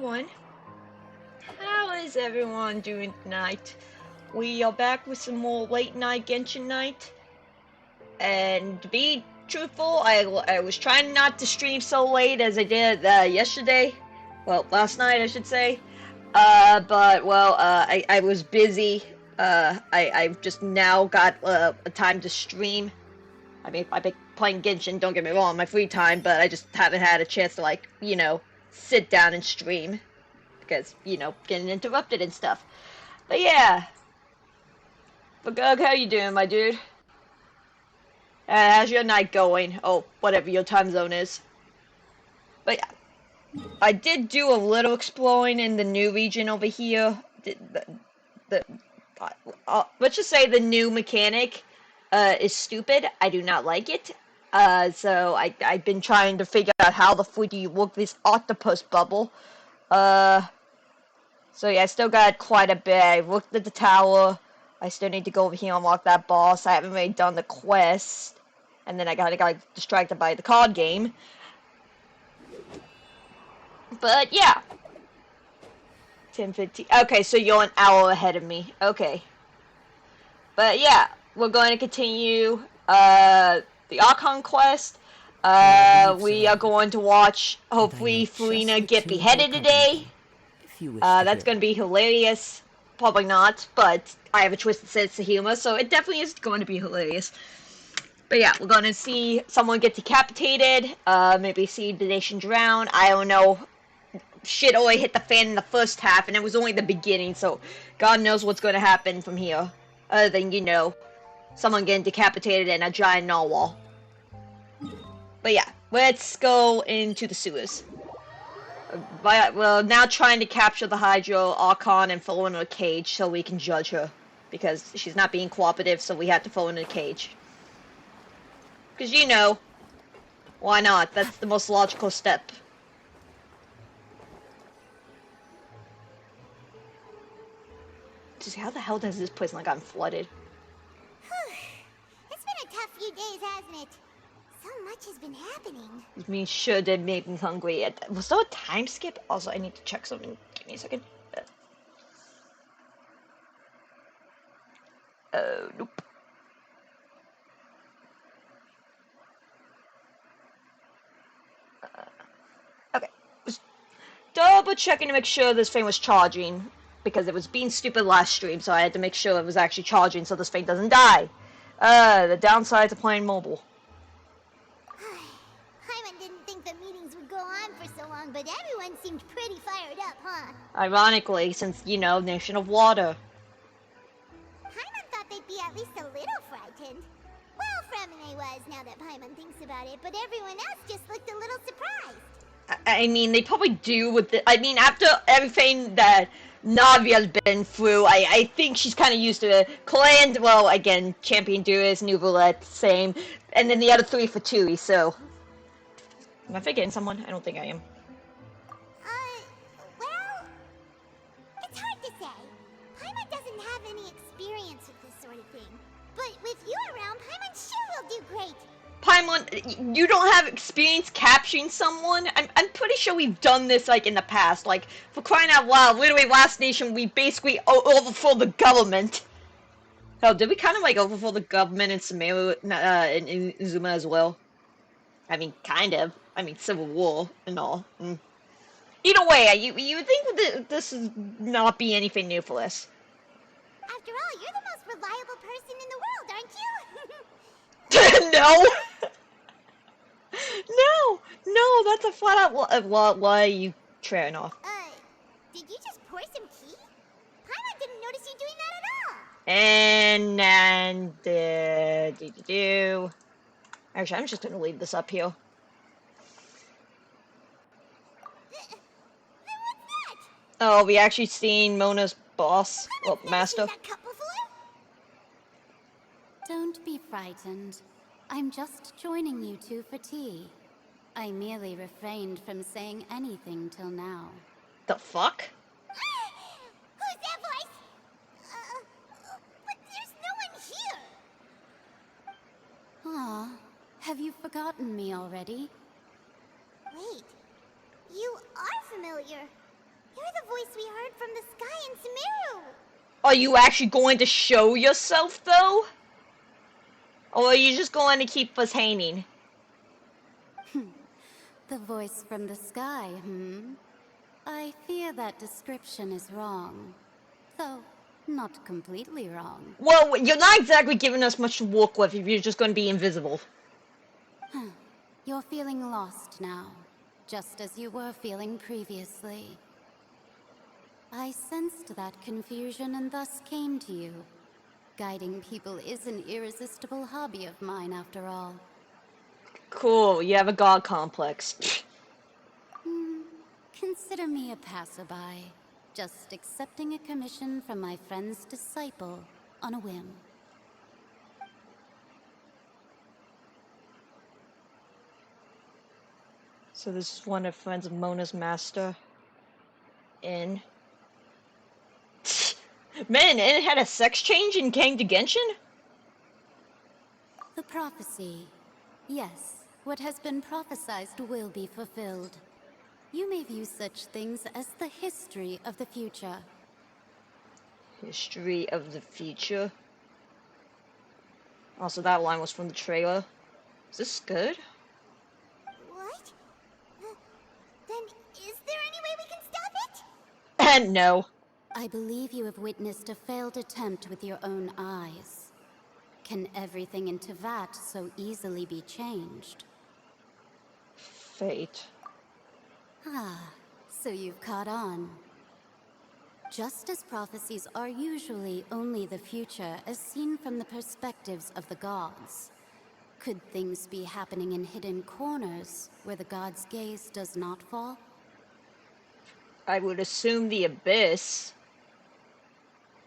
everyone. How is everyone doing tonight? We are back with some more late night Genshin night. And to be truthful, I was trying not to stream so late as I did yesterday. Well, last night I should say. I was busy. I've just now got a time to stream. I mean, I've been playing Genshin, don't get me wrong, my free time, but I just haven't had a chance to, sit down and stream. Because, getting interrupted and stuff. But yeah. But Gug, how you doing, my dude? How's your night going? Oh, whatever your time zone is. But yeah. I did do a little exploring in the new region over here. Let's just say the new mechanic is stupid. I do not like it. So I've been trying to figure out how the fuck do you work this octopus bubble. So yeah, I still got quite a bit. I looked at the tower. I still need to go over here and unlock that boss. I haven't really done the quest. And then I got distracted by the card game. But yeah. 10:15. Okay, so you're an hour ahead of me. Okay. But yeah, we're going to continue the Archon quest. We are going to watch, hopefully, Furina get beheaded today. That's going to be hilarious. Probably not, but I have a twisted sense of humor, so it definitely is going to be hilarious. But yeah, we're going to see someone get decapitated, maybe see the nation drown. I don't know. Shit only hit the fan in the first half, and it was only the beginning, so God knows what's going to happen from here. Other than, someone getting decapitated and a giant narwhal. But yeah, let's go into the sewers. We're now trying to capture the Hydro Archon and throw her in a cage so we can judge her. Because she's not being cooperative, so we have to throw her in a cage. Because why not? That's the most logical step. Just how the hell does this place not gotten flooded? It's been a tough few days, hasn't it? So much has been happening. I mean, sure did make me hungry. Was there a time skip? Also, I need to check something. Give me a second. Nope. Okay. Just double checking to make sure this thing was charging. Because it was being stupid last stream, so I had to make sure it was actually charging so this thing doesn't die. The downside to playing mobile. Hyman didn't think the meetings would go on for so long, but everyone seemed pretty fired up, huh? Ironically, since, Nation of Water. Hyman thought they'd be at least a little frightened. Well, Fremine was, now that Paimon thinks about it, but everyone else just looked a little surprised. I mean, they probably do with the... I mean, after everything that Navia's been through, I think she's kind of used to it. Clan, well, again, Champion Duelist, New Roulette, same. And then the other three for Tui, so... Am I forgetting someone? I don't think I am. Well... It's hard to say. Paimon doesn't have any experience with this sort of thing. But with you around, Paimon sure will do great. Paimon, you don't have experience capturing someone? I'm pretty sure we've done this, in the past. For crying out loud, literally last nation, we basically overthrew the government. Oh, did we kind of, overthrow the government in Sumeru, in Izuma as well? I mean, kind of. I mean, Civil War and all. Either way, you would think this would not be anything new for us. After all, you're the most reliable person in the world, aren't you? No! No, that's a flat out why are you trailing off? Did you just pour some tea? Paimon didn't notice you doing that And actually, I'm just gonna leave this up here. Then what's that? Oh, we actually seen Mona's boss, well, master. That cup before? Don't be frightened. I'm just joining you two for tea. I merely refrained from saying anything till now. The fuck? Who's that voice? But there's no one here. Ah, have you forgotten me already? Wait, you are familiar. You're the voice we heard from the sky in Sumeru. Are you actually going to show yourself, though? Or are you just going to keep us hanging? The voice from the sky, I fear that description is wrong. Though, not completely wrong. Well, you're not exactly giving us much to work with if you're just going to be invisible. You're feeling lost now, just as you were feeling previously. I sensed that confusion and thus came to you. Guiding people is an irresistible hobby of mine, after all. Cool, you have a god complex. Consider me a passerby, just accepting a commission from my friend's disciple on a whim. So this is one of friends of Mona's master. In. Man, and it had a sex change and came to Genshin? The prophecy. Yes, what has been prophesied will be fulfilled. You may view such things as the history of the future. History of the future. Also, that line was from the trailer. Is this good? What? Then is there any way we can stop it? And no. I believe you have witnessed a failed attempt with your own eyes. Can everything in Teyvat so easily be changed? Fate. So you've caught on. Just as prophecies are usually only the future as seen from the perspectives of the gods, could things be happening in hidden corners where the gods' gaze does not fall? I would assume the abyss.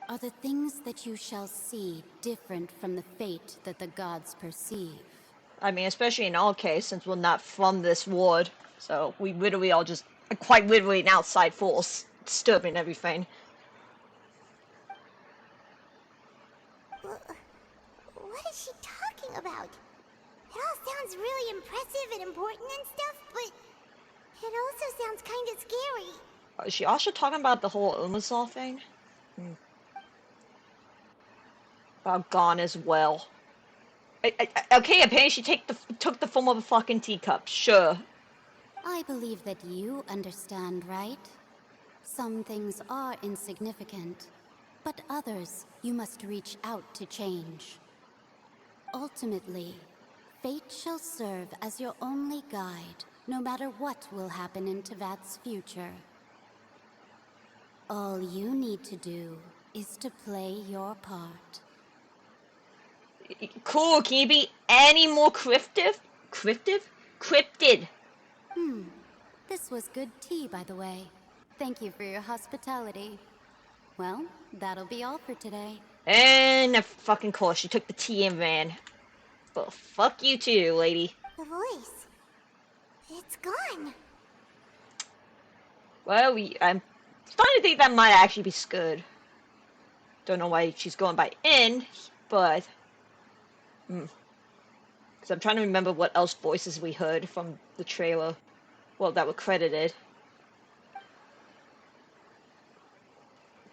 Are the things that you shall see different from the fate that the gods perceive? I mean, especially in our case, since we're not from this world. So we literally all just, quite literally an outside force, disturbing everything. What is she talking about? It all sounds really impressive and important and stuff, but it also sounds kind of scary. Is she also talking about the whole Umasaw thing? About Gone as well. Okay, apparently she took the form of a fucking teacup, sure. I believe that you understand, right? Some things are insignificant, but others you must reach out to change. Ultimately, fate shall serve as your only guide, no matter what will happen in Teyvat's future. All you need to do is to play your part. Cool, can you be any more cryptic? Cryptid. This was good tea, by the way. Thank you for your hospitality. Well, that'll be all for today. And of fucking course, she took the tea and ran. But fuck you too, lady. The voice. It's gone. Well, I'm starting to think that might actually be Scud. Don't know why she's going by in, but... Because I'm trying to remember what else voices we heard from the trailer. Well, that were credited.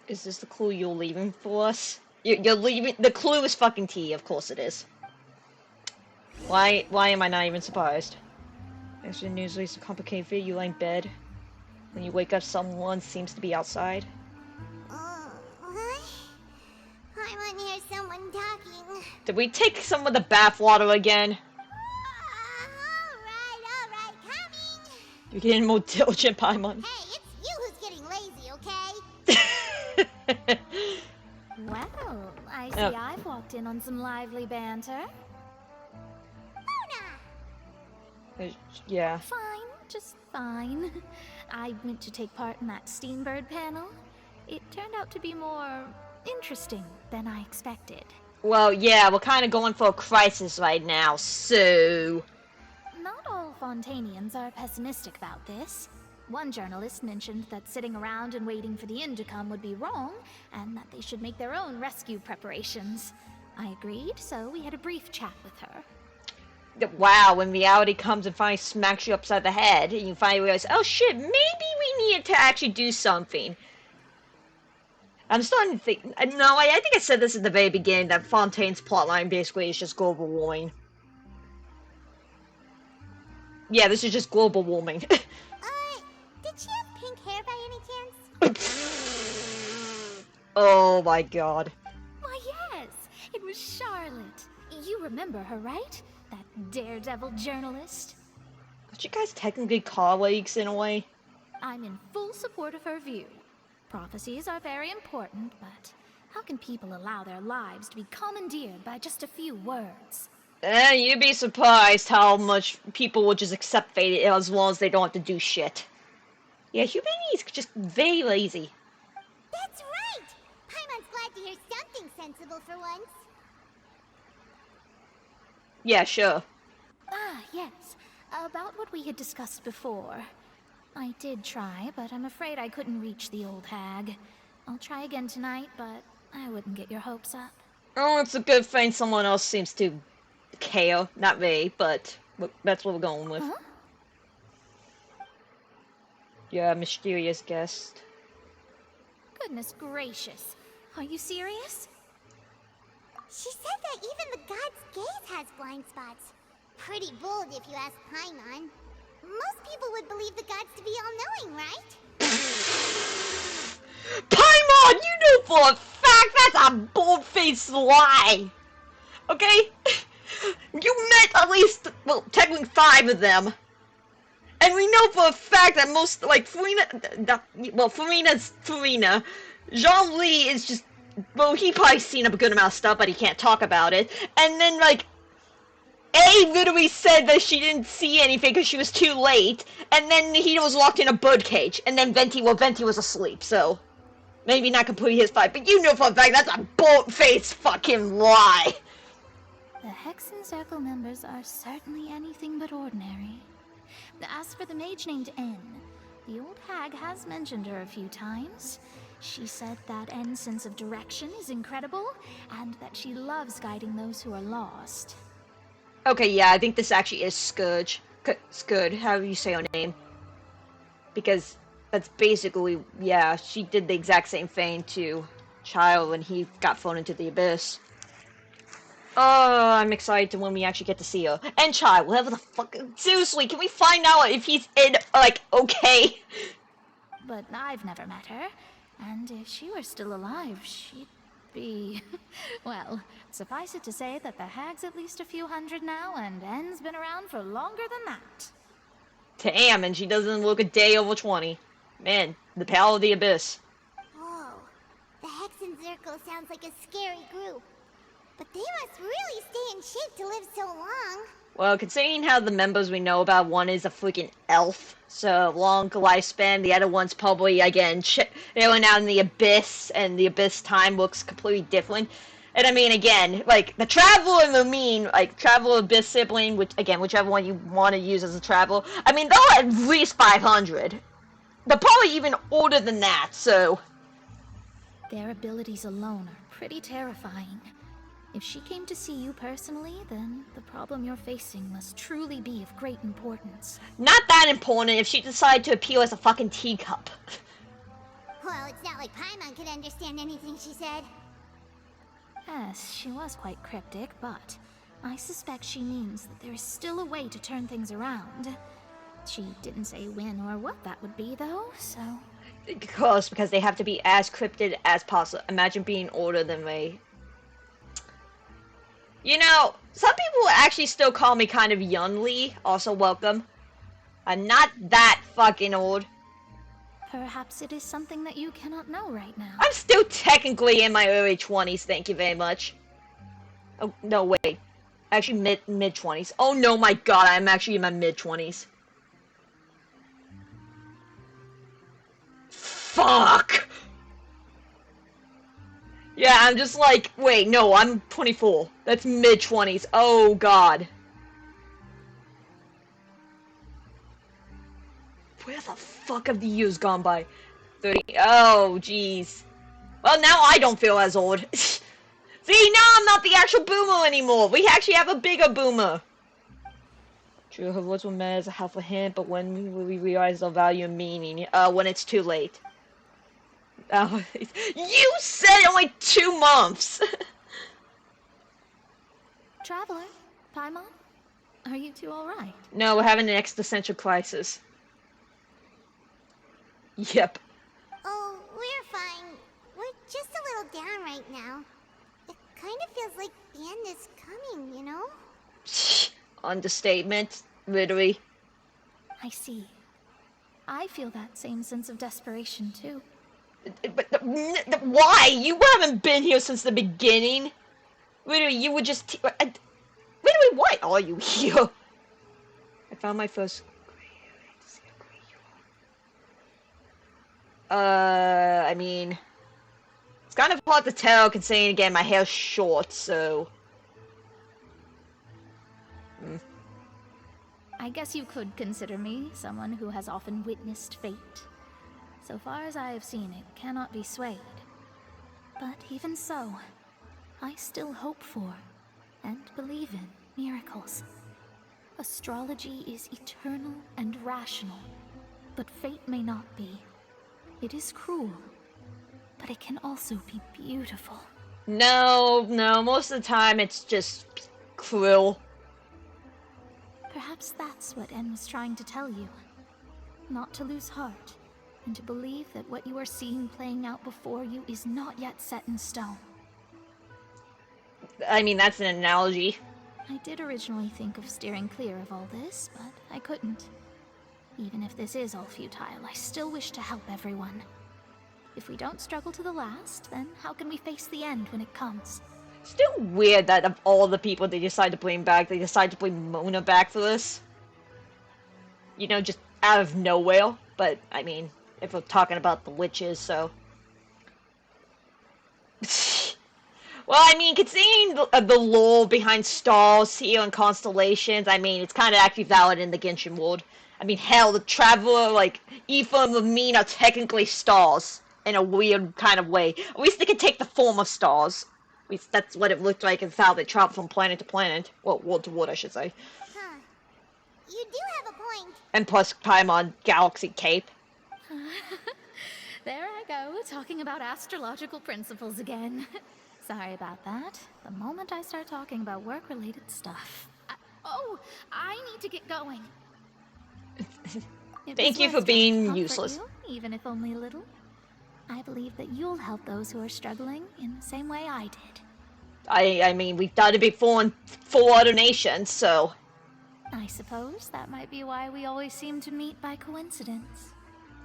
Is this the clue you're leaving for us? You're leaving... The clue is fucking tea, of course it is. Why am I not even surprised? Extra news leads to complicated video. You lie in bed. When you wake up, someone seems to be outside. What? I want to hear someone talking. Did we take some of the bathwater again? Alright, coming. You're getting more diligent, Paimon. Hey, it's you who's getting lazy, okay? Well, I see Oh. I've walked in on some lively banter. Yeah. Fine, just fine. I went to take part in that Steambird panel. It turned out to be more interesting than I expected. Well, yeah, we're kind of going for a crisis right now, so... Not all Fontanians are pessimistic about this. One journalist mentioned that sitting around and waiting for the end to come would be wrong, and that they should make their own rescue preparations. I agreed, so we had a brief chat with her. Wow, when reality comes and finally smacks you upside the head, and you finally realize, oh shit, maybe we needed to actually do something. I'm starting to think. No, I think I said this at the very beginning that Fontaine's plotline basically is just global warming. Yeah, this is just global warming. Did she have pink hair by any chance? Oh my god. Why, yes, it was Charlotte. You remember her, right? That daredevil journalist? Aren't you guys technically colleagues in a way? I'm in full support of her view. Prophecies are very important, but how can people allow their lives to be commandeered by just a few words? You'd be surprised how much people will just accept fate as long as they don't have to do shit. Yeah, humanity is just very lazy. That's right! Paimon's glad to hear something sensible for once. Yeah, sure. Ah, yes. About what we had discussed before. I did try, but I'm afraid I couldn't reach the old hag. I'll try again tonight, but I wouldn't get your hopes up. Oh, it's a good thing someone else seems to care. Not me, but that's what we're going with. Huh? Yeah, mysterious guest. Goodness gracious. Are you serious? She said that even the god's gaze has blind spots. Pretty bold if you ask Paimon. Most people would believe the gods to be all-knowing, right? Paimon, you know for a fact that's a bold-faced lie! Okay? You met at least, well, technically 5 of them. And we know for a fact that most, like, Furina's Furina. Jean-Lee is just, well, he probably seen a good amount of stuff, but he can't talk about it. And then, like, A literally said that she didn't see anything because she was too late, and then he was locked in a birdcage, and then Venti was asleep, so maybe not completely his fight, but you know for a fact that's a bold-faced fucking lie. The Hexen Circle members are certainly anything but ordinary. As for the mage named N, the old hag has mentioned her a few times. She said that N's sense of direction is incredible, and that she loves guiding those who are lost. Okay, yeah, I think this actually is Scourge. Scourge, how do you say her name? Because that's basically, yeah, she did the exact same thing to Child when he got thrown into the abyss. Oh, I'm excited when we actually get to see her. And Child, whatever the fuck. Seriously, can we find out if he's okay? But I've never met her, and if she were still alive, she'd be... well, suffice it to say that the hag's at least a few hundred now, and N's been around for longer than that. Damn, and she doesn't look a day over 20. Man, the power of the abyss. Whoa. The Hexen Circle sounds like a scary group. But they must really stay in shape to live so long. Well, considering how the members we know about, one is a freaking elf, so long lifespan, the other one's probably, again, chilling out in the abyss, and the abyss time looks completely different. And I mean, again, like, the Traveler and the Mean, like, Traveler Abyss sibling, which, again, whichever one you want to use as a Traveler, I mean, they're at least 500. They're probably even older than that, so... Their abilities alone are pretty terrifying. If she came to see you personally, then the problem you're facing must truly be of great importance. Not that important if she decided to appeal as a fucking teacup. Well, it's not like Paimon could understand anything she said. Yes, she was quite cryptic, but I suspect she means that there is still a way to turn things around. She didn't say when or what that would be, though, so... Because they have to be as cryptid as possible. Imagine being older than Raye. You know, some people actually still call me kind of youngly. Also welcome. I'm not that fucking old. Perhaps it is something that you cannot know right now. I'm still technically in my early 20s, thank you very much. Oh, no, wait. Actually, mid-20s. Oh, no, my god, I'm actually in my mid-20s. Fuck! Yeah, I'm just like, wait, no, I'm 24. That's mid-20s. Oh, god. Where the fuck have the years gone by? 30. Oh, jeez. Well, now I don't feel as old. See, now I'm not the actual boomer anymore. We actually have a bigger boomer. True, her words were meant as a helpful hint, but when will we realize the value and meaning? When it's too late. You said only 2 months! Traveler, Paimon, are you two alright? No, we're having an existential crisis. Yep. Oh, we're fine. We're just a little down right now. It kind of feels like the end is coming, you know? Understatement. Literally. I see. I feel that same sense of desperation, too. But why? You haven't been here since the beginning. Literally, you were just... Literally, why are you here? I found my first... I mean... It's kind of hard to tell, considering, again, my hair's short, so... I guess you could consider me someone who has often witnessed fate. So far as I have seen, it cannot be swayed. But even so, I still hope for, and believe in, miracles. Astrology is eternal and rational, but fate may not be. It is cruel, but it can also be beautiful. No, most of the time it's just cruel. Perhaps that's what En was trying to tell you. Not to lose heart, and to believe that what you are seeing playing out before you is not yet set in stone. I mean, that's an analogy. I did originally think of steering clear of all this, but I couldn't. Even if this is all futile, I still wish to help everyone. If we don't struggle to the last, then how can we face the end when it comes? Still weird that of all the people they decide to bring back, they decide to bring Mona back for this. You know, just out of nowhere. But, I mean, if we're talking about the witches, so... Well, I mean, considering the lore behind stars here and constellations, I mean, it's kind of actually valid in the Genshin world. I mean, hell, the Traveler, like, Aoife and Lamine are technically stars. In a weird kind of way. At least they can take the form of stars. At least that's what it looked like and how they travel from planet to planet. Well, world to world, I should say. Huh. You do have a point. And plus, Paimon Galaxy Cape. There I go, talking about astrological principles again. Sorry about that. The moment I start talking about work-related stuff. I need to get going. Thank you for being useless. You, even if only a little. I believe that you'll help those who are struggling in the same way I did. I mean, we've done it before in 4 other nations, so... I suppose that might be why we always seem to meet by coincidence.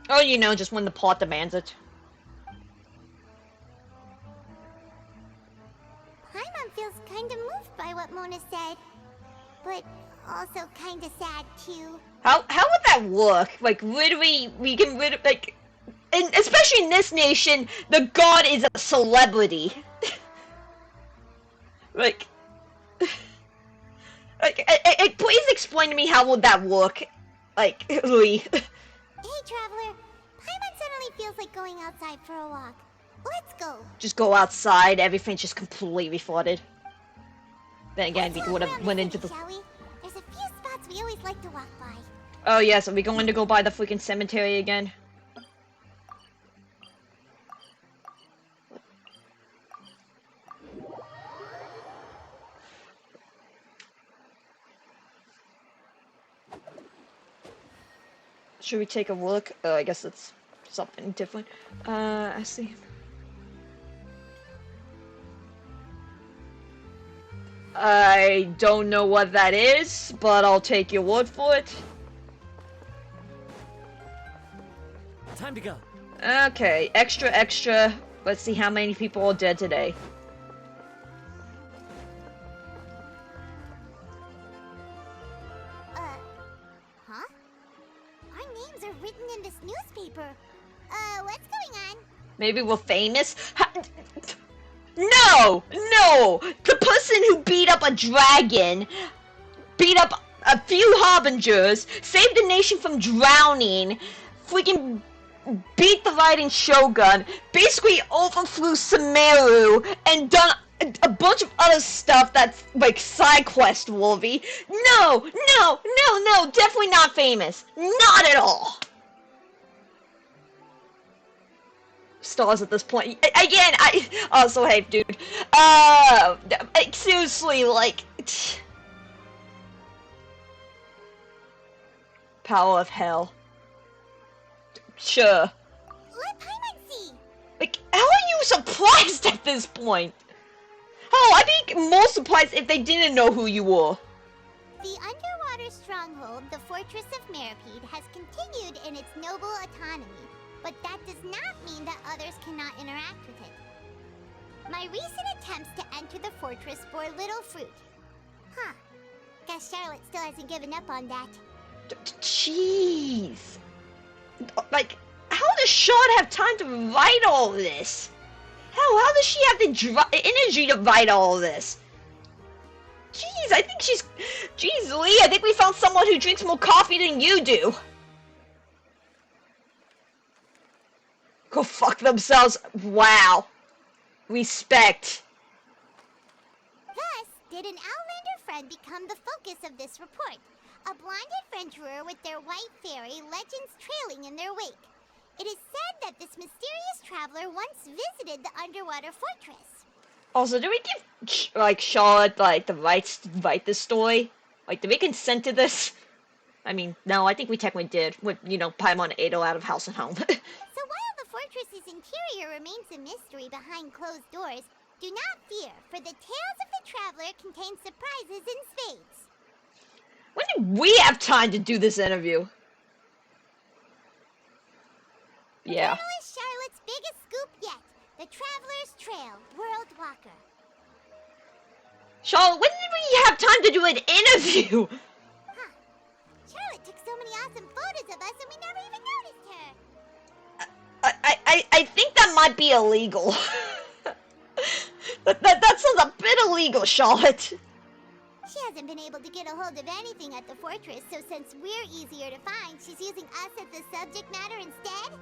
Oh, you know, just when the plot demands it. Paimon feels kind of moved by what Mona said. But also kind of sad, too. How would that work? Like, literally, we can like... And especially in this nation, the god is a celebrity. like, please explain to me how would that work? Like, really. Hey, Traveler. Paimon suddenly feels like going outside for a walk. Let's go. Just go outside, everything's just completely flooded. Then again, we would have went into the... Shall we? There's a few spots we always like to walk by. Oh yes, are we going to go by the freaking cemetery again? Should we take a look? I guess it's something different. I see. I don't know what that is, but I'll take your word for it. Time to go. Okay, extra. Let's see how many people are dead today. Huh? Our names are written in this newspaper. What's going on? Maybe we're famous? No! The person who beat up a dragon, beat up a few harbingers, saved the nation from drowning, freaking beat the riding shogun, basically overthrew Sumeru, and done a bunch of other stuff that's like side quest worthy. No, no, no, no, definitely not famous. Not at all. Stars at this point. Again, I also hey, dude. Seriously, like. Power of hell. Sure. Let Paimon see. Like, how are you surprised at this point? Oh, I'd be more surprised if they didn't know who you were. The underwater stronghold, the Fortress of Meripede, has continued in its noble autonomy, but that does not mean that others cannot interact with it. My recent attempts to enter the fortress bore little fruit. Huh. Guess Charlotte still hasn't given up on that. Jeez. Like, how does Charlotte have time to write all this? Hell, how does she have the energy to write all this? Jeez, I think she's... Jeez, Lee, I think we found someone who drinks more coffee than you do. Go fuck themselves. Wow. Respect. Thus, did an Outlander friend become the focus of this report. A blind adventurer with their white fairy, legends trailing in their wake. It is said that this mysterious traveler once visited the underwater fortress. Also, did we give, like, Charlotte, like, the rights to write this story? Like, did we consent to this? I mean, no, I think we technically did. With, you know, Paimon ate out of house and home. So while the fortress's interior remains a mystery behind closed doors, do not fear, for the tales of the traveler contain surprises in spades. When did we have time to do this interview? Yeah. Journalist Charlotte's biggest scoop yet. The Traveler's Trail, World Walker. Charlotte, when did we have time to do an interview? Huh. Charlotte took so many awesome photos of us and we never even noticed her. I think that might be illegal. that sounds a bit illegal, Charlotte. She hasn't been able to get a hold of anything at the fortress, so since we're easier to find, she's using us as the subject matter instead?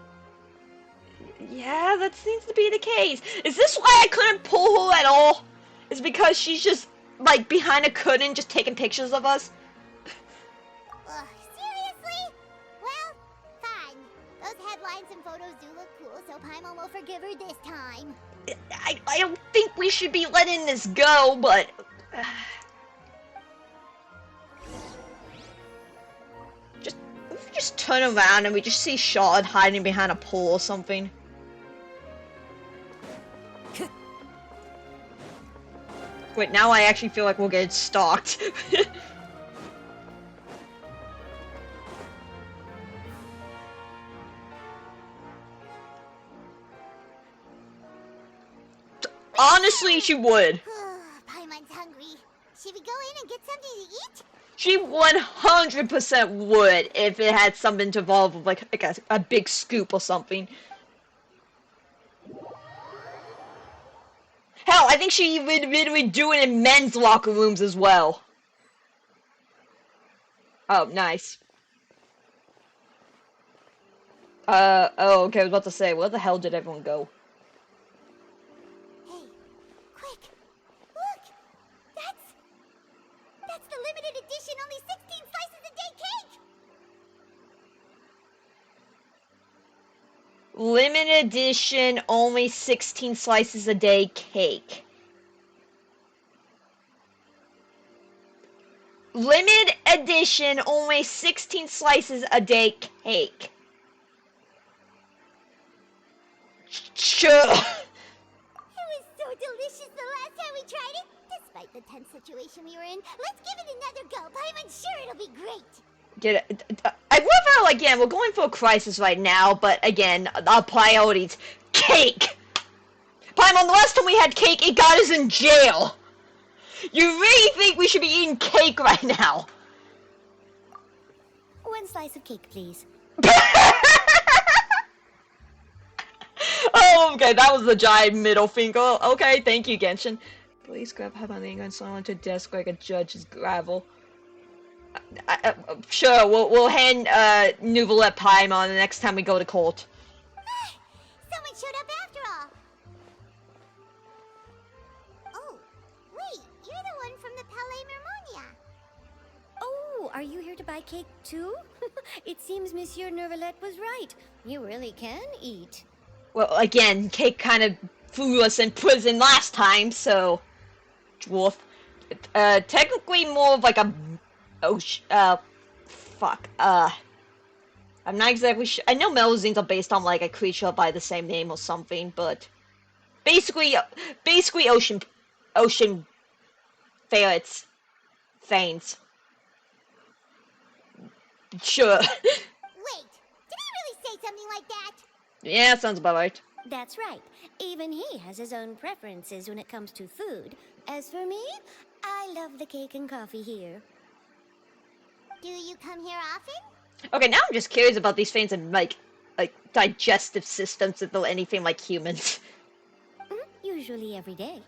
Yeah, that seems to be the case. Is this why I couldn't pull her at all? Is because she's just, like, behind a curtain just taking pictures of us? Ugh, seriously? Well, fine. Those headlines and photos do look cool, so Paimon will forgive her this time. I don't think we should be letting this go, but... Just turn around and we just see Charlotte hiding behind a pole or something. Wait, now I actually feel like we'll get stalked. Honestly, she would. Paimon's hungry. Should we go in and get something to eat? She 100% would if it had something to involve with like a big scoop or something. Hell, I think she would literally do it in men's locker rooms as well. Oh, nice. Oh, okay, I was about to say, where the hell did everyone go? Hey, quick! Look! That's the limited edition, only 16 slices a day cake! Limited edition, only 16 slices a day cake. Limited edition, only 16 slices a day cake. Sure. It was so delicious the last time we tried it. Despite the tense situation we were in, let's give it another go. I'm sure it'll be great. I love how, again, we're going for a crisis right now, but again, our priorities. Cake! Paimon, the last time we had cake, it got us in jail. You really think we should be eating cake right now? One slice of cake, please. Oh, okay, that was the giant middle finger. Okay, thank you, Genshin. Please grab Paimon and someone to desk like a judge's gravel. Sure, we'll hand Nouvelette Paimon the next time we go to court. Someone showed up after all. Oh, are you here to buy cake too? It seems Monsieur Nervalette was right. You really can eat. Well, again, Cake kind of threw us in prison last time, so... Dwarf. Technically more of like a... Oh, fuck. I'm not exactly sure. I know Melazines are based on like a creature by the same name or something, but... Basically ocean ferrets. Fanes. Sure. Wait, did he really say something like that? Yeah, sounds about right. That's right. Even he has his own preferences when it comes to food. As for me, I love the cake and coffee here. Do you come here often? Okay, now I'm just curious about these things and like digestive systems if they're anything like humans. Usually every day.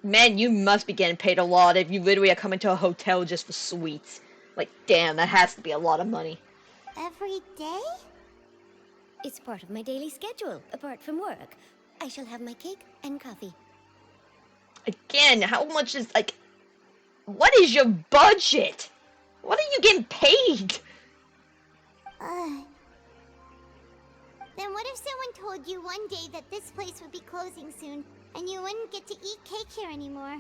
Man, you must be getting paid a lot if you literally are coming to a hotel just for sweets. Like, damn, that has to be a lot of money. Every day? It's part of my daily schedule, apart from work. I shall have my cake and coffee. Again, how much is, like... What is your budget? What are you getting paid? Then what if someone told you one day that this place would be closing soon, and you wouldn't get to eat cake here anymore?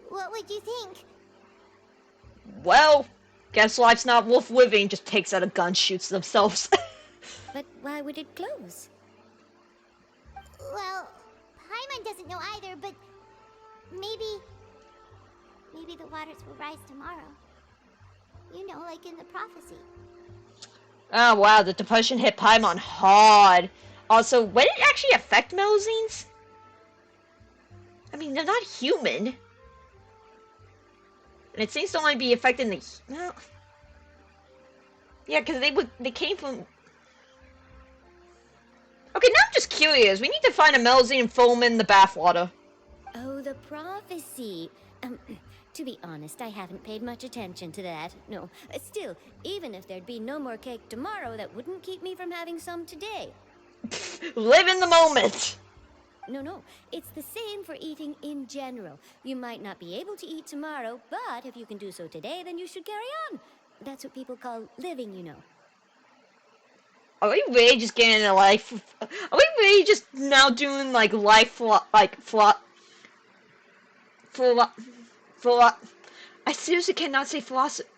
What would you think? Well, guess life's not worth living, just takes out a gun, shoots themselves. But why would it close? Well, Paimon doesn't know either, but maybe the waters will rise tomorrow. You know, like in the prophecy. Oh wow, the depression hit Paimon hard. Also, when did it actually affect Melazines? I mean, they're not human. And it seems to only be affecting the... Well, yeah, because they came from... Okay, now I'm just curious. We need to find a Melazine and throw him in the bathwater. Oh, the prophecy. To be honest, I haven't paid much attention to that. No, still, even if there'd be no more cake tomorrow, that wouldn't keep me from having some today. Live in the moment. No, it's the same for eating in general. You might not be able to eat tomorrow, but if you can do so today, then you should carry on. That's what people call living, you know. Are we really just getting a life? Are we really just now doing like life, I seriously cannot say philosophy.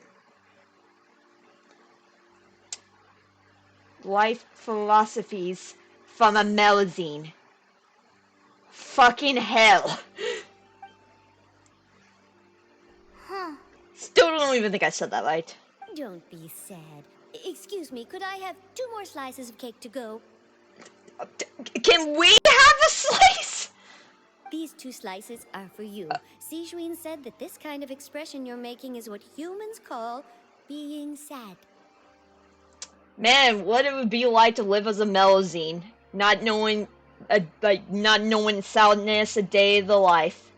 Life philosophies from a Melazine. Fucking hell. Huh. Still don't even think I said that right. Don't be sad. Excuse me, could I have 2 more slices of cake to go? Can we have a slice? These 2 slices are for you. Sijuin said that this kind of expression you're making is what humans call being sad. Man, what it would be like to live as a Melazine, not knowing sadness a day of the life.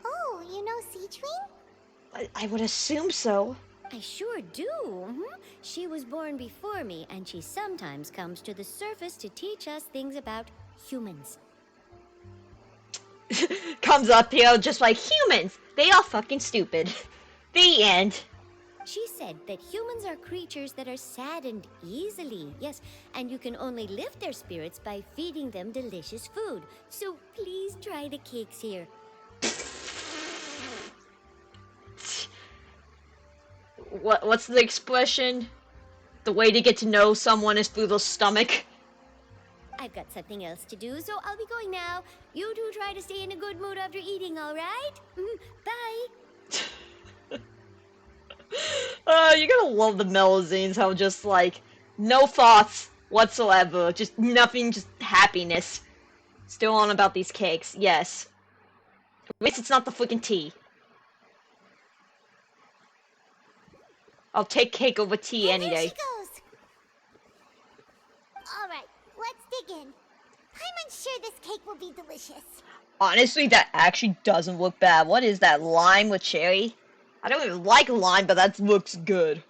Oh, you know Sijuin? I would assume so. I sure do. She was born before me, and she sometimes comes to the surface to teach us things about humans. Comes up here just like humans. They are fucking stupid. The end. She said that humans are creatures that are saddened easily, yes, and you can only lift their spirits by feeding them delicious food. So please try the cakes here. What's the expression? The way to get to know someone is through their stomach. I've got something else to do, so I'll be going now. You two try to stay in a good mood after eating, all right? Bye. You're gonna love the Melazines, how just like, no thoughts whatsoever, just nothing, just happiness. Still on about these cakes, yes. At least it's not the freaking tea. I'll take cake over tea any There day. she goes. All right, let's dig in. I'm unsure this cake will be delicious. Honestly, that actually doesn't look bad. What is that, lime with cherry? I don't even like lime, but that looks good.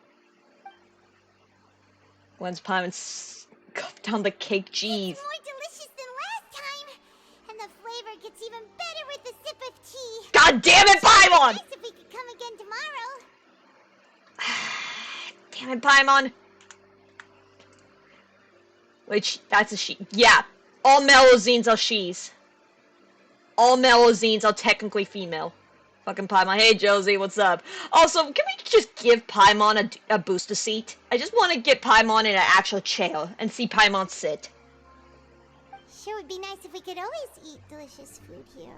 When's Paimon scuffed down the cake cheese? It's more delicious than last time, and the flavor gets even better with a sip of tea. God God damn it, Paimon! Nice if we could come again tomorrow. Damn it, Paimon. Which, that's a she. Yeah, all Melozines are she's. All Melozines are technically female. Fucking Paimon. Hey, Josie, what's up? Also, can we just give Paimon a booster seat? I just want to get Paimon in an actual chair and see Paimon sit. Sure would be nice if we could always eat delicious food here.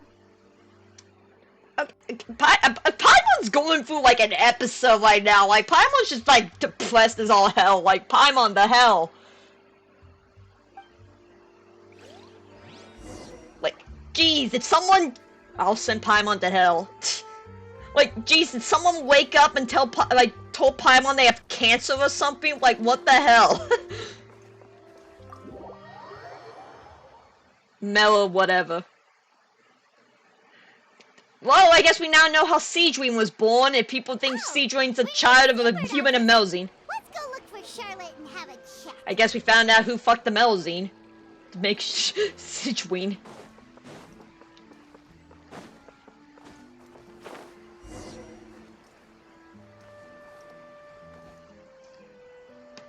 Paimon's going through, like, an episode right now. Like, Paimon's just, like, depressed as all hell. Like, Paimon the hell. Like, jeez, did someone... I'll send Paimon to hell. Like, jeez, did someone wake up and told Paimon they have cancer or something? Like, what the hell? Mellow, whatever. Well, I guess we now know how Seedream was born, and people think Seedream's a child of a human and Melzine. Let's go look for Charlotte and have a chat. I guess we found out who fucked the Melzine to make Seedream.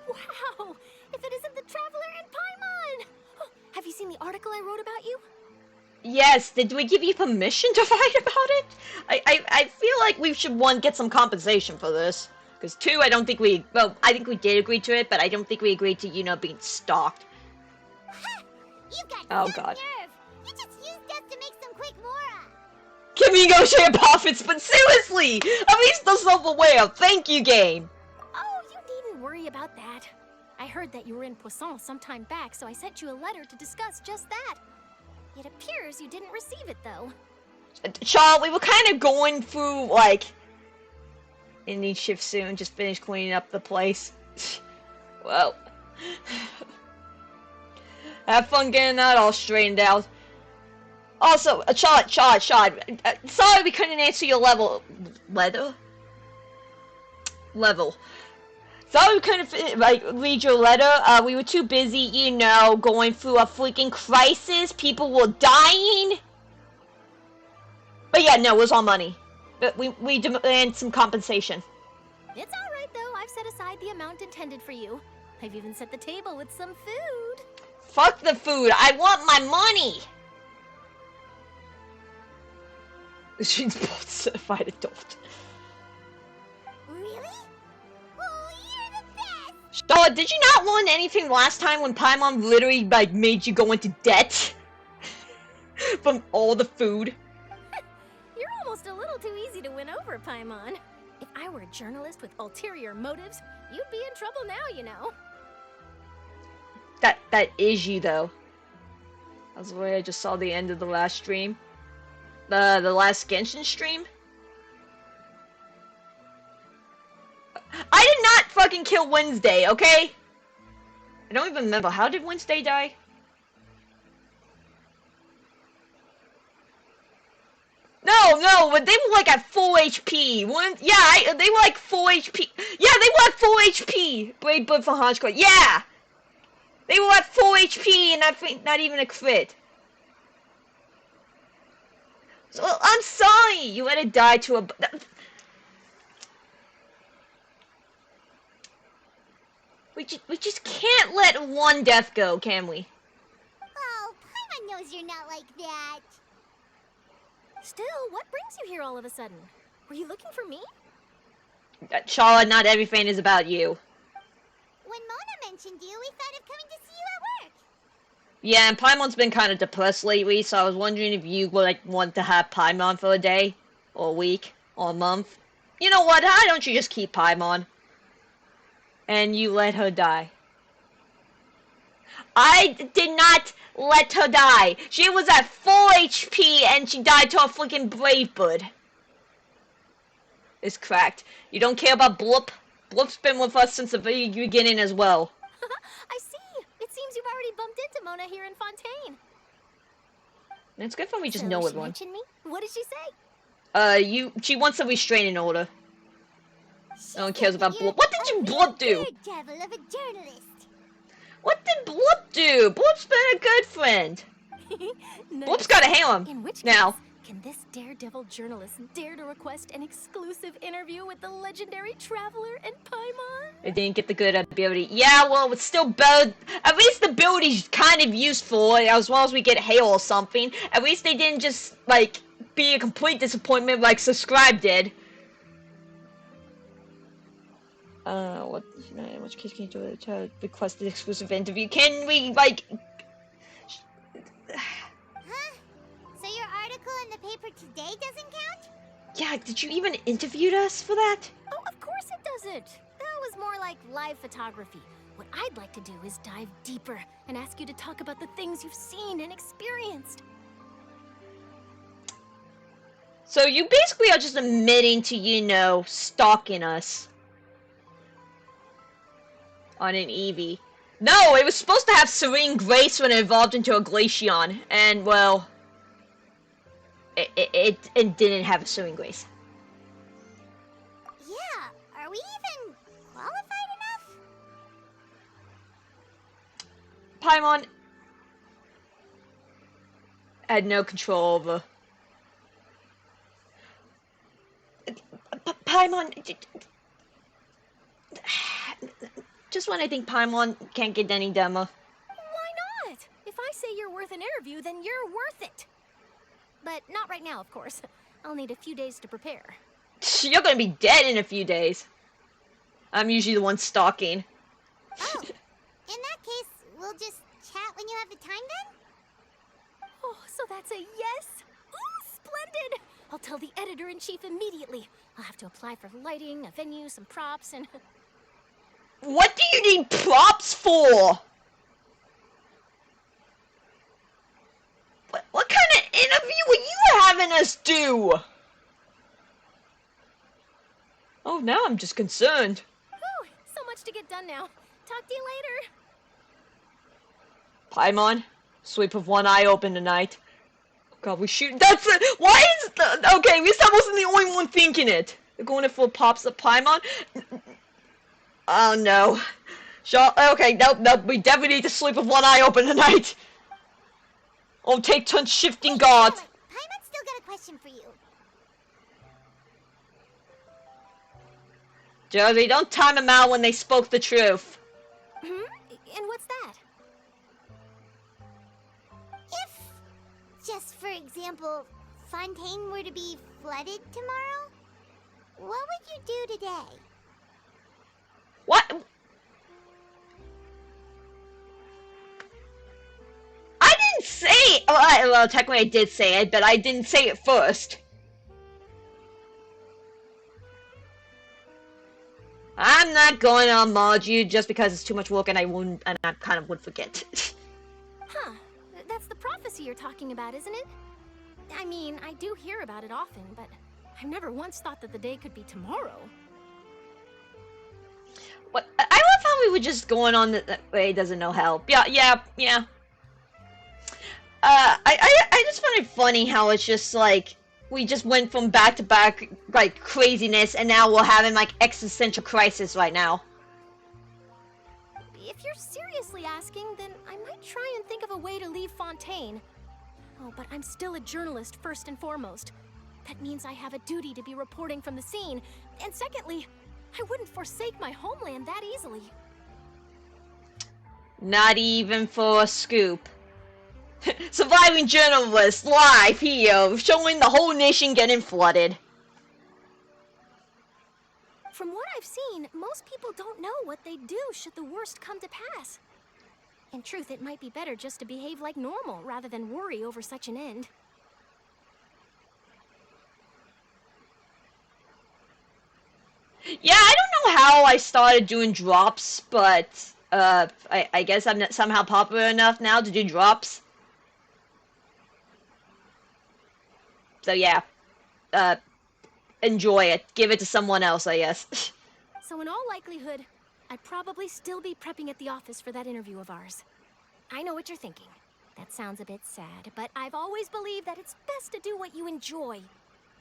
Wow! If it isn't the Traveler and Paimon! Have you seen the article I wrote about you? Yes, did we give you permission to write about it? I feel like we should, one, get some compensation for this. Because, two, I don't think we... Well, I think we did agree to it, but I don't think we agreed to, you know, being stalked. You got Oh, some God. nerve. You just used us to make some quick mora. Can we negotiate profits? But seriously! At least they're self-aware. Thank you, game! Oh, you needn't worry about that. I heard that you were in Poisson some time back, so I sent you a letter to discuss just that. It appears you didn't receive it, though. Charlotte, we were kind of going through, like... Ending shift soon, just finished cleaning up the place. Well... Have fun getting that all straightened out. Also, Charlotte, sorry we couldn't answer your level... Level. Sorry we couldn't, read your letter. We were too busy, you know, going through a freaking crisis. People were dying. But yeah, no, it was all money. But we demand some compensation. It's alright, though. I've set aside the amount intended for you. I've even set the table with some food. Fuck the food. I want my money. She's both certified adult. Really? Oh, you're the best. Charlotte, did you not want anything last time when Paimon literally, like, made you go into debt? From all the food? You're almost a little too easy to win over, Paimon. If I were a journalist with ulterior motives, you'd be in trouble now, you know. That is you, though. That's the way I just saw the end of the last stream. The last Genshin stream? I did not fucking kill Wednesday, okay? I don't even remember. How did Wednesday die? No, but they were like at full HP. They were like full HP. Yeah, they were at full HP. Brave Blood for Hardcore. Yeah! They were at full HP and not even a crit. So, I'm sorry! You let it die to a... We just can't let one death go, can we? Oh, Paimon knows you're not like that. Still, what brings you here all of a sudden? Were you looking for me? Charlotte, not everything is about you. When Mona mentioned you, we thought of coming to see you at work. Yeah, and Paimon's been kind of depressed lately, so I was wondering if you would, like, want to have Paimon for a day, or a week, or a month. You know what, why don't you just keep Paimon? And you let her die. I did not let her die. She was at full HP and she died to a freaking Brave Bird. It's cracked. You don't care about Bloop? Bloop's been with us since the very beginning as well. I see. It seems you've already bumped into Mona here in Fontaine. It's good when we just So know she everyone. mentioned me? What did she say? She wants a restraining order. She No one said cares that about you're Bloop. What did you a Bloop do? daredevil of a journalist. What did Bloop do? Bloop's been a good friend. Nice. Bloop's gotta hail him. In which Now. case, Can this daredevil journalist dare to request an exclusive interview with the legendary traveler and Paimon? I didn't get the good ability. Yeah, well, it's still better. At least the ability's kind of useful, as well as we get hail or something. At least they didn't just, like, be a complete disappointment like Subscribe did. In which case can you do to request an exclusive interview? Can we, like... Huh? So your article in the paper today doesn't count? Yeah, did you even interview us for that? Oh, of course it doesn't. That was more like live photography. What I'd like to do is dive deeper and ask you to talk about the things you've seen and experienced. So you basically are just admitting to, you know, stalking us. On an Eevee. No, it was supposed to have Serene Grace when it evolved into a Glaceon. And, well... It didn't have a Serene Grace. Yeah, are we even qualified enough? Paimon had no control over. Paimon... Just when I think Paimon can't get any demo. Why not? If I say you're worth an interview, then you're worth it. But not right now, of course. I'll need a few days to prepare. You're gonna be dead in a few days. I'm usually the one stalking. Oh, in that case, we'll just chat when you have the time then? Oh, so that's a yes? Ooh, splendid! I'll tell the editor-in-chief immediately. I'll have to apply for lighting, a venue, some props, and... What do you need props for? What kind of interview are you having us do? Oh, now I'm just concerned. Whew, so much to get done now. Talk to you later. Paimon, sleep with one eye open tonight. Oh God, we shoot. That's it. Why is the... Okay, at least I wasn't the only one thinking it. They're going in for pops of Paimon. Oh no. Okay, nope, we definitely need to sleep with one eye open tonight. Or take turns shifting guards. Paimon's still got a question for you. Josie, don't time them out when they spoke the truth. Hmm? And what's that? If, just for example, Fontaine were to be flooded tomorrow, what would you do today? What? I didn't say... Well, technically I did say it, but I didn't say it first. I'm not going to mod you just because it's too much work and I kind of would forget. Huh. That's the prophecy you're talking about, isn't it? I mean, I do hear about it often, but I've never once thought that the day could be tomorrow. What? I love how we were just going on that way doesn't know help. Yeah. I just find it funny how it's just like we just went from back to back like craziness, and now we're having like existential crisis right now. If you're seriously asking, then I might try and think of a way to leave Fontaine. Oh, but I'm still a journalist first and foremost. That means I have a duty to be reporting from the scene. And secondly, I wouldn't forsake my homeland that easily. Not even for a scoop. Surviving journalist live here, showing the whole nation getting flooded. From what I've seen, most people don't know what they'd do should the worst come to pass. In truth, it might be better just to behave like normal rather than worry over such an end. Yeah, I don't know how I started doing drops, but I guess I'm not somehow popular enough now to do drops. So yeah, enjoy it. Give it to someone else, I guess. So in all likelihood, I'd probably still be prepping at the office for that interview of ours. I know what you're thinking. That sounds a bit sad, but I've always believed that it's best to do what you enjoy.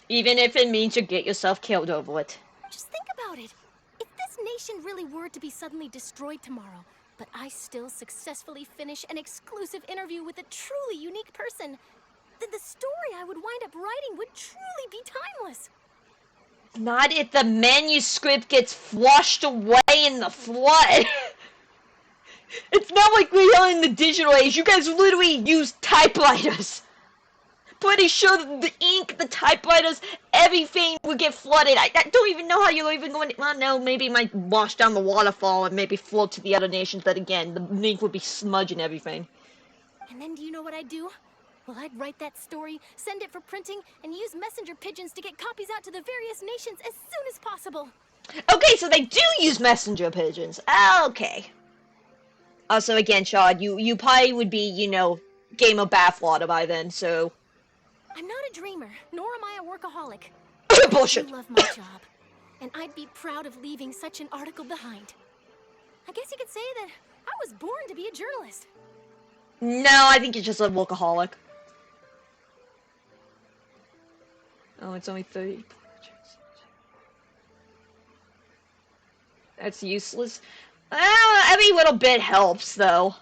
Even if it means you get yourself killed over it. Just think about it. If this nation really were to be suddenly destroyed tomorrow, but I still successfully finish an exclusive interview with a truly unique person, the story I would wind up writing would truly be timeless. Not if the manuscript gets flushed away in the flood. It's not like we are in the digital age. You guys literally use typewriters. Pretty sure that the ink, the typewriters, everything would get flooded. I don't even know how you're even going to... Well, no, maybe it might wash down the waterfall and maybe float to the other nations, but again, the ink would be smudging everything. And then do you know what I'd do? Well, I'd write that story, send it for printing, and use messenger pigeons to get copies out to the various nations as soon as possible. Okay, so they do use messenger pigeons. Okay. Also, again, Shad, you probably would be, you know, game of bathwater by then, so... I'm not a dreamer, nor am I a workaholic. Bullshit. I love my job, and I'd be proud of leaving such an article behind. I guess you could say that I was born to be a journalist. No, I think you're just a workaholic. Oh, it's only 30. That's useless. Every little bit helps, though.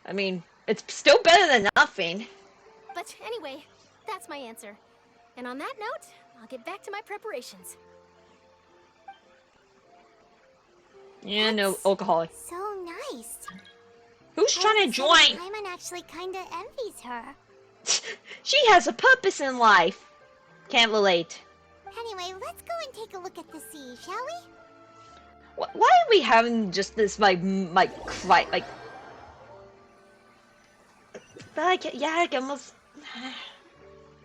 I mean, it's still better than nothing. But anyway, that's my answer. And on that note, I'll get back to my preparations. Yeah, no, alcoholic. So nice. Who's trying to join? Paimon actually kinda envies her. She has a purpose in life. Can't relate. Anyway, let's go and take a look at the sea, shall we? Why are we having just this, like, yeah, I almost...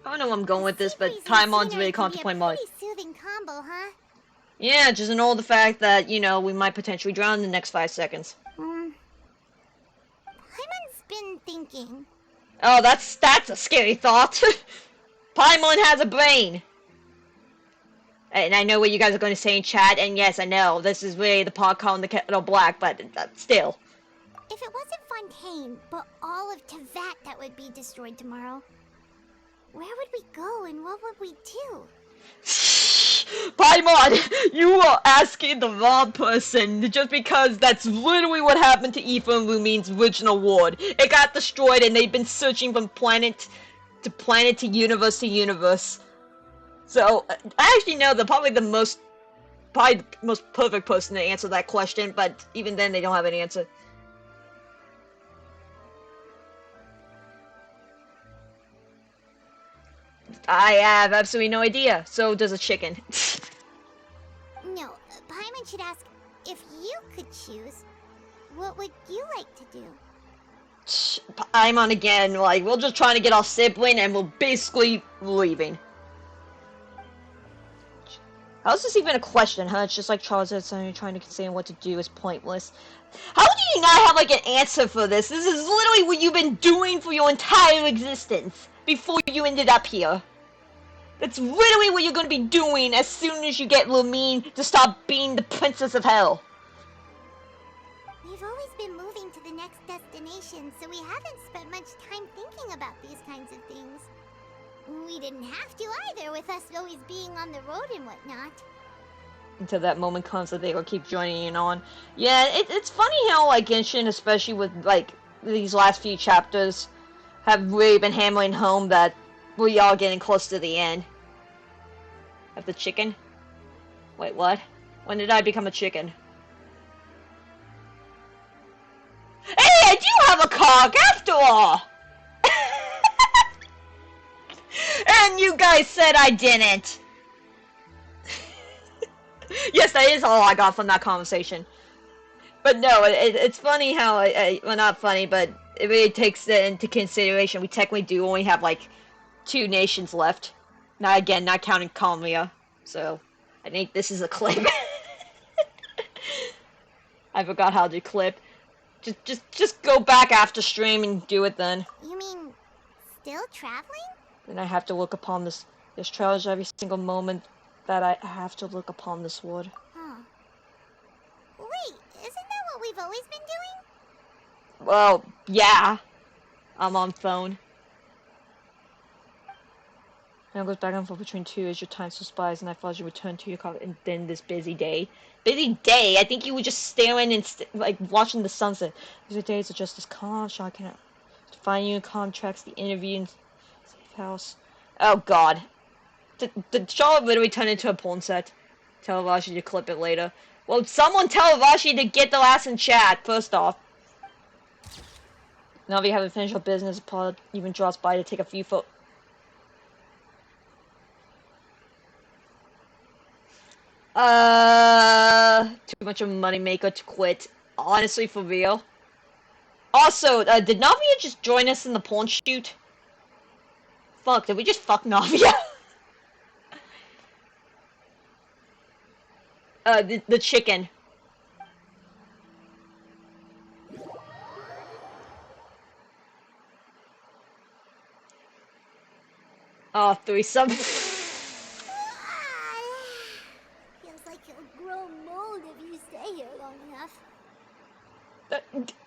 I don't know where I'm going with this, but Paimon's really contemplating my life. Pretty soothing combo, huh? Yeah, just know the fact that, you know, we might potentially drown in the next 5 seconds. Paimon's been thinking. Oh, that's a scary thought. Paimon has a brain. And I know what you guys are going to say in chat, and yes, I know, this is really the pot calling the kettle black, but still. If it wasn't Fontaine, but all of Tevat that would be destroyed tomorrow, where would we go and what would we do? Paimon, you are asking the wrong person, just because that's literally what happened to Aoife and Lumine's original world. It got destroyed and they've been searching from planet to universe to universe. So, I actually know probably the most perfect person to answer that question, but even then they don't have an answer. I have absolutely no idea. So does a chicken. No, Paimon should ask, if you could choose, what would you like to do? I'm on again, like, we're just trying to get our sibling and we're basically leaving. How is this even a question, huh? It's just like Charles said, so you're trying to consider what to do is pointless. How do you not have, like, an answer for this? This is literally what you've been doing for your entire existence before you ended up here. That's literally what you're going to be doing as soon as you get Lumine to stop being the princess of hell. We've always been moving to the next destination, so we haven't spent much time thinking about these kinds of things. We didn't have to either, with us always being on the road and whatnot. Until that moment comes that they will keep joining in on. Yeah, it's funny how, like, Genshin, especially with, like, these last few chapters, have really been hammering home that we are getting close to the end. Of the chicken? Wait, what? When did I become a chicken? Hey, I do have a cock, after all! And you guys said I didn't! Yes, that is all I got from that conversation. But no, it's funny how, well, not funny, but it really takes that into consideration. We technically do only have, like, 2 nations left. Not counting Kalmia. So, I think this is a clip. I forgot how to clip. Just go back after stream and do it then. You mean, still traveling? Then I have to look upon this treasure every single moment that I have to look upon this wood. Huh. Wait, isn't that what we've always been doing? Well, yeah. I'm on phone. Now it goes back and forth between 2 as your time spies, and I thought you return to your car, and then this busy day. Busy day? I think you were just staring and like watching the sunset. These days are just as calm, shocking. Define union contracts, the interview in safe house. Oh god. Did Charlotte literally turn into a porn set? Tell Vashi to clip it later. Well, someone tell Vashi to get the last in chat, first off. Now we haven't finished our business, Pod even drops by to take a few photos. Too much of a moneymaker to quit. Honestly, for real. Also, did Navia just join us in the porn shoot? Fuck, did we just fuck Navia? The chicken. Oh, threesome. Feels like you'll grow mold if you stay here long enough.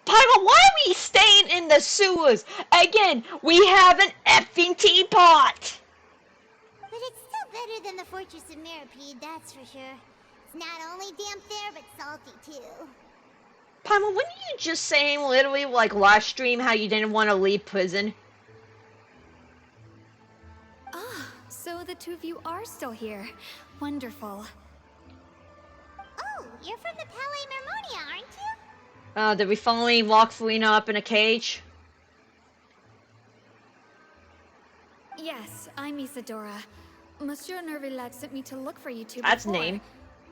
Pyro, why are we staying in the sewers? Again, we have an effing teapot! But it's still better than the Fortress of Mirapede, that's for sure. It's not only damp there, but salty too. Pyro, weren't you just saying literally like last stream how you didn't want to leave prison? Ah, so the two of you are still here. Wonderful. Oh, you're from the Palais Mermonia, aren't you? Did we finally lock Furina up in a cage? Yes, I'm Isadora. Monsieur Nervillac sent me to look for you two That's before. name.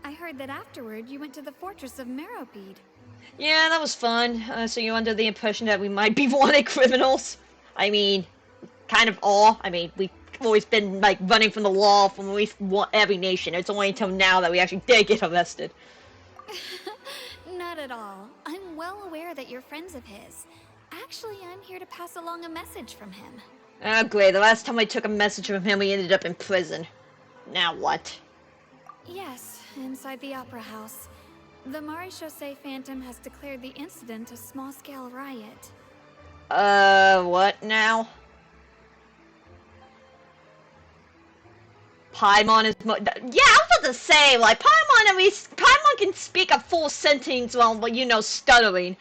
I heard that afterward you went to the Fortress of Meropide. Yeah, that was fun. So you're under the impression that we might be wanted criminals? I kind of all. We've always been, like, running from the law from at least every nation. It's only until now that we actually did get arrested. Not at all. I'm well aware that you're friends of his. Actually, I'm here to pass along a message from him. Oh, great. The last time I took a message from him, we ended up in prison. Now what? Yes, inside the Opera House. The Maréchaussée Phantom has declared the incident a small-scale riot. What now? Paimon is yeah, I was about to say, like, Paimon, at least, Paimon can speak a full sentence while, you know, stuttering.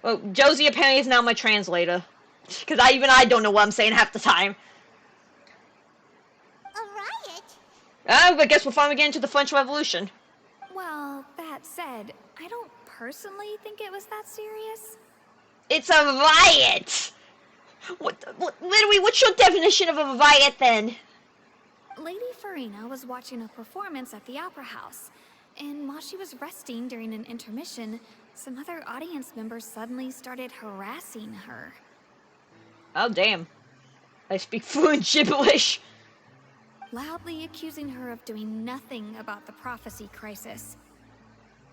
Well, Josie apparently is now my translator. Because I don't know what I'm saying half the time. A riot? But I guess we'll finally get into the French Revolution. Well, that said, I don't personally think it was that serious. It's a riot! Literally, what's your definition of a riot, then? Lady Furina was watching a performance at the Opera House, and while she was resting during an intermission, some other audience members suddenly started harassing her. Oh, damn. I speak fluent gibberish. Loudly accusing her of doing nothing about the prophecy crisis.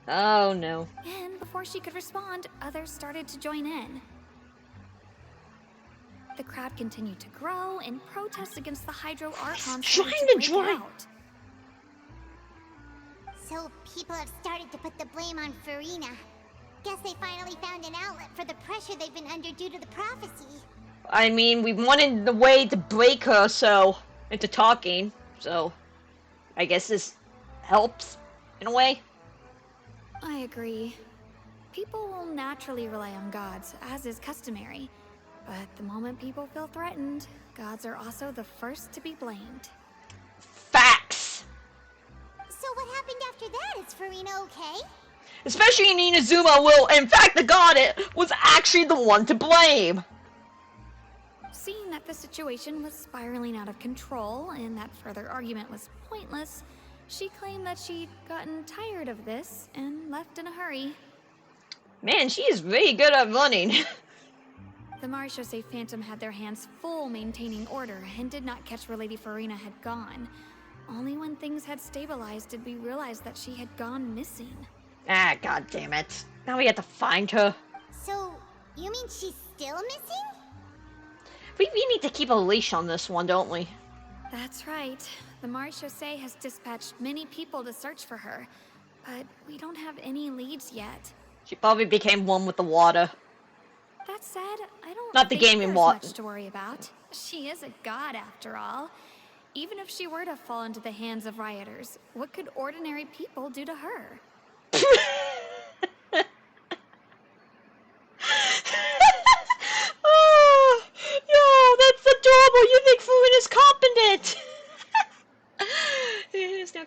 Oh, no. And before she could respond, others started to join in. The crowd continued to grow, and protests against the Hydro Archon started to break out. So people have started to put the blame on Furina. Guess they finally found an outlet for the pressure they've been under due to the prophecy. We wanted the way to break her, into talking, so I guess this helps, in a way. I agree. People will naturally rely on gods, as is customary. But the moment people feel threatened, gods are also the first to be blamed. Facts! So what happened after that? Is Furina okay? Especially Inazuma will, in fact, the god was actually the one to blame! Seeing that the situation was spiraling out of control and that further argument was pointless, she claimed that she'd gotten tired of this and left in a hurry. Man, she is really good at running. The Maréchaussée Phantom had their hands full maintaining order and did not catch where Lady Furina had gone. Only when things had stabilized did we realize that she had gone missing. Ah, god damn it. Now we have to find her. So, you mean she's still missing? We need to keep a leash on this one, don't we? That's right. The Maréchaussée has dispatched many people to search for her, but we don't have any leads yet. She probably became one with the water. That said, I don't Not the think gaming there's water. much to worry about. She is a god after all. Even if she were to fall into the hands of rioters, what could ordinary people do to her?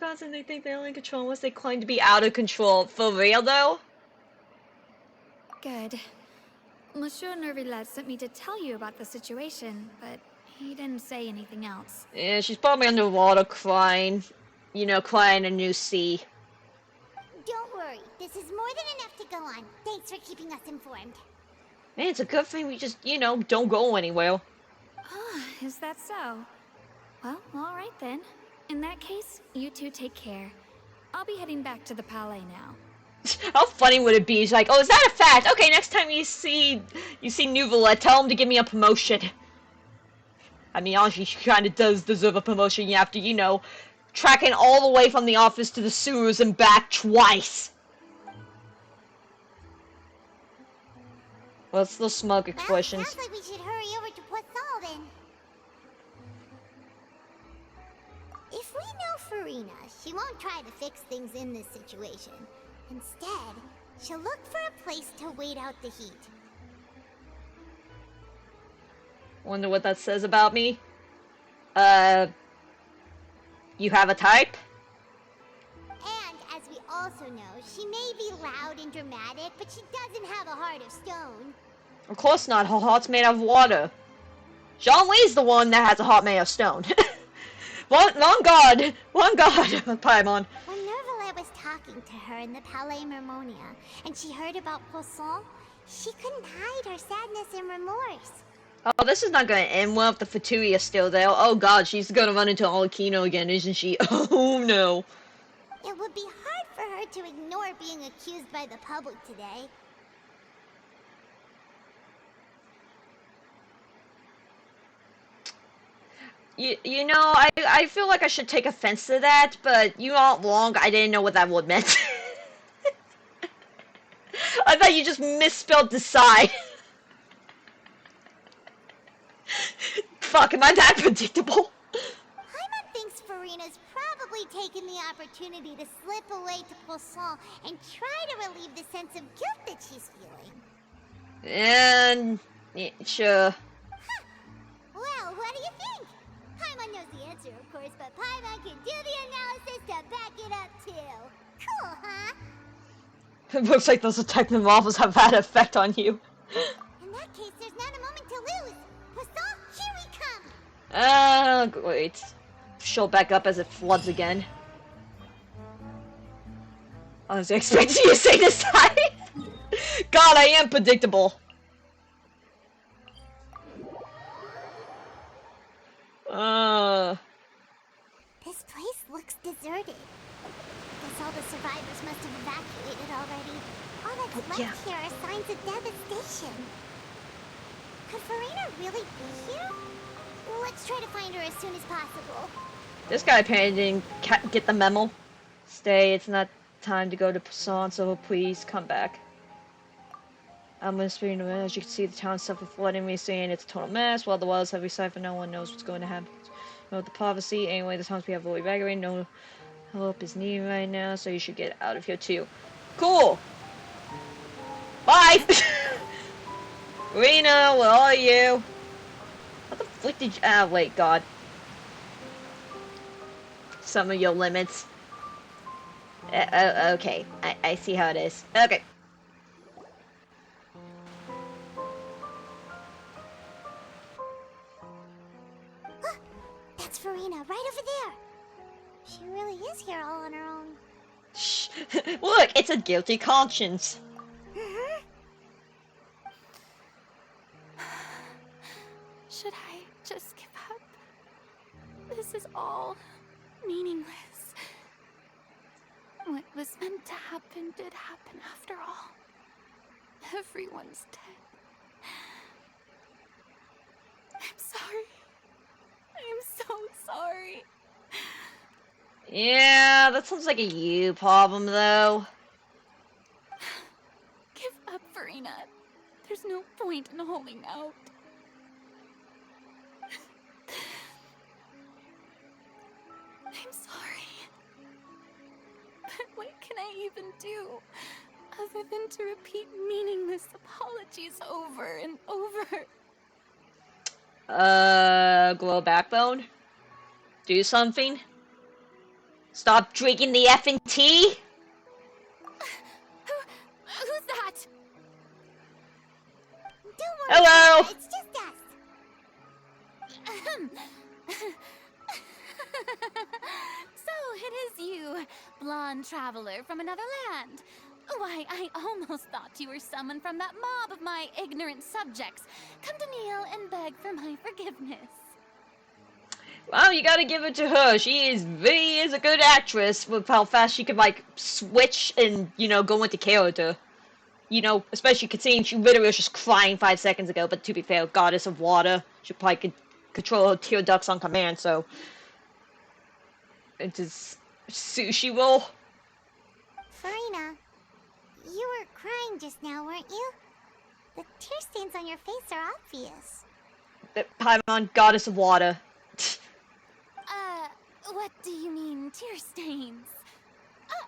Archons and they think they're in control unless they claim to be out of control. For real, though? Good. Monsieur Nervillet sent me to tell you about the situation, but he didn't say anything else. Yeah, she's probably underwater crying. You know, crying a new sea. Don't worry, this is more than enough to go on. Thanks for keeping us informed. Man, it's a good thing we just, you know, don't go anywhere. Ah, is that so? Well, alright then. In that case, you two take care. I'll be heading back to the palais now. How funny would it be? He's like, oh, is that a fact? Okay, next time you see Nouvelette, tell him to give me a promotion. I mean, honestly, she kind of does deserve a promotion after, you know, tracking all the way from the office to the sewers and back twice. What's the smoke expressions? Sounds like we should hurry over to Poisson then. If we know Furina, she won't try to fix things in this situation. Instead, she'll look for a place to wait out the heat. Wonder what that says about me. You have a type? And as we also know, she may be loud and dramatic, but she doesn't have a heart of stone. Of course not, her heart's made of water. Jean-Li's the one that has a heart made of stone. One god, Paimon. When Nervillet was talking to her in the Palais Mermonia, and she heard about Poisson, she couldn't hide her sadness and remorse. Oh, this is not going to end well if the Fatuia's still there. Oh god, she's going to run into Alakino again, isn't she? Oh no. It would be hard for her to ignore being accused by the public today. You know, I feel like I should take offense to that, but you aren't wrong. I didn't know what that word meant. I thought you just misspelled decide. Fuck, am I that predictable? Paimon thinks Furina's probably taken the opportunity to slip away to Poisson and try to relieve the sense of guilt that she's feeling. And... yeah, sure. Huh. Well, what do you think? Paimon knows the answer, of course, but Paimon can do the analysis to back it up, too. Cool, huh? It looks like those detective novels have had an effect on you. In that case, there's not a moment to lose. Poisson, here we come! Great. She'll back up as it floods again. I was expecting you to say this time. God, I am predictable. This place looks deserted. Guess all the survivors must have evacuated already. All that's left here are signs of devastation. Could Furina really be here? Let's try to find her as soon as possible. This guy apparently didn't get the memo. Stay, it's not time to go to Poisson, so please come back. I'm whispering around. As you can see, the town suffered flooding. We're saying it's a total mess. While the wells have recycled, no one knows what's going to happen. Know the prophecy. Anyway, the townspeople have fully evacuated. No help is needed right now, so you should get out of here too. Cool. Bye. Rena, where are you? What the fuck did you? Ah, wait, God. Some of your limits. Okay, I see how it is. Okay. That's Furina, right over there. She really is here all on her own. Shh. Look, it's a guilty conscience. Should I just give up? This is all meaningless. What was meant to happen did happen after all. Everyone's dead. I'm sorry. I'm so sorry. Yeah, that sounds like a you problem, though. Give up, Furina. There's no point in holding out. I'm sorry. But what can I even do other than to repeat meaningless apologies over and over? Glow backbone? Do something? Stop drinking the effing tea. Who's that? Don't worry, Hello. Furina, it's just us. So it is you, blonde traveler from another land. Why, I almost thought you were someone from that mob of my ignorant subjects. Come to kneel and beg for my forgiveness. Well, you gotta give it to her. She is a good actress with how fast she can like switch and go into character. Especially considering she literally was just crying 5 seconds ago. But to be fair, goddess of water, she probably could control her tear ducts on command. So it is sushi roll. Furina, you were crying just now, weren't you? The tear stains on your face are obvious. Paimon, goddess of water. What do you mean, tear stains? Oh,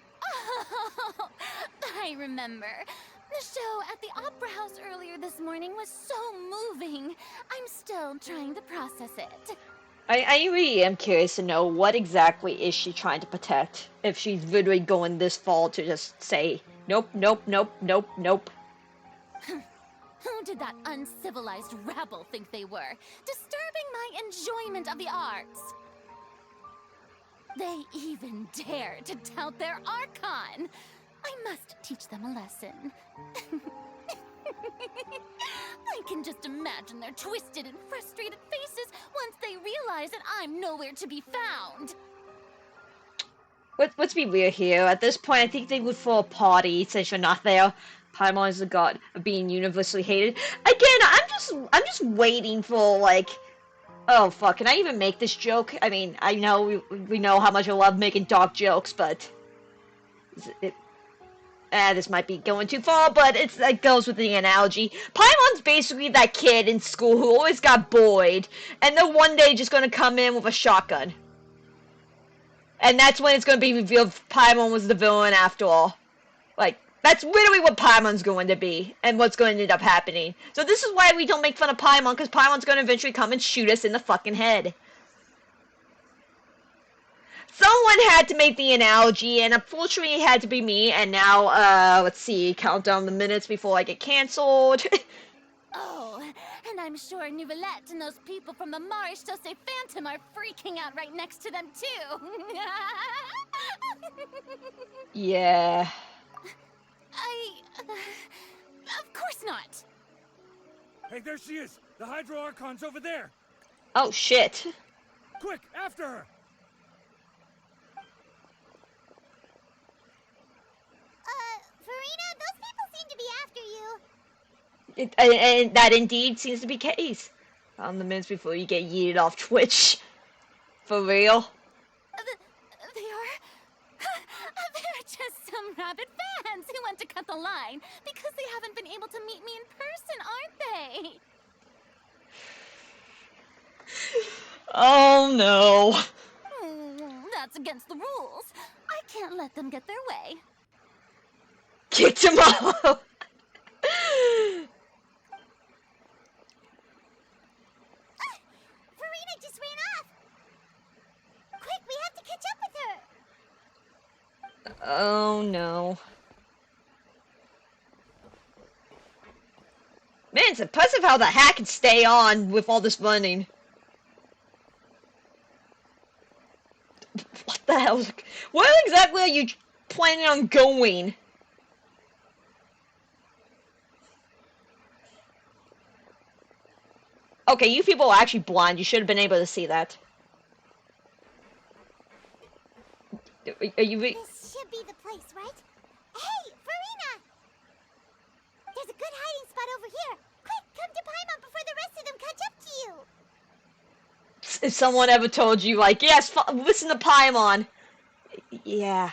I remember. The show at the Opera House earlier this morning was so moving. I'm still trying to process it. I really am curious to know what exactly is she trying to protect. If she's literally going this far to just say, nope, nope, nope, nope, nope. Who did that uncivilized rabble think they were? Disturbing my enjoyment of the arts. They even dare to tout their Archon. I must teach them a lesson. I can just imagine their twisted and frustrated faces once they realize that I'm nowhere to be found. Let's be real here. At this point, I think they would throw a party since you're not there. Paimon is the god of being universally hated. Again, I'm just waiting for like, oh fuck, can I even make this joke? I mean, I know we know how much I love making dark jokes, but this might be going too far, but it goes with the analogy. Paimon's basically that kid in school who always got bullied, and then one day just gonna come in with a shotgun. And that's when it's gonna be revealed Paimon was the villain after all. Like, that's literally what Paimon's going to be, and what's going to end up happening. So this is why we don't make fun of Paimon, because Paimon's going to eventually come and shoot us in the fucking head. Someone had to make the analogy, and unfortunately it had to be me, and now, let's see, count down the minutes before I get cancelled. Oh, and I'm sure Nouvellette and those people from the Marish Chaussee Phantom are freaking out right next to them, too. Yeah. Of course not. Hey, there she is! The Hydro Archon's over there! Oh, shit. Quick, after her! Furina, those people seem to be after you. And that indeed seems to be the case. On the minutes before you get yeeted off Twitch. For real. They are... They're just some rabid fans who want to cut the line because they haven't been able to meet me in person, aren't they? Oh no. That's against the rules. I can't let them get their way. Kicked him off. Furina just ran off. Quick, we have to catch up with her. Oh no. Man, it's impressive how the hack can stay on with all this running. What the hell? Where exactly are you planning on going? Okay, you people are actually blind. You should have been able to see that. Are you... This should be the place, right? Hey, Furina! There's a good hiding spot over here. Quick, come to Paimon before the rest of them catch up to you. If someone ever told you, like, yes, listen to Paimon. Yeah.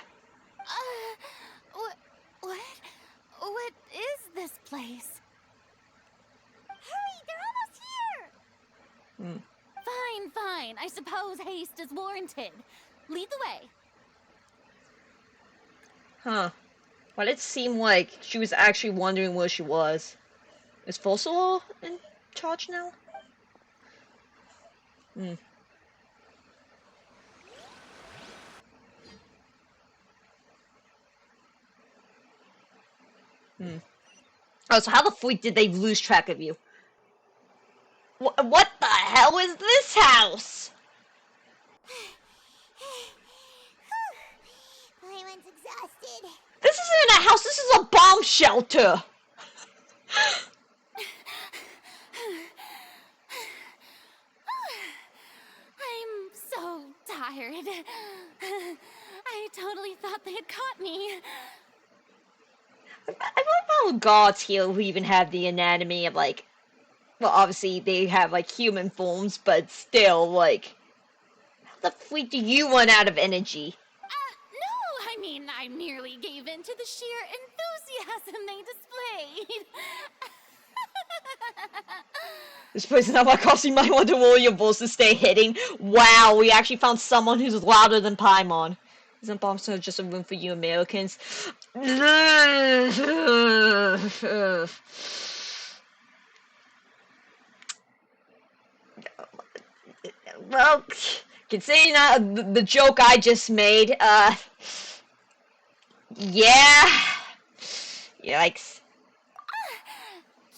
What is this place? Hurry, they're almost here. Fine. I suppose haste is warranted. Lead the way. Huh. Well, it seemed like she was actually wondering where she was. Is Fossil in charge now? Oh, so how the freak did they lose track of you? What the hell is this house? Paimon's exhausted. This isn't a house, this is a bomb shelter. I'm so tired. I totally thought they had caught me. I love how gods here even have the anatomy of, like, well, obviously they have, like, human forms, but still, like, how the freak do you run out of energy? No, I mean, I merely gave in to the sheer enthusiasm they displayed. This place is not about costing my Wonder Warriors to stay hitting. Wow, we actually found someone who's louder than Paimon. Isn't Bomb Stone just a room for you Americans? Well, considering the joke I just made, yeah. Yikes.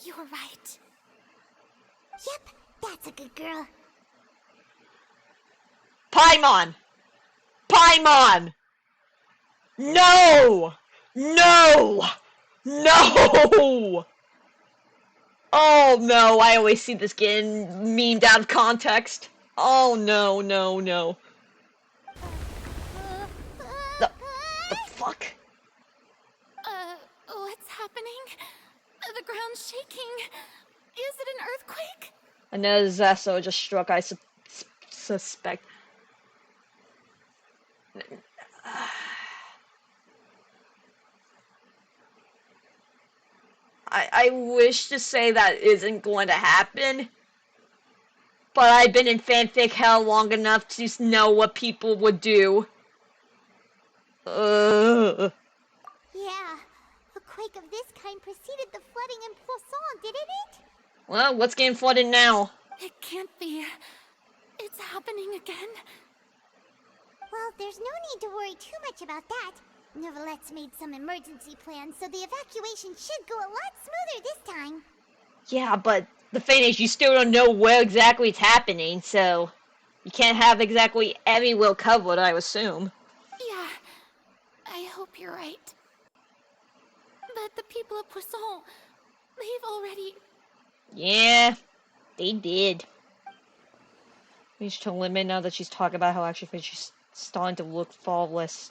You're right. Yep, that's a good girl. Paimon! Paimon! No! No! No! Oh no, I always see this getting memed out of context. Oh no, no, no. The fuck? What's happening? The ground's shaking. Is it an earthquake? Another disaster just struck, I suspect. I wish to say that isn't going to happen, but I've been in fanfic hell long enough to know what people would do. Yeah, a quake of this kind preceded the flooding in Poisson, didn't it? Well, what's getting flooded now? It can't be. It's happening again. Well, there's no need to worry too much about that. Novelette's made some emergency plans, so the evacuation should go a lot smoother this time. Yeah, but the thing is, you still don't know where exactly it's happening, so you can't have exactly everywhere covered, I assume. Yeah, I hope you're right. But the people of Poisson, they've already... Yeah, they did. We should tell Limit now that she's talking about how actually she's starting to look far less.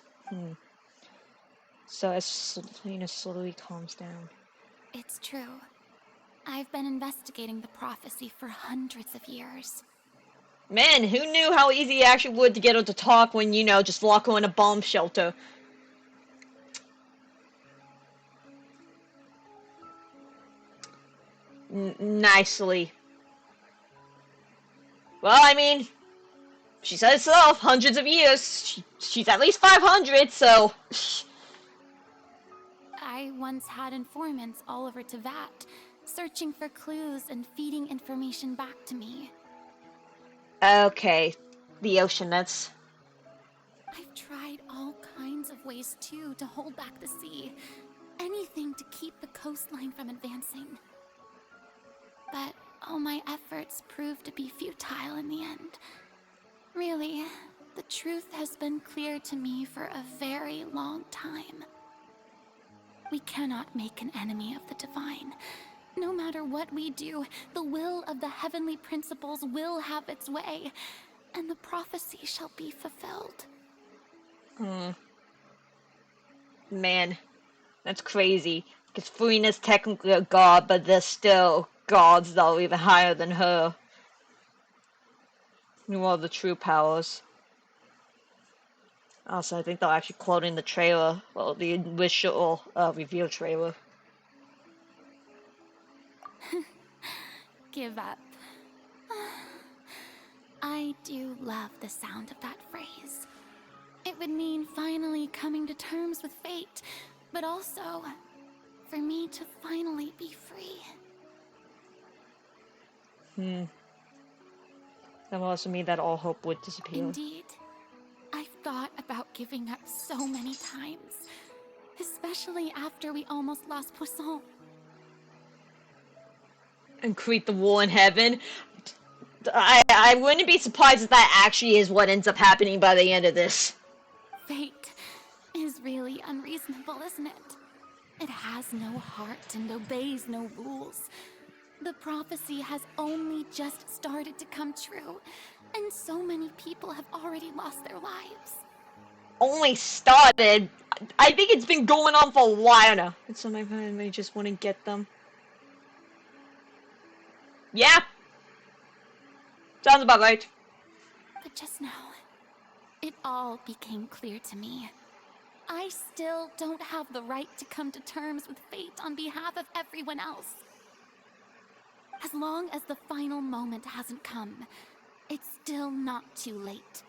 So as Furina slowly calms down. It's true. I've been investigating the prophecy for hundreds of years. Man, who knew how easy it actually would to get her to talk when, you know, just lock her in a bomb shelter. Nicely. Well, I mean, she said it herself, hundreds of years. She's at least 500, so... I once had informants all over Teyvat, searching for clues and feeding information back to me. Okay, the ocean, that's... I've tried all kinds of ways, too, to hold back the sea. Anything to keep the coastline from advancing. But all my efforts proved to be futile in the end. Really, the truth has been clear to me for a very long time. We cannot make an enemy of the divine. No matter what we do, the will of the heavenly principles will have its way, and the prophecy shall be fulfilled. Man, that's crazy. Because Furina's technically a god, but there's still gods that are even higher than her. Who are the true powers? Also, I think they're actually quoting the trailer, well, the initial reveal trailer. Give up. I do love the sound of that phrase. It would mean finally coming to terms with fate, but also for me to finally be free. That would also mean that all hope would disappear. Indeed. I've thought about giving up so many times. Especially after we almost lost Poisson. And create the war in heaven. I wouldn't be surprised if that actually is what ends up happening by the end of this. Fate is really unreasonable, isn't it? It has no heart and obeys no rules. The prophecy has only just started to come true, and so many people have already lost their lives. Only started. I think it's been going on for a while now. And so my family just wouldn't get them. Yeah. Sounds about right. But just now, it all became clear to me. I still don't have the right to come to terms with fate on behalf of everyone else. As long as the final moment hasn't come, it's still not too late.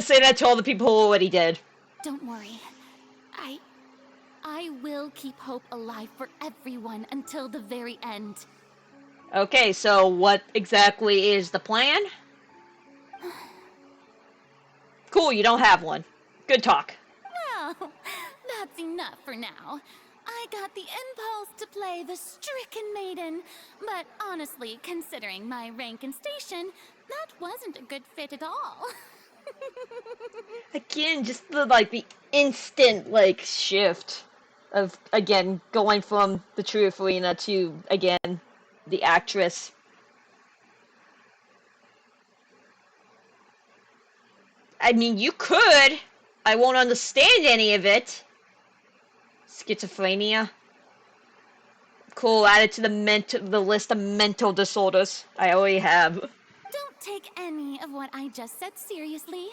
Say that to all the people who already did. Don't worry. I will keep hope alive for everyone until the very end. Okay, so what exactly is the plan? Cool, you don't have one. Good talk. Well, that's enough for now. I got the impulse to play the stricken maiden, but honestly, considering my rank and station, that wasn't a good fit at all. Again, just the instant shift of again going from the true Furina to again the actress. I mean, you could. I won't understand any of it. Schizophrenia. Cool, add it to the list of mental disorders I already have. Don't take any of what I just said seriously.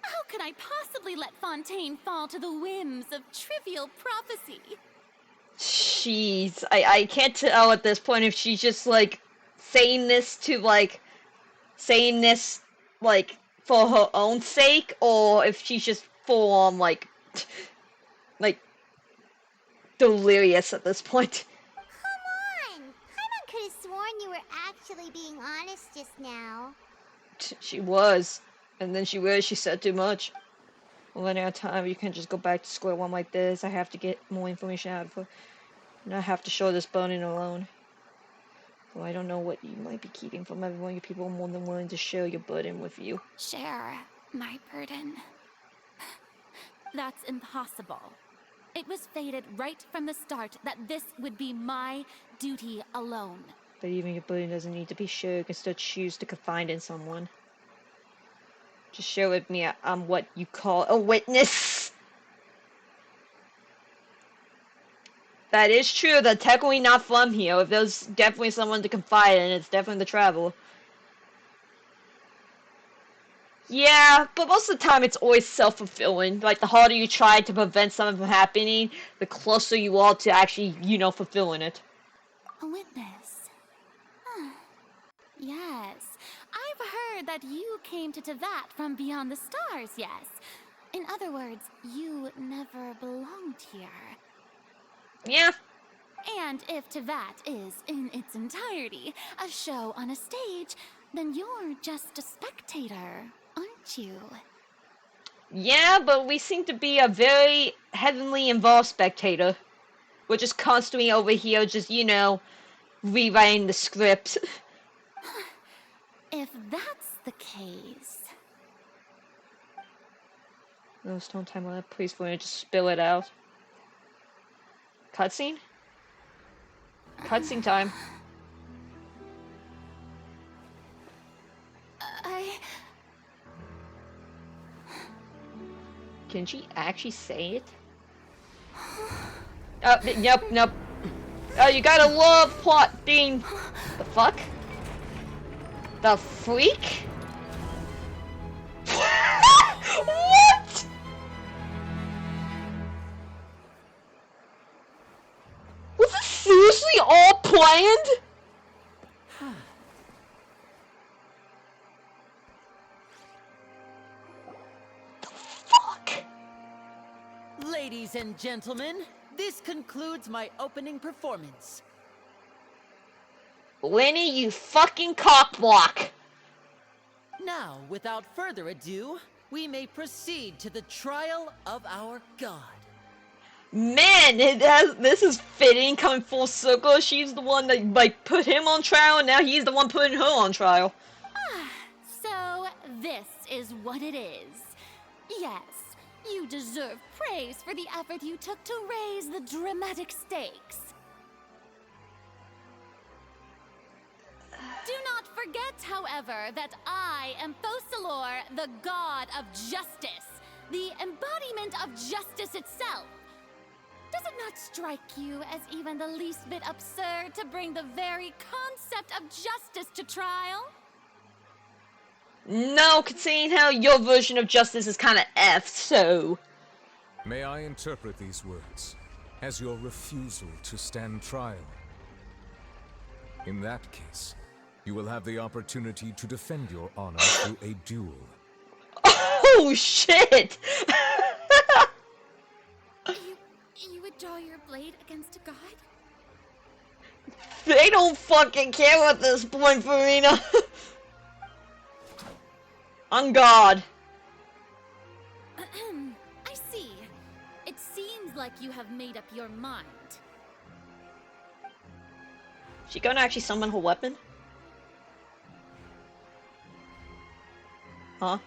How could I possibly let Fontaine fall to the whims of trivial prophecy? Jeez, I can't tell at this point if she's just saying this for her own sake, or if she's just full on like delirious at this point. Come on! Paimon could have sworn you were actually being honest just now. She was, and then she realized she said too much. Well, running out of time, you can't just go back to square one like this. I have to get more information out of her. And I have to show this burden alone. Well, I don't know what you might be keeping from everyone. You people are more than willing to share your burden with you. Share my burden. That's impossible. It was fated right from the start that this would be my duty alone. But even your burden doesn't need to be shared. You can still choose to confide in someone. Just share with me I'm what you call a witness. That is true. They're technically not from here. If there's definitely someone to confide in, it's definitely the traveler. Yeah, but most of the time it's always self-fulfilling. Like, the harder you try to prevent something from happening, the closer you are to actually, fulfilling it. A witness. Huh. Yes. I've heard that you came to Tevat from beyond the stars, yes. In other words, you never belonged here. Yeah. And if Tevat is, in its entirety, a show on a stage, then you're just a spectator, aren't you? Yeah, but we seem to be a very heavily involved spectator. We're just constantly over here, just, rewriting the script. If that's the case... No, stone time on that, please, for just spill it out. Cutscene? Cutscene time. Can she actually say it? Nope. Oh, you gotta love plotting. The fuck? The freak? What? Was this seriously all planned? Ladies and gentlemen, this concludes my opening performance. Lenny, you fucking cockblock! Now, without further ado, we may proceed to the trial of our god. Man, this is fitting, coming full circle. She's the one that, like, put him on trial, and now he's the one putting her on trial. So, this is what it is. Yes, you deserve praise for the effort you took to raise the dramatic stakes. Do not forget, however, that I am Focalor, the god of justice, the embodiment of justice itself. Does it not strike you as even the least bit absurd to bring the very concept of justice to trial? No, seeing how your version of justice is kind of effed, so... May I interpret these words as your refusal to stand trial? In that case, you will have the opportunity to defend your honor through a duel. Oh, shit! You would draw your blade against a god? They don't fucking care at this point, Furina. On God. I see. It seems like you have made up your mind. She gonna actually summon her weapon? Huh?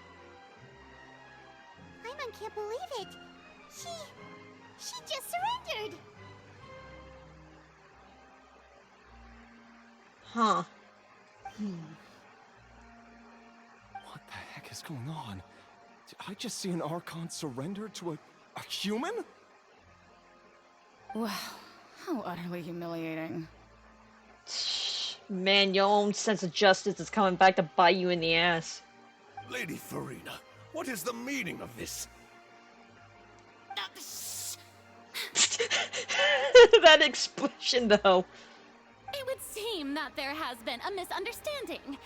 Paimon can't believe it. She just surrendered. Huh. What the heck is going on? Did I just see an Archon surrender to a human? Wow, how utterly humiliating. Man, your own sense of justice is coming back to bite you in the ass. Lady Furina, what is the meaning of this? That expression, though. It would seem that there has been a misunderstanding.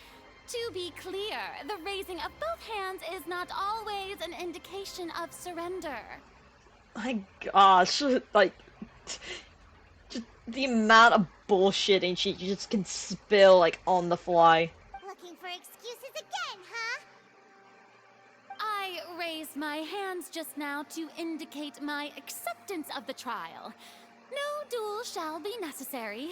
To be clear, the raising of both hands is not always an indication of surrender. My gosh, like, just the amount of bullshitting she just can spill, like, on the fly. Looking for excuses again, huh? I raised my hands just now to indicate my acceptance of the trial. No duel shall be necessary.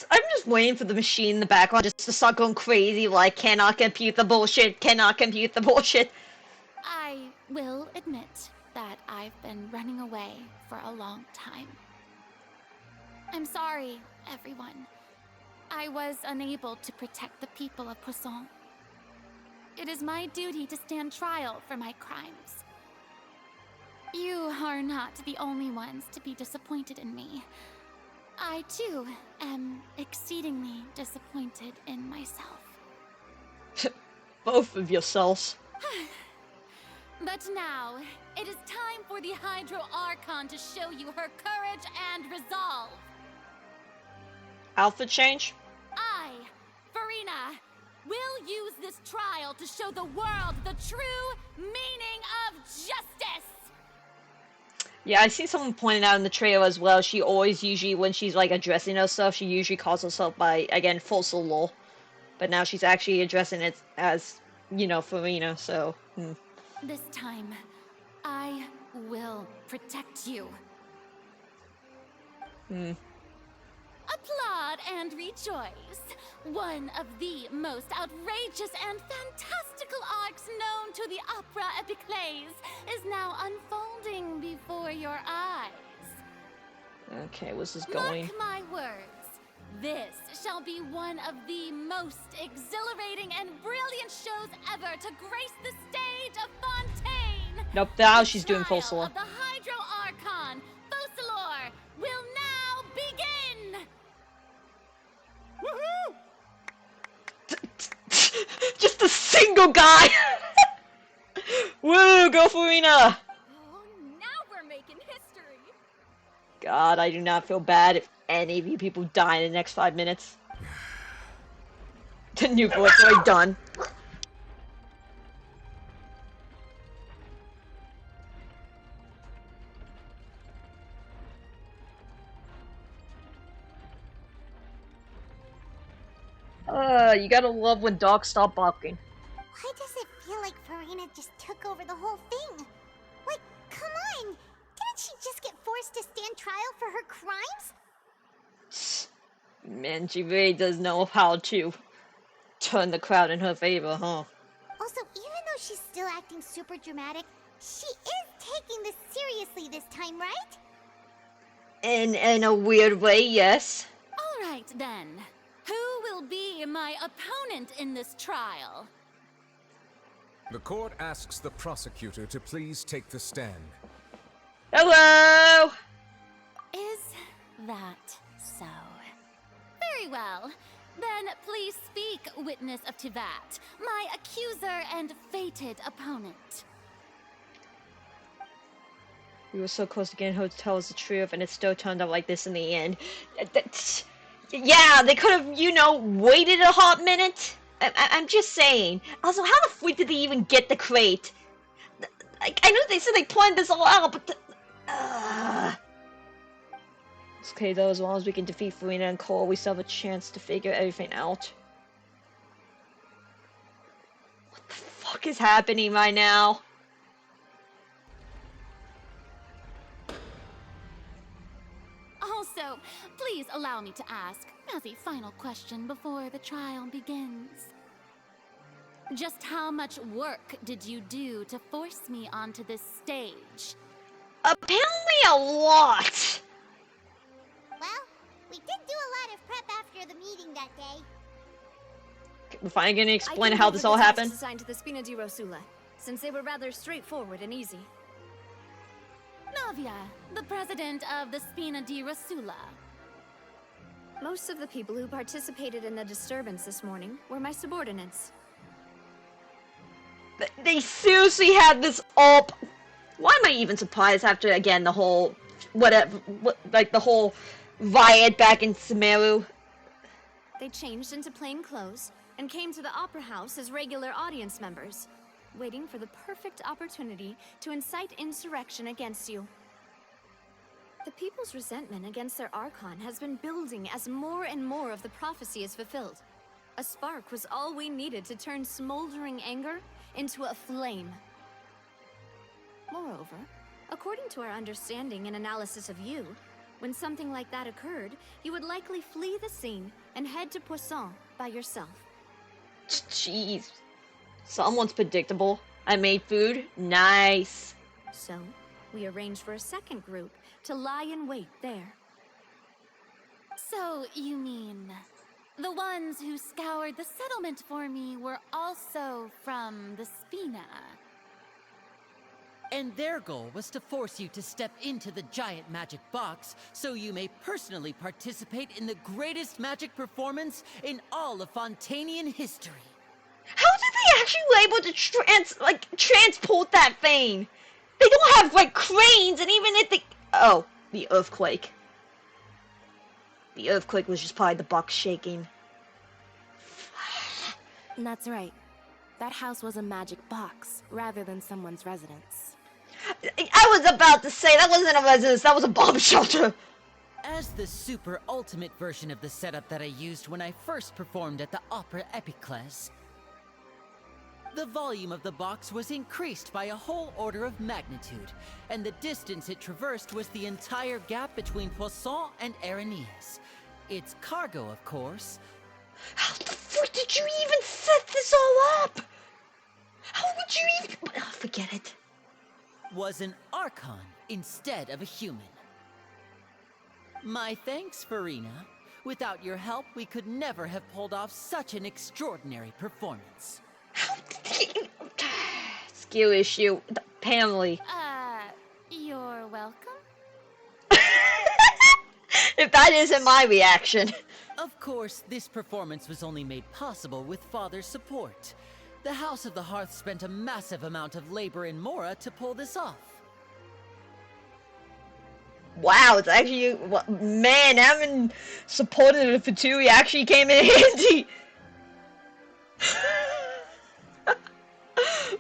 I'm just waiting for the machine in the background just to start going crazy, like, cannot compute the bullshit, cannot compute the bullshit. I will admit that I've been running away for a long time. I'm sorry, everyone. I was unable to protect the people of Poisson. It is my duty to stand trial for my crimes. You are not the only ones to be disappointed in me. I, too, am exceedingly disappointed in myself. Both of yourselves. But now, it is time for the Hydro Archon to show you her courage and resolve. Outfit change? I, Furina, will use this trial to show the world the true meaning of justice! Yeah, I see someone pointing out in the trailer as well, she always usually, when she's like addressing herself, she usually calls herself by, again, Focalor. But now she's actually addressing it as, you know, Furina, so... This time, I will protect you. Applaud and rejoice! One of the most outrageous and fantastical arcs known to the opera epiclese is now unfolding before your eyes. Okay, where's this going? Mark my words. This shall be one of the most exhilarating and brilliant shows ever to grace the stage of Fontaine! Nope, now she's The doing trial Focalor. of the Hydro Archon, Focalor, will now begin! Woohoo! Just a single guy! Woo, go Furina! Oh, now we're making history. God, I do not feel bad if any of you people die in the next 5 minutes. The new voice already done. You gotta love when dogs stop barking. Why does it feel like Furina just took over the whole thing? Like, come on! Didn't she just get 4 forced to stand trial for her crimes? Man, she really does know how to turn the crowd in her favor, huh? Also, even though she's still acting super dramatic, she is taking this seriously this time, right? In a weird way, yes. All right, then. Who will be my opponent in this trial? The court asks the prosecutor to please take the stand. Hello! Is that so? Very well. Then please speak, witness of Tivat, my accuser and fated opponent. We were so close to getting her to tell us the truth, and it still turned out like this in the end. Yeah, they could have, you know, waited a hot minute. I'm just saying. Also, how the freak did they even get the crate? I know they said they planned this all out, but It's okay though, as long as we can defeat Furina and Cole, we still have a chance to figure everything out. What the fuck is happening right now? Also, please allow me to ask, as a final question before the trial begins. Just how much work did you do to force me onto this stage? Apparently a lot! Well, we did do a lot of prep after the meeting that day. We're finally gonna explain how this all happened. Assigned to the Spina di Rosula, since they were rather straightforward and easy. Navia, the president of the Spina di Rosula. Most of the people who participated in the disturbance this morning were my subordinates. They seriously had this all... Why am I even surprised after, again, the whole... like the whole riot back in Sumeru? They changed into plain clothes and came to the Opera House as regular audience members, waiting for the perfect opportunity to incite insurrection against you. The people's resentment against their Archon has been building as more and more of the prophecy is fulfilled. A spark was all we needed to turn smoldering anger into a flame. Moreover, according to our understanding and analysis of you, when something like that occurred, you would likely flee the scene and head to Poisson by yourself. Jeez. Someone's predictable. I made food. Nice. So, we arranged for a second group to lie in wait there. So, you mean... the ones who scoured the settlement for me were also from the Spina? And their goal was to force you to step into the giant magic box so you may personally participate in the greatest magic performance in all of Fontanian history. How did they actually able to transport that thing? They don't have like cranes, and even if they... Oh, the earthquake. The earthquake was just probably the box shaking. That's right. That house was a magic box, rather than someone's residence. I was about to say, that wasn't a residence, that was a bomb shelter! As the super ultimate version of the setup that I used when I first performed at the Opera Epiclese, the volume of the box was increased by a whole order of magnitude, and the distance it traversed was the entire gap between Poisson and Aranias. Its cargo, of course. How the fuck did you even set this all up? How would you even... Oh, forget it. Was an Archon instead of a human. My thanks, Furina. Without your help, we could never have pulled off such an extraordinary performance. Skill issue. Apparently. You're welcome? If that isn't my reaction. Of course, this performance was only made possible with Father's support. The House of the Hearth spent a massive amount of labor in Mora to pull this off. Wow, it's actually... Man, having supported the Fatui actually came in handy.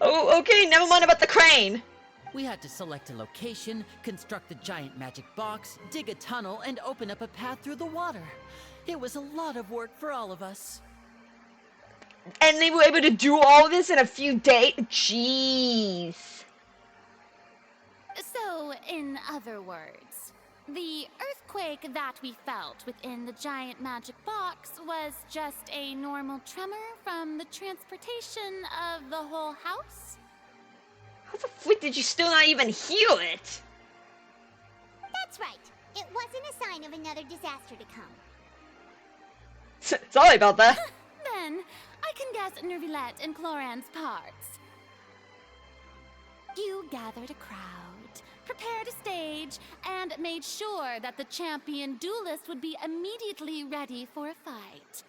Oh, okay, never mind about the crane. We had to select a location, construct the giant magic box, dig a tunnel, and open up a path through the water. It was a lot of work for all of us. And they were able to do all this in a few days? Jeez. So, in other words, The earthquake that we felt within the giant magic box was just a normal tremor from the transportation of the whole house? How the frick did you still not even hear it? That's right. It wasn't a sign of another disaster to come. Sorry about that. Then, I can guess Nervilette and Cloran's parts. You gathered a crowd, prepared a stage, and made sure that the champion duelist would be immediately ready for a fight.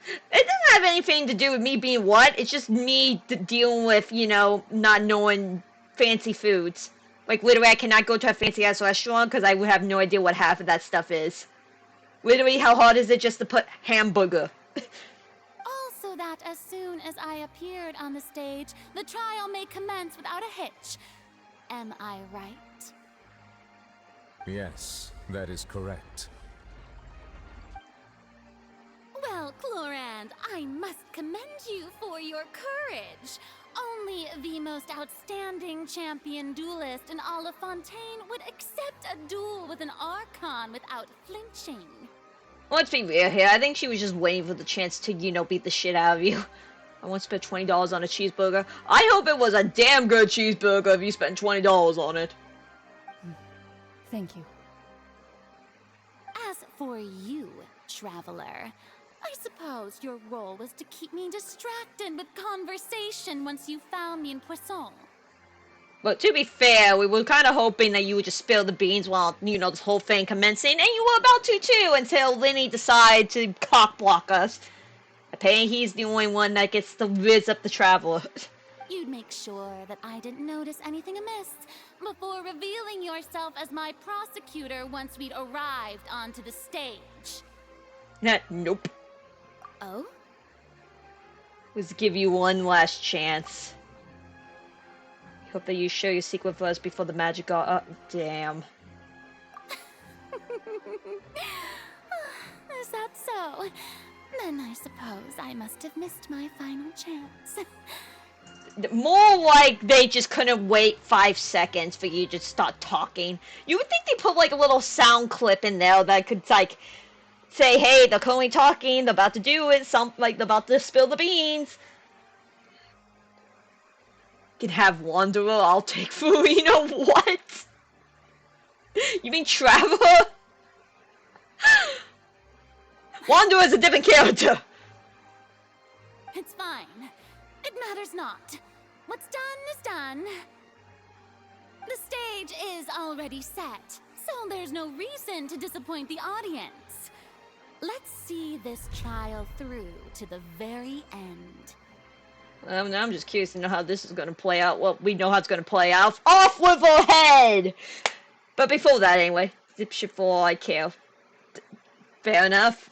It doesn't have anything to do with me being what. It's just me dealing with, you know, not knowing fancy foods. Like, literally, I cannot go to a fancy-ass restaurant because I would have no idea what half of that stuff is. Literally, how hard is it just to put hamburger? Also that as soon as I appeared on the stage, the trial may commence without a hitch. Am I right? Yes, that is correct. Well, Clorand, I must commend you for your courage. Only the most outstanding champion duelist in all of Fontaine would accept a duel with an Archon without flinching. Let's be real here. I think she was just waiting for the chance to, you know, beat the shit out of you. I won't spend $20 on a cheeseburger. I hope it was a damn good cheeseburger if you spent $20 on it. Thank you. As for you, traveler, I suppose your role was to keep me distracted with conversation once you found me in Poisson. But to be fair, we were kind of hoping that you would just spill the beans while, you know, this whole thing commencing, and you were about to too, until Lenny decided to cockblock us. Apparently he's the only one that gets to whiz up the traveler. You'd make sure that I didn't notice anything amiss before revealing yourself as my prosecutor once we'd arrived onto the stage. Nope. Oh? Let's give you one last chance. Hope that you share your secret with us before the magic got up. Damn. Is that so? Then I suppose I must have missed my final chance. More like they just couldn't wait 5 seconds for you to start talking. You would think they put like a little sound clip in there that could like say, hey, they're currently talking, they're about to do it, like they're about to spill the beans. Can have Wanderer, I'll take Furina, what? You mean Traveler? Wanderer's a different character! It's fine. It matters not. What's done is done. The stage is already set, so there's no reason to disappoint the audience. Let's see this trial through to the very end. Now I'm just curious to know how this is going to play out. Well, we know how it's going to play out. Off with her head! But before that, anyway. Zip shit for all I care. Fair enough.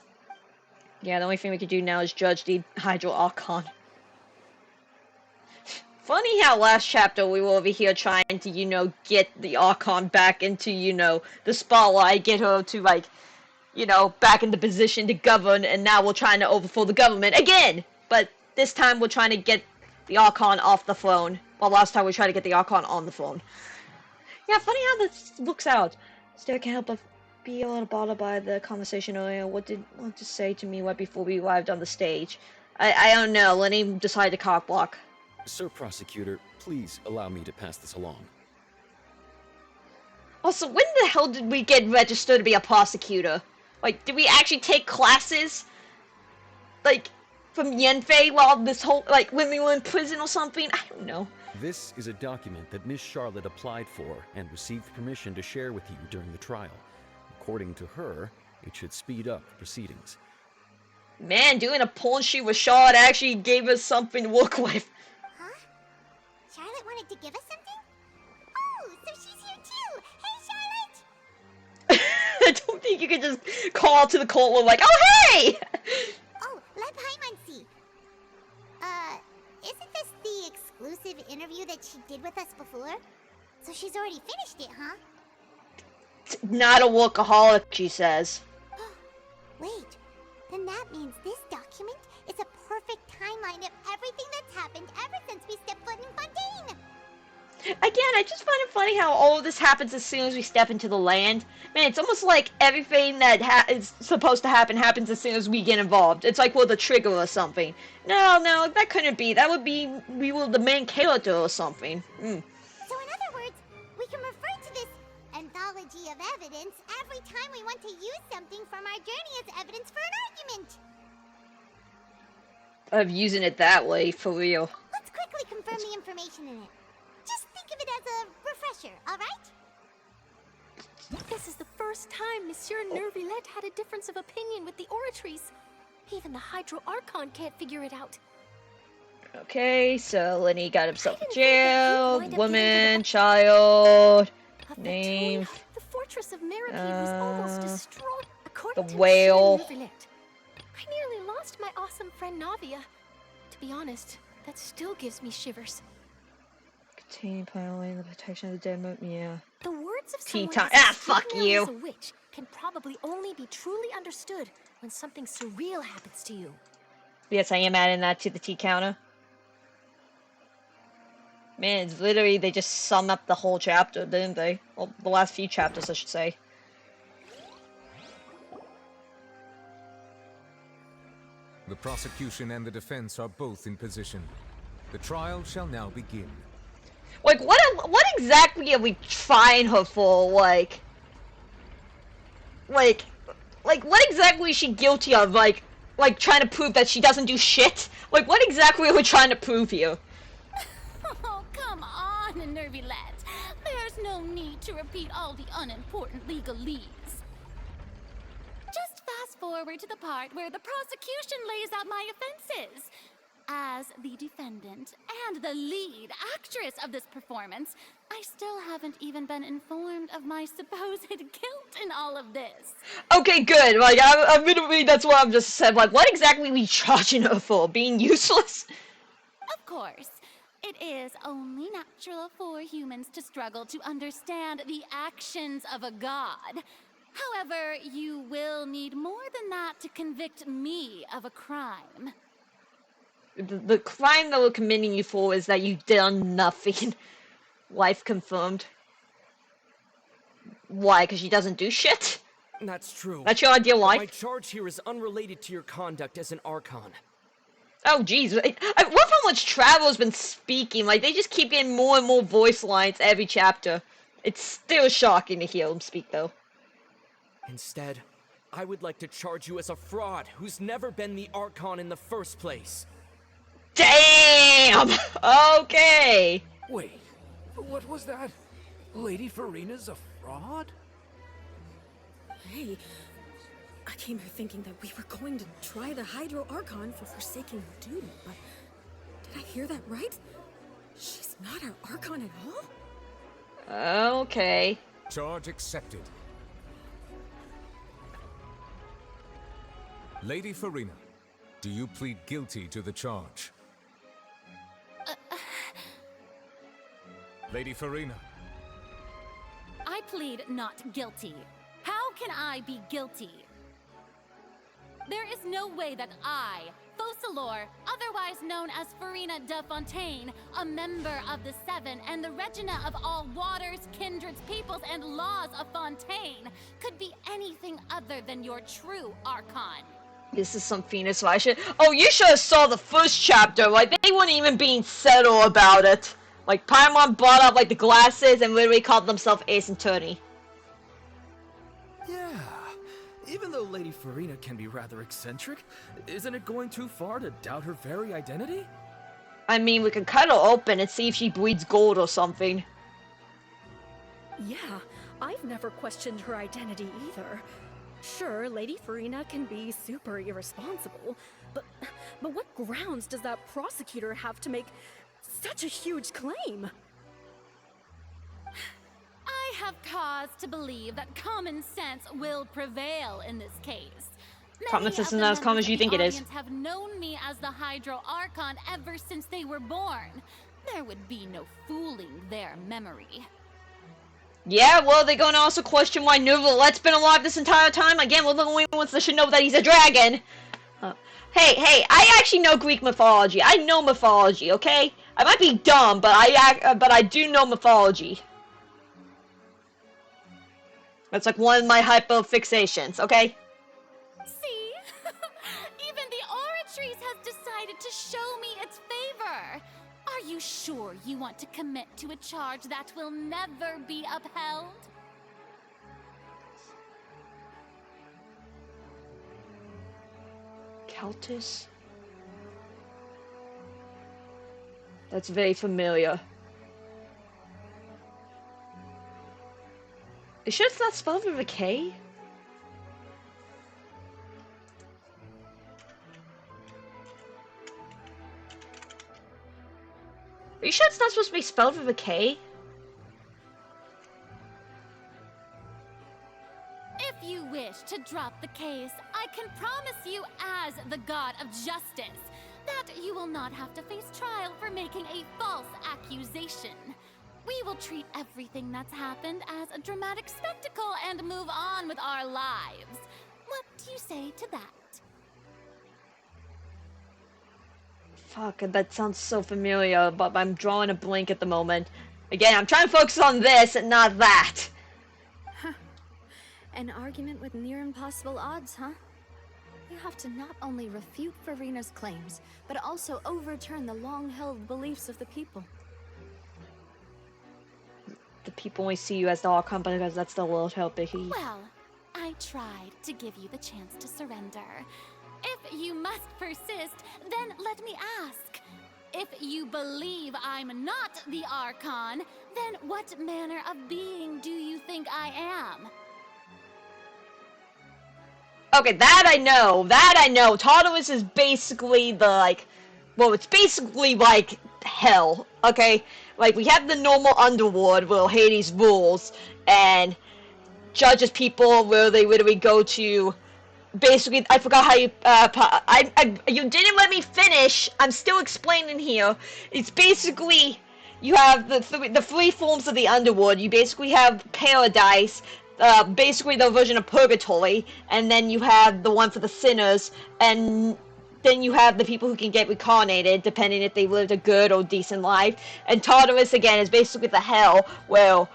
Yeah, the only thing we can do now is judge the Hydro Archon. Funny how last chapter we were over here trying to, you know, get the Archon back into, you know, the spotlight. Get her to, like, you know, back into position to govern. And now we're trying to overthrow the government again! But this time we're trying to get the Archon off the throne. Well, last time we tried to get the Archon on the throne. Yeah, funny how this looks out. Still can't help but be a little bothered by the conversation earlier. What did want to say to me right before we arrived on the stage? I don't know. Lenny decided to cockblock. Sir Prosecutor, please allow me to pass this along. Also, when the hell did we get registered to be a prosecutor? Like, did we actually take classes? Like, from Yenfei while this whole, like, when we were in prison or something? I don't know. This is a document that Miss Charlotte applied for and received permission to share with you during the trial. According to her, it should speed up proceedings. Man, doing a porn shoot with Charlotte actually gave us something to work with. Huh? Charlotte wanted to give us something? Oh, so she's here too! Hey, Charlotte! I don't think you can just call to the court like, oh, hey! Oh, let Paimon see. Isn't this the exclusive interview that she did with us before? So she's already finished it, huh? Not a workaholic, she says. Wait, then that means this document is a perfect timeline of everything that's happened ever since we stepped foot in Fontaine. Again, I just find it funny how all of this happens as soon as we step into the land. Man, it's almost like everything that is supposed to happen happens as soon as we get involved. It's like we're the trigger or something. No, that couldn't be. That would be we were the main character or something. So in other words, we can refer to this anthology of evidence every time we want to use something from our journey as evidence for an argument. Of using it that way, for real. Let's quickly confirm the information in it. Just think of it as a refresher, alright? This is the first time Monsieur Nervillette had a difference of opinion with the oratories. Even the Hydro Archon can't figure it out. Okay, so Lenny got himself jailed. Woman, child, name. The fortress of Meripede was almost destroyed. According the to whale. Monsieur Nervillette, I nearly lost my awesome friend Navia. To be honest, that still gives me shivers. Continue piling the protection of the dead. Yeah. The words of Tea someone time. as Fuck extraordinary you. as a witch can probably only be truly understood when something surreal happens to you. Yes, I am adding that to the tea counter. Man, it's literally, they just sum up the whole chapter, didn't they? Well, the last few chapters, I should say. The prosecution and the defense are both in position. The trial shall now begin. Like, what exactly are we trying her for? Like, what exactly is she guilty of? Like trying to prove that she doesn't do shit? Like, what exactly are we trying to prove here? Oh, come on, Nervillette. There's no need to repeat all the unimportant legalese. Just fast forward to the part where the prosecution lays out my offenses. As the defendant and the lead actress of this performance, I still haven't even been informed of my supposed guilt in all of this. Okay, good. Like, I'm gonna read, that's what I've just said. Like, what exactly are we charging her for? Being useless? Of course. It is only natural for humans to struggle to understand the actions of a god. However, you will need more than that to convict me of a crime. The crime that we're committing you for is that you've done nothing. Life confirmed. Why? Because she doesn't do shit? That's true. That's your ideal life? My charge here is unrelated to your conduct as an Archon. Oh, jeez. What how much Travel's been speaking? Like, they just keep getting more and more voice lines every chapter. It's still shocking to hear him speak, though. Instead, I would like to charge you as a fraud who's never been the Archon in the first place. Damn! Okay. Wait, what was that? Lady Furina's a fraud? Hey, I came here thinking that we were going to try the Hydro Archon for forsaking her duty, but did I hear that right? She's not our Archon at all? Okay. Charge accepted. Lady Furina, do you plead guilty to the charge? Lady Furina. I plead not guilty. How can I be guilty? There is no way that I, Focalor, otherwise known as Furina de Fontaine, a member of the Seven and the Regina of all waters, kindreds, peoples, and laws of Fontaine, could be anything other than your true Archon. This is some Phoenix why shit. Oh, you should have saw the first chapter. Like, they weren't even being subtle about it. Like, Paimon brought up, like, the glasses and literally called themselves Ace and Tony. Yeah. Even though Lady Furina can be rather eccentric, isn't it going too far to doubt her very identity? I mean, we could cut her open and see if she bleeds gold or something. Yeah, I've never questioned her identity either. Sure, Lady Furina can be super irresponsible, but what grounds does that prosecutor have to make such a huge claim? I have cause to believe that common sense will prevail in this case. Common sense is not as common as you think it is. Have known me as the Hydro Archon ever since they were born. There would be no fooling their memory. Yeah, well, they're gonna also question why Nouvelette's been alive this entire time. Again, we're the only ones that should know that he's a dragon. Hey, I actually know Greek mythology. I know mythology, okay? I might be dumb, but I do know mythology. That's like one of my hypo fixations, okay? See? Even the Oratrice has decided to show me its favor. Are you sure you want to commit to a charge that will never be upheld? Countess? That's very familiar. You sure it's not spelled with a K? Are you sure it's not supposed to be spelled with a K? If you wish to drop the case, I can promise you as the god of justice that you will not have to face trial for making a false accusation. We will treat everything that's happened as a dramatic spectacle and move on with our lives. What do you say to that? Fuck, that sounds so familiar, but I'm drawing a blank at the moment. Again, I'm trying to focus on this and not that. An argument with near impossible odds, huh? You have to not only refute Furina's claims, but also overturn the long-held beliefs of the people. The people only see you as the Archon because that's the world how big he... Well, I tried to give you the chance to surrender. If you must persist, then let me ask. If you believe I'm not the Archon, then what manner of being do you think I am? Okay, that I know. That I know. Tartarus is basically the, like... Well, it's basically, like, hell, okay? Like, we have the normal underworld where Hades rules and judges people where they literally go to... Basically, I forgot how you, you didn't let me finish. I'm still explaining here. It's basically, you have the three forms of the underworld. You basically have paradise, basically the version of purgatory, and then you have the one for the sinners, and then you have the people who can get reincarnated, depending if they lived a good or decent life. And Tartarus, again, is basically the hell, where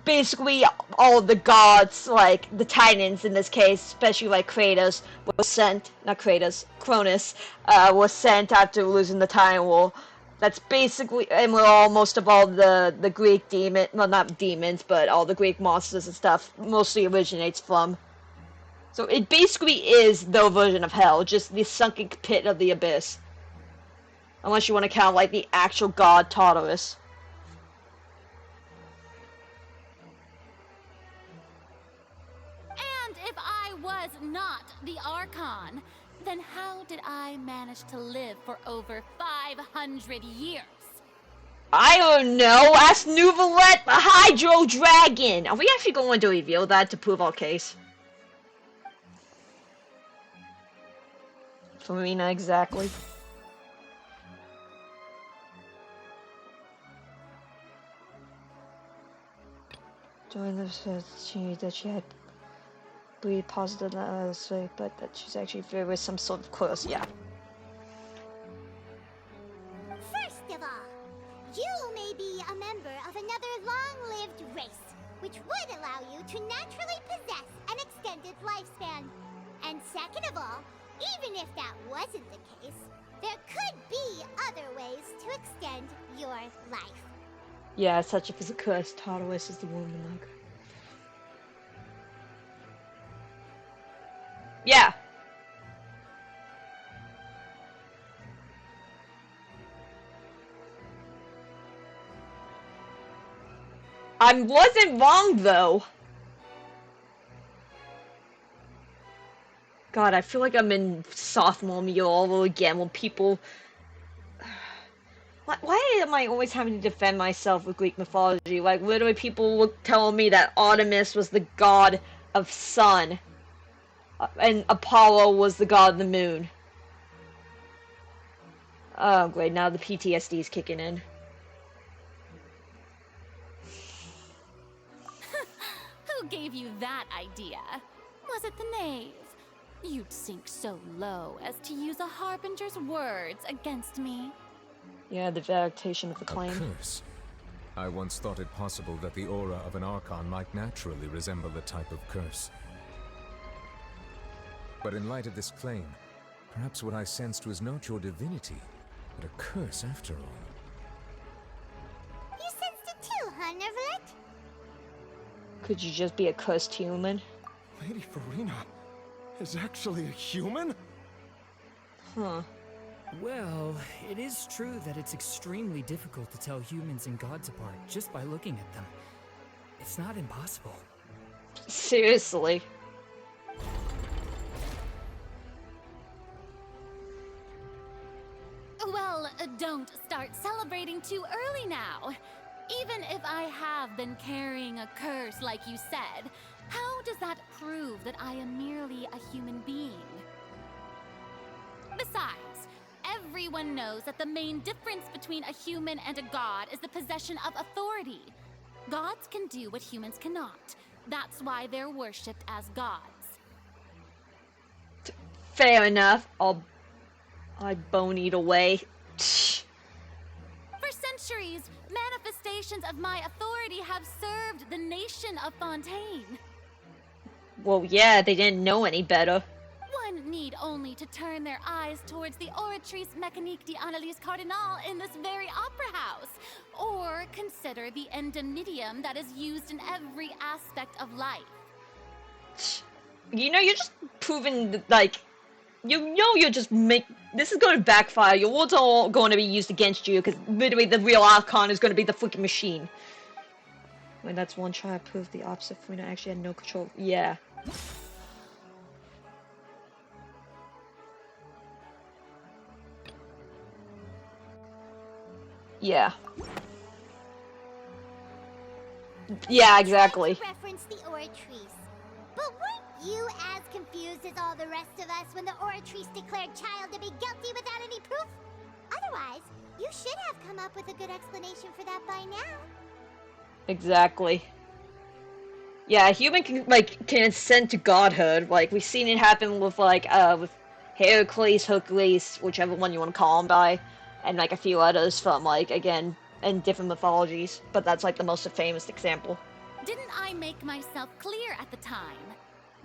basically all of the gods, like the Titans in this case, especially like Kratos, was sent, not Kratos, Cronus, was sent after losing the Titan War. That's basically, and we're all, most of all the Greek demon, well not demons, but all the Greek monsters and stuff, mostly originates from. So it basically is the version of hell, just the sunken pit of the abyss. Unless you want to count like the actual god Tartarus. If I was not the Archon, then how did I manage to live for over 500 years? I don't know. Ask Nouvelette, the Hydro Dragon. Are we actually going to reveal that to prove our case? Furina, exactly. During this, she knew that she had be positive but that she's actually there with some sort of curse, yeah. First of all, you may be a member of another long-lived race, which would allow you to naturally possess an extended lifespan. And second of all, even if that wasn't the case, there could be other ways to extend your life. Yeah, such if it's a curse, Tartarus is the woman, like. Yeah. I wasn't wrong, though. God, I feel like I'm in sophomore year all over again when people... Why am I always having to defend myself with Greek mythology? Like, literally people were telling me that Artemis was the god of sun. And Apollo was the god of the moon. Oh, great, now the PTSD is kicking in. gave you that idea? Was it the knave? You'd sink so low as to use a harbinger's words against me. Yeah, the adaptation of the claim. A curse? I once thought it possible that the aura of an Archon might naturally resemble the type of curse. But in light of this claim, perhaps what I sensed was not your divinity, but a curse after all. You sensed it too, huh, Neverlet? Could you just be a cursed human? Lady Furina is actually a human? Huh. Well, it is true that it's extremely difficult to tell humans and gods apart just by looking at them. It's not impossible. Seriously. Well, don't start celebrating too early now. Even if I have been carrying a curse like you said, how does that prove that I am merely a human being? Besides, everyone knows that the main difference between a human and a god is the possession of authority. Gods can do what humans cannot. That's why they're worshipped as gods. Fair enough. I'd bone eat away. For centuries, manifestations of my authority have served the nation of Fontaine. Well, yeah, they didn't know any better. One need only to turn their eyes towards the Oratrice Mécanique d'Analyse Cardinal in this very opera house, or consider the endomedium that is used in every aspect of life. You know, you're just proving, like, you know you're just this is going to backfire. Your words are all going to be used against you, because literally the real Archon is going to be the freaking machine. When that's one try, I proved the opposite. Furina actually had no control. Yeah. Yeah. Yeah, exactly. Reference the Oratrice. But weren't you as confused as all the rest of us when the Oratrice declared Child to be guilty without any proof? Otherwise, you should have come up with a good explanation for that by now. Exactly. Yeah, a human can ascend to godhood. Like, we've seen it happen with, like, with Heracles, Hercules, whichever one you want to call him by, and, like, a few others from, like, again, in different mythologies. But that's, like, the most famous example. Didn't I make myself clear at the time?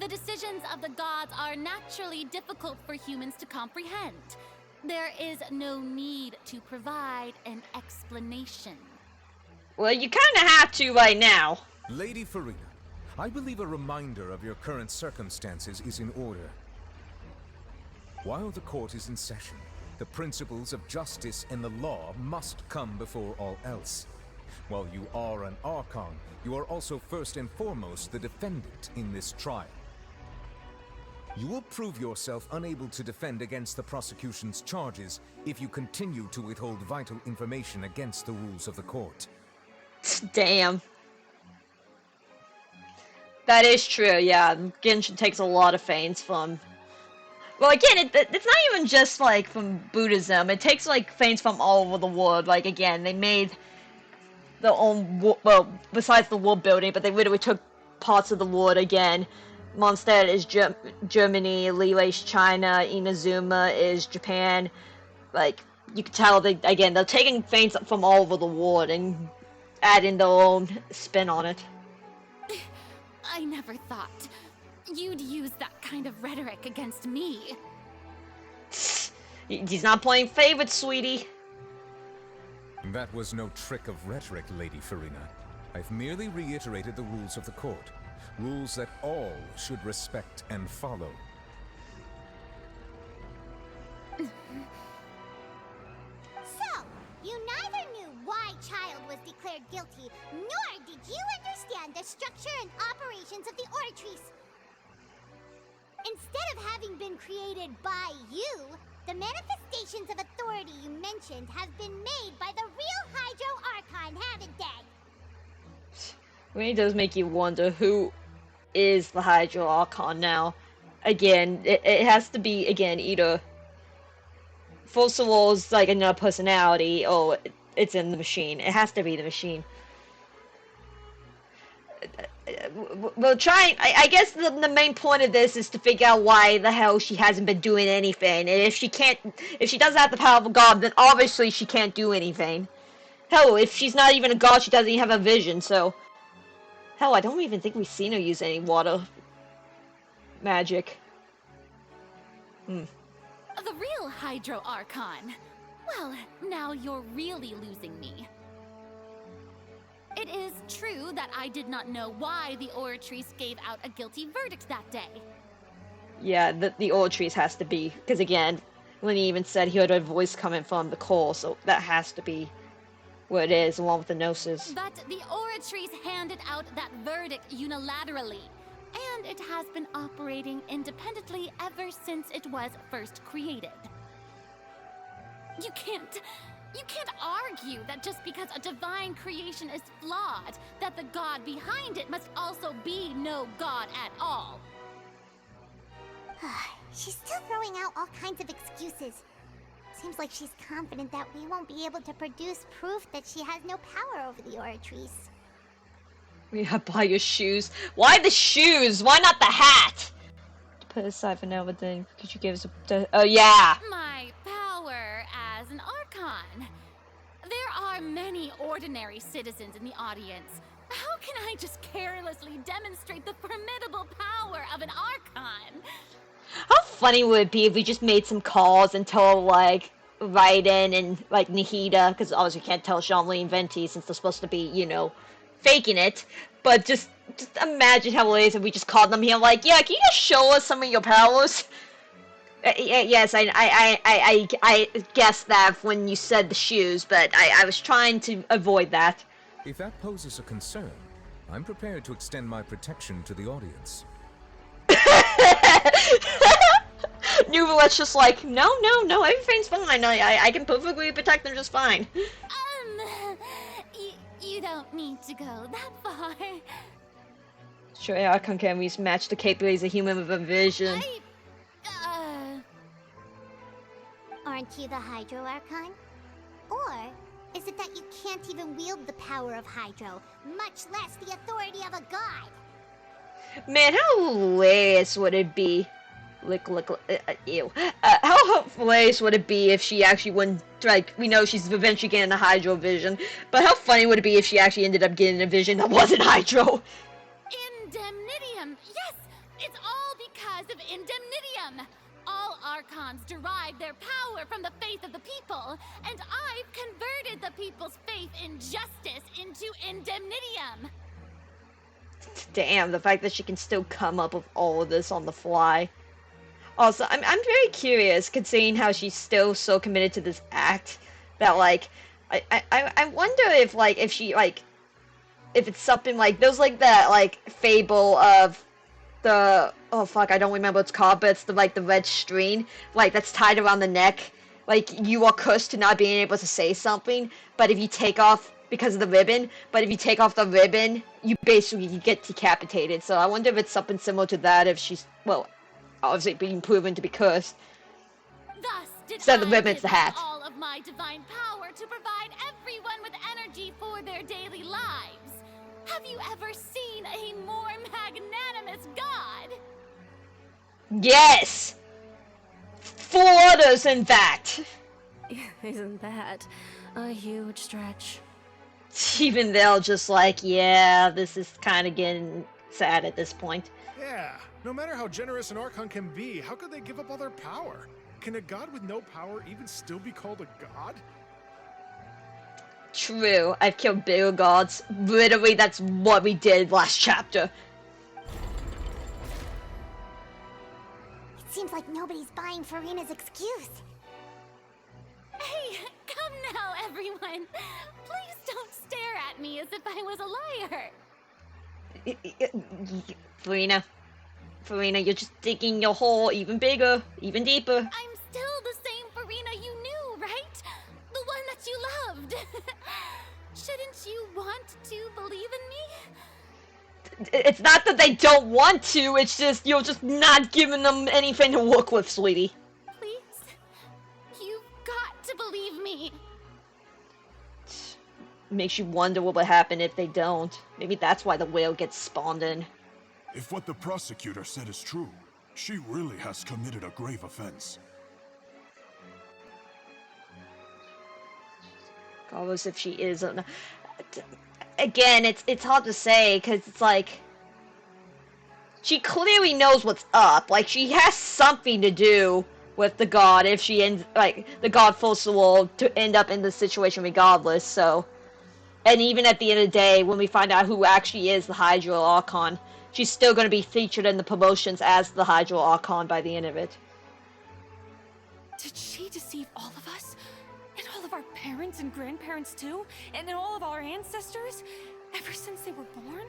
The decisions of the gods are naturally difficult for humans to comprehend. There is no need to provide an explanation. Well, you kind of have to right now. Lady Furina, I believe a reminder of your current circumstances is in order. While the court is in session, the principles of justice and the law must come before all else. While you are an Archon, you are also first and foremost the defendant in this trial. You will prove yourself unable to defend against the prosecution's charges if you continue to withhold vital information against the rules of the court. Damn. That is true, yeah. Genshin takes a lot of feints from... Well, again, it's not even just, like, from Buddhism. It takes, like, feints from all over the world. Like, again, they made their own... Well, besides the world building, but they literally took parts of the world, again. Mondstadt is Germany, Liyue's China, Inazuma is Japan. Like, you can tell, they're taking feints from all over the world and adding their own spin on it. I never thought you'd use that kind of rhetoric against me. He's not playing favorites, sweetie. That was no trick of rhetoric, Lady Furina. I've merely reiterated the rules of the court. Rules that all should respect and follow. So, you neither knew why Child was declared guilty, nor did you understand the structure and operations of the Oratrice. Instead of having been created by you, the manifestations of authority you mentioned have been made by the real Hydro Archon, haven't they? It really does make you wonder who is the Hydro Archon now. Again, it has to be, again, either first of all, it's like another personality, or it's in the machine. It has to be the machine. we'll try. I guess the main point of this is to figure out why the hell she hasn't been doing anything. And if she doesn't have the power of a god, then obviously she can't do anything. Hell, if she's not even a god, she doesn't even have a vision. So, hell, I don't even think we've seen her use any water magic. The real Hydro Archon. Well, now you're really losing me. It is true that I did not know why the Oratrice gave out a guilty verdict that day. Yeah, the Oratrice has to be, because again, when he even said he heard a voice coming from the core, so that has to be what it is, along with the Gnosis. But the Oratrice handed out that verdict unilaterally, and it has been operating independently ever since it was first created. You can't argue that just because a divine creation is flawed, that the god behind it must also be no god at all. She's still throwing out all kinds of excuses. Seems like she's confident that we won't be able to produce proof that she has no power over the Oratrice. Yeah, buy your shoes. Why the shoes? Why not the hat? Put aside for now, but then could you give us a... Oh, yeah! My power as an Archon. There are many ordinary citizens in the audience. How can I just carelessly demonstrate the formidable power of an Archon? How funny would it be if we just made some calls and told, like, Raiden and, like, Nahida, because obviously you can't tell Jean-Lee and Venti since they're supposed to be, you know, faking it, but just imagine how hilarious if we just called them here, like, yeah, can you just show us some of your powers? Yes, I guessed that when you said the shoes, but I was trying to avoid that. If that poses a concern, I'm prepared to extend my protection to the audience. Nuvalet's just like, no, everything's fine. I can perfectly protect them just fine. You don't need to go that far. Sure, Archon can we match the capabilities of a human with a vision. Aren't you the Hydro Archon? Or is it that you can't even wield the power of Hydro, much less the authority of a god? Man, how hilarious would it be? Ew. How hilarious would it be if she actually wouldn't, like, we know she's eventually getting a Hydro vision, but how funny would it be if she actually ended up getting a vision that wasn't Hydro? Indemnitium! Yes! It's all because of Indemnitium! All Archons derive their power from the faith of the people, and I've converted the people's faith in justice into Indemnitium! Damn, the fact that she can still come up with all of this on the fly. Also, I'm very curious, considering how she's still so committed to this act, that, like, I wonder if, like, if she, like, if it's something like, there's, like, that, like, fable of the, oh fuck, I don't remember what it's called, but it's the, like, the red string, like, that's tied around the neck, like, you are cursed to not being able to say something, but if you take off, because of the ribbon, but if you take off the ribbon, you get decapitated, so I wonder if it's something similar to that, if she's, well, obviously being proven to be cursed. Thus did Instead of the ribbon, it's the hat. all of my divine power to provide everyone with energy for their daily lives. Have you ever seen a more magnanimous god? Yes! 4 others, in fact! Isn't that a huge stretch? Even they'll just like, yeah, this is kind of getting sad at this point. Yeah, no matter how generous an Archon can be, how could they give up all their power? Can a god with no power even still be called a god? True, I've killed bigger gods. Literally, that's what we did last chapter. It seems like nobody's buying Furina's excuse. Hey, come now, everyone. Please don't stare at me as if I was a liar. Furina, you're just digging your hole even bigger, even deeper. I'm still the same Furina you knew, right? The one that you loved. Shouldn't you want to believe in me? It's not that they don't want to, it's just you're just not giving them anything to work with, sweetie. Please? You've got to believe me. makes you wonder what would happen if they don't. Maybe that's why the whale gets spawned in. If what the prosecutor said is true, she really has committed a grave offense. Regardless if she is or not. Again, it's hard to say, because it's like... She clearly knows what's up. Like, she has something to do with the god if she ends... Like, the god forced the wall to end up in this situation regardless, so... And even at the end of the day, when we find out who actually is the Hydro Archon, she's still going to be featured in the promotions as the Hydro Archon by the end of it. Did she deceive all of us? And all of our parents and grandparents too? And all of our ancestors? Ever since they were born?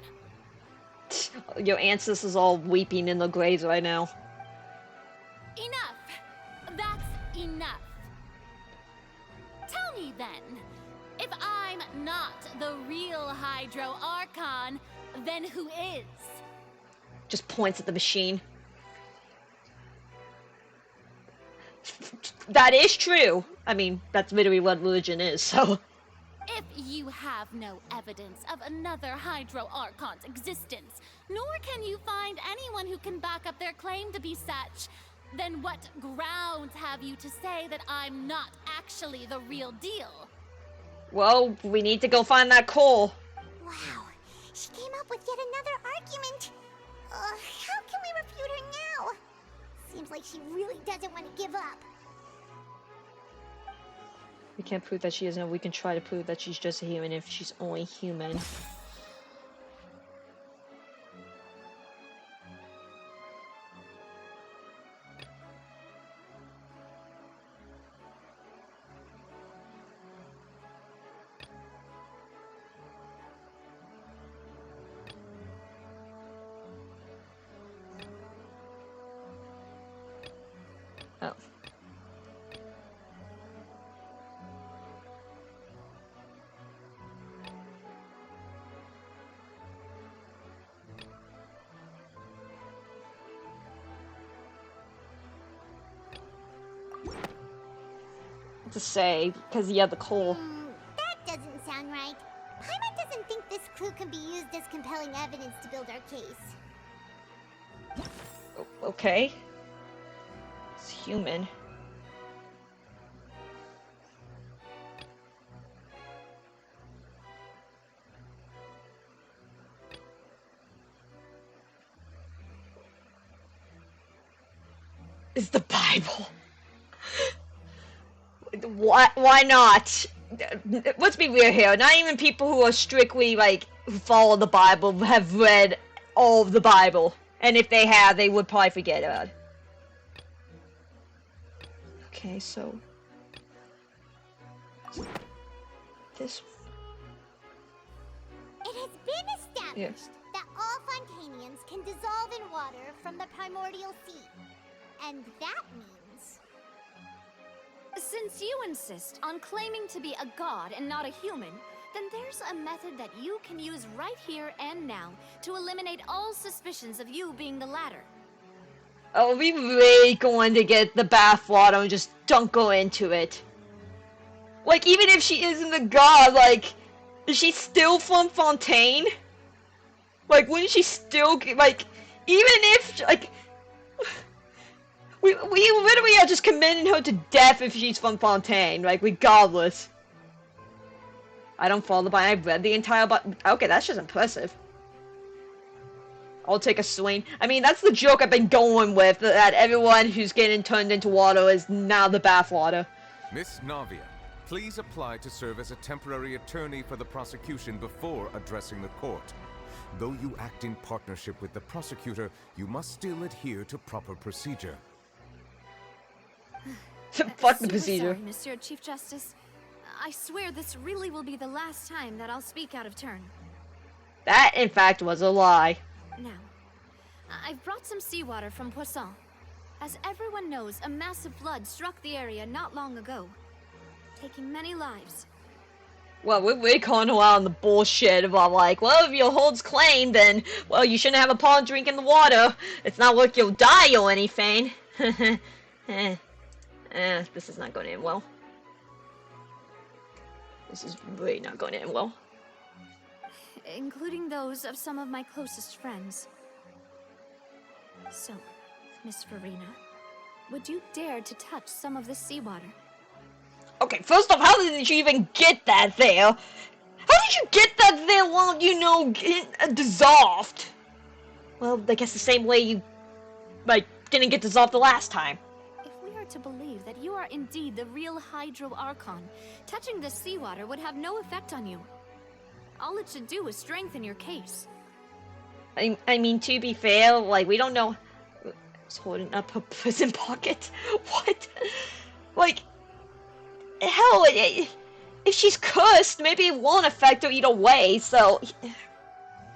Your ancestors all weeping in the graves right now. Enough! That's enough. Tell me then, if I'm not the real Hydro Archon, then who is? Just points at the machine. That is true. I mean, that's literally what religion is, so... If you have no evidence of another Hydro Archon's existence, nor can you find anyone who can back up their claim to be such, then what grounds have you to say that I'm not actually the real deal? Well, we need to go find that coal. Wow, she came up with yet another argument. How can we refute her now? Seems like she really doesn't want to give up. We can't prove that she isn't. We can try to prove that she's just a human if she's only human. Oh. To say, because you have the coal. That doesn't sound right. Paimon doesn't think this clue can be used as compelling evidence to build our case. Okay. It's human. It's the Bible. Why not? Let's be real here. Not even people who are strictly, like, who follow the Bible have read all of the Bible. And if they have, they would probably forget about it. Okay, so... This... It has been established that all Fontanians can dissolve in water from the primordial sea. And that means... Since you insist on claiming to be a god and not a human, then there's a method that you can use right here and now to eliminate all suspicions of you being the latter. Are we really going to get the bathwater and just don't go into it? Like, even if she isn't a god, like, is she still from Fontaine? Like, wouldn't she still, like, even if, like... We literally are just committing her to death if she's from Fontaine, like, regardless. I don't follow the Bible. I've read the entire Bible. Okay, that's just impressive. I'll take a swing. I mean, that's the joke I've been going with, that everyone who's getting turned into water is now the bathwater. Miss Navia, please apply to serve as a temporary attorney for the prosecution before addressing the court. Though you act in partnership with the prosecutor, you must still adhere to proper procedure. Fuck the procedure. Sorry, Monsieur Chief Justice. I swear this really will be the last time that I'll speak out of turn. That, in fact, was a lie. Now, I've brought some seawater from Poisson. As everyone knows, a massive flood struck the area not long ago, taking many lives. Well, we're calling her out on the bullshit about, like, well, if your holds claim, then, well, you shouldn't have a pawn drinking the water. It's not like you'll die or anything. This is not going to end well. This is really not going to end well. Including those of some of my closest friends. So, Miss Furina, would you dare to touch some of the seawater? Okay, first off, how did you even get that there? How did you get that there while, you know, dissolved? Well, I guess the same way you, like, didn't get dissolved the last time. If we are to believe that you are indeed the real Hydro Archon, touching the seawater would have no effect on you. All it should do is strengthen your case. I mean, to be fair, like, we don't know. It's holding up her prison pocket. What? Like, hell, if she's cursed, maybe it won't affect her either way, so...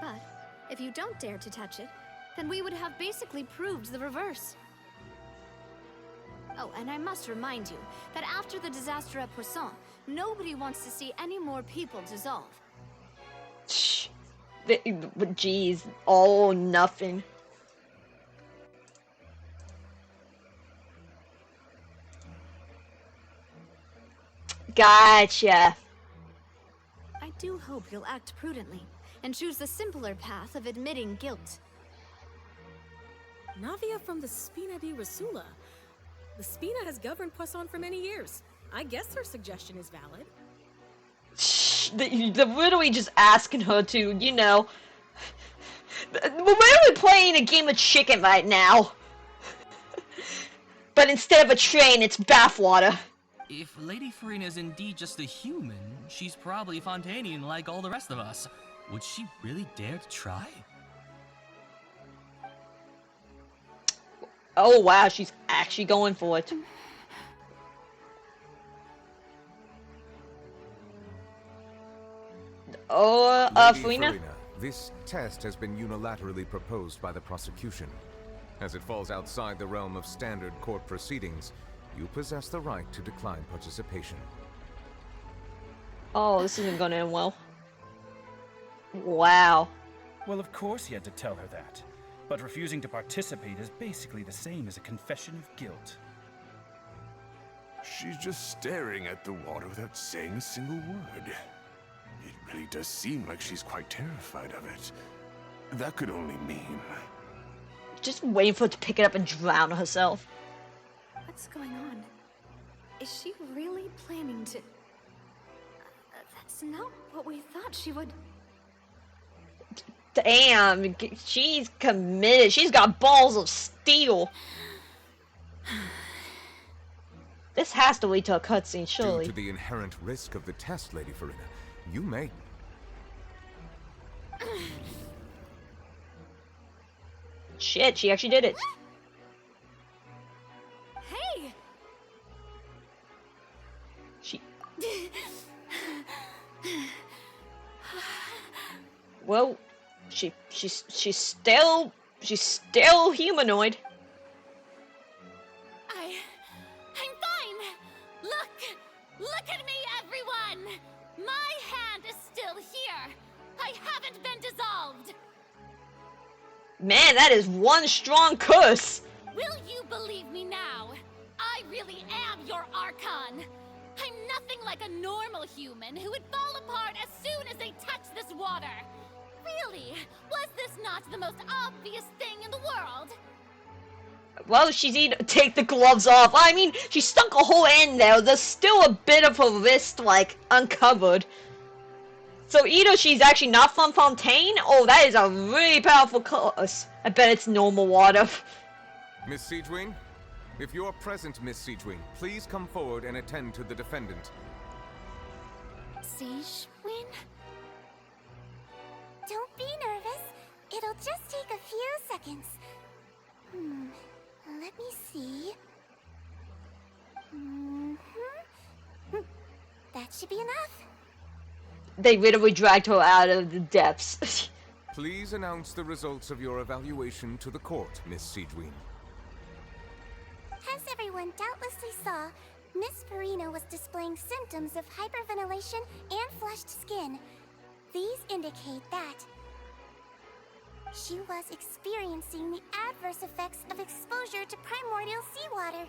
But, if you don't dare to touch it, then we would have basically proved the reverse. Oh, and I must remind you that after the disaster at Poisson, nobody wants to see any more people dissolve. Shh. Jeez, all or nothing. Gotcha. I do hope you'll act prudently and choose the simpler path of admitting guilt. Navia from the Spina di Rasula. The Spina has governed Poisson for many years. I guess her suggestion is valid. Shh, they're literally just asking her to, you know... We're literally playing a game of chicken right now. But instead of a train, it's bathwater. If Lady Furina is indeed just a human, she's probably Fontanian like all the rest of us. Would she really dare to try? Oh wow, she's actually going for it. Oh, Furina? This test has been unilaterally proposed by the prosecution. As it falls outside the realm of standard court proceedings, you possess the right to decline participation. Oh, this isn't gonna end well. Wow. Well, of course he had to tell her that. But refusing to participate is basically the same as a confession of guilt. She's just staring at the water without saying a single word. It really does seem like she's quite terrified of it. That could only mean... Just waiting for her to pick it up and drown herself. What's going on? Is she really planning to... That's not what we thought she would... Damn, she's committed. She's got balls of steel. This has to lead to a cutscene, surely. Due to the inherent risk of the test, Lady Furina, you may... Shit, she actually did it. Hey! She... Well, she's still humanoid. I'm fine! Look at me, everyone! My hand is still here! I haven't been dissolved! Man, that is one strong curse! Will you believe me now? I really am your Archon! I'm nothing like a normal human who would fall apart as soon as they touch this water! Really? Was this not the most obvious thing in the world? Well, she's either take the gloves off. I mean, she stuck a whole end there. There's still a bit of her wrist, like, uncovered. So either she's actually not from Fontaine, or that is a really powerful curse. I bet it's normal water. Miss Siegewing? If you're present, Miss Siegewing, please come forward and attend to the defendant. Siegewing? Don't be nervous. It'll just take a few seconds. Let me see. That should be enough. They literally dragged her out of the depths. Please announce the results of your evaluation to the court, Miss Siegewing. As everyone doubtlessly saw, Miss Furina was displaying symptoms of hyperventilation and flushed skin. These indicate that she was experiencing the adverse effects of exposure to primordial seawater.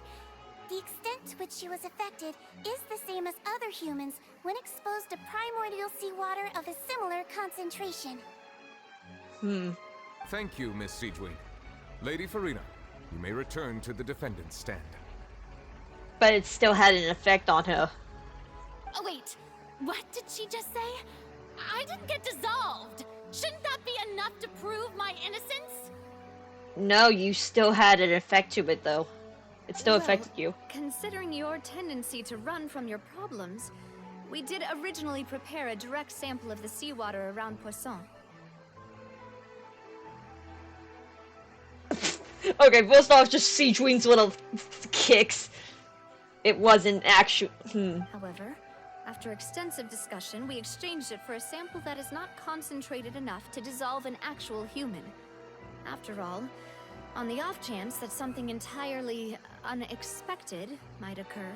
The extent to which she was affected is the same as other humans when exposed to primordial seawater of a similar concentration. Thank you, Miss Siegewing. Lady Furina, you may return to the defendant's stand. But it still had an effect on her. Oh, wait. What did she just say? I didn't get dissolved. Shouldn't that be enough to prove my innocence? No, you still had an effect to it, though. It still affected you. Considering your tendency to run from your problems, we did originally prepare a direct sample of the seawater around Poisson. Okay, first off, just Siegewing's little kicks. It wasn't actual. However, after extensive discussion, we exchanged it for a sample that is not concentrated enough to dissolve an actual human. After all, on the off chance that something entirely unexpected might occur.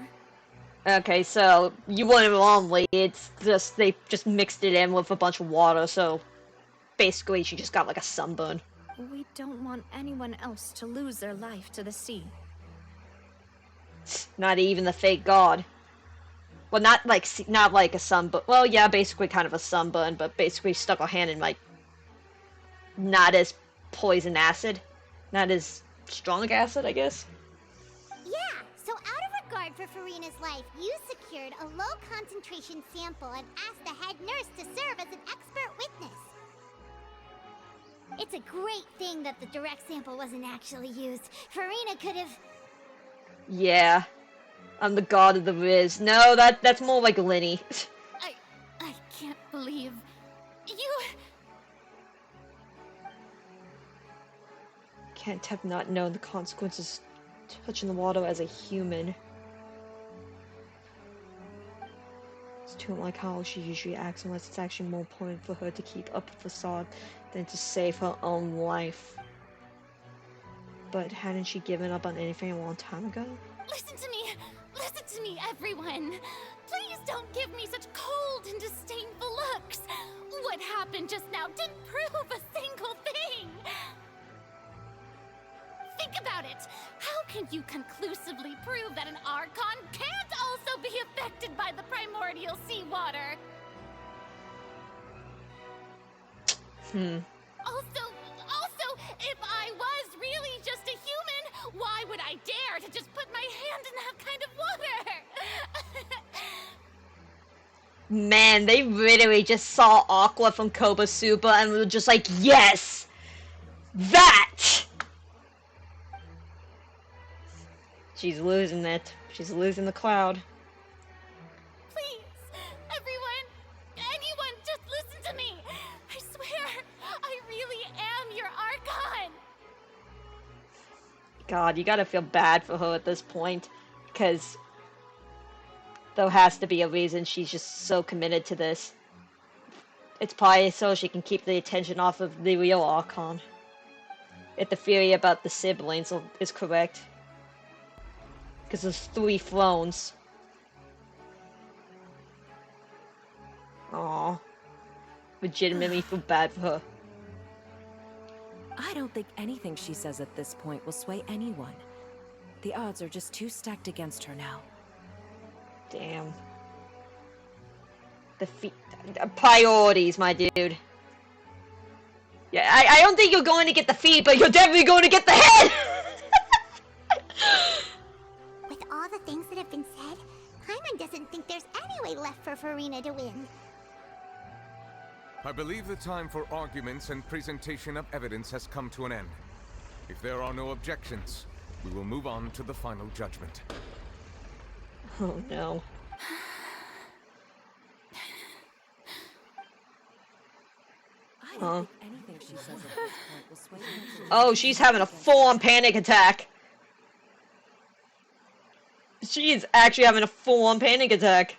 Okay, so you weren't wrong, lady. It's just they just mixed it in with a bunch of water, so basically she just got like a sunburn. We don't want anyone else to lose their life to the sea. Not even the fake god. Well, not like a sunburn. Well, yeah, basically kind of a sunburn, but basically stuck her hand in like not as poison acid, not as strong acid, I guess. Yeah, so out of regard for Furina's life, you secured a low concentration sample and asked the head nurse to serve as an expert witness. It's a great thing that the direct sample wasn't actually used. Furina could have... Yeah. I'm the god of the Riz. No, that's more like Linny. I can't believe... You... Can't have not known the consequences touching the water as a human. It's too unlike how she usually acts unless it's actually more important for her to keep up a facade than to save her own life. But hadn't she given up on anything a long time ago? Listen to me, everyone. Please don't give me such cold and disdainful looks. What happened just now didn't prove a single thing. Think about it. How can you conclusively prove that an Archon can't also be affected by the primordial seawater? Also, if I was really just a human, why would I dare to just put my hand in that kind of water? Man, they literally just saw Aqua from Kobosuba and were just like, yes! That! She's losing it. She's losing the cloud. Please, everyone, anyone, just listen to me. I swear, I really am your Archon. God, you gotta feel bad for her at this point, because there has to be a reason she's just so committed to this. It's probably so she can keep the attention off of the real Archon. If the theory about the siblings is correct. Because there's 3 thrones. Aww. Legitimately feel bad for her. I don't think anything she says at this point will sway anyone. The odds are just too stacked against her now. Damn. Priorities, my dude. Yeah, I don't think you're going to get the feet, but you're definitely going to get the head! With all the things that have been said, Paimon doesn't think there's any way left for Furina to win. I believe the time for arguments and presentation of evidence has come to an end. If there are no objections, we will move on to the final judgment. Oh no. Huh? Oh, she's having a full-on panic attack. She's actually having a full-on panic attack.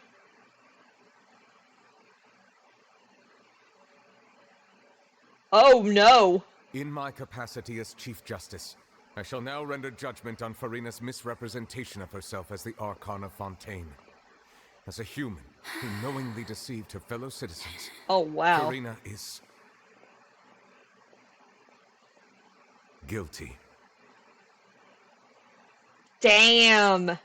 Oh no. In my capacity as Chief Justice, I shall now render judgment on Furina's misrepresentation of herself as the Archon of Fontaine. As a human who knowingly deceived her fellow citizens, oh wow, Furina is guilty. Damn.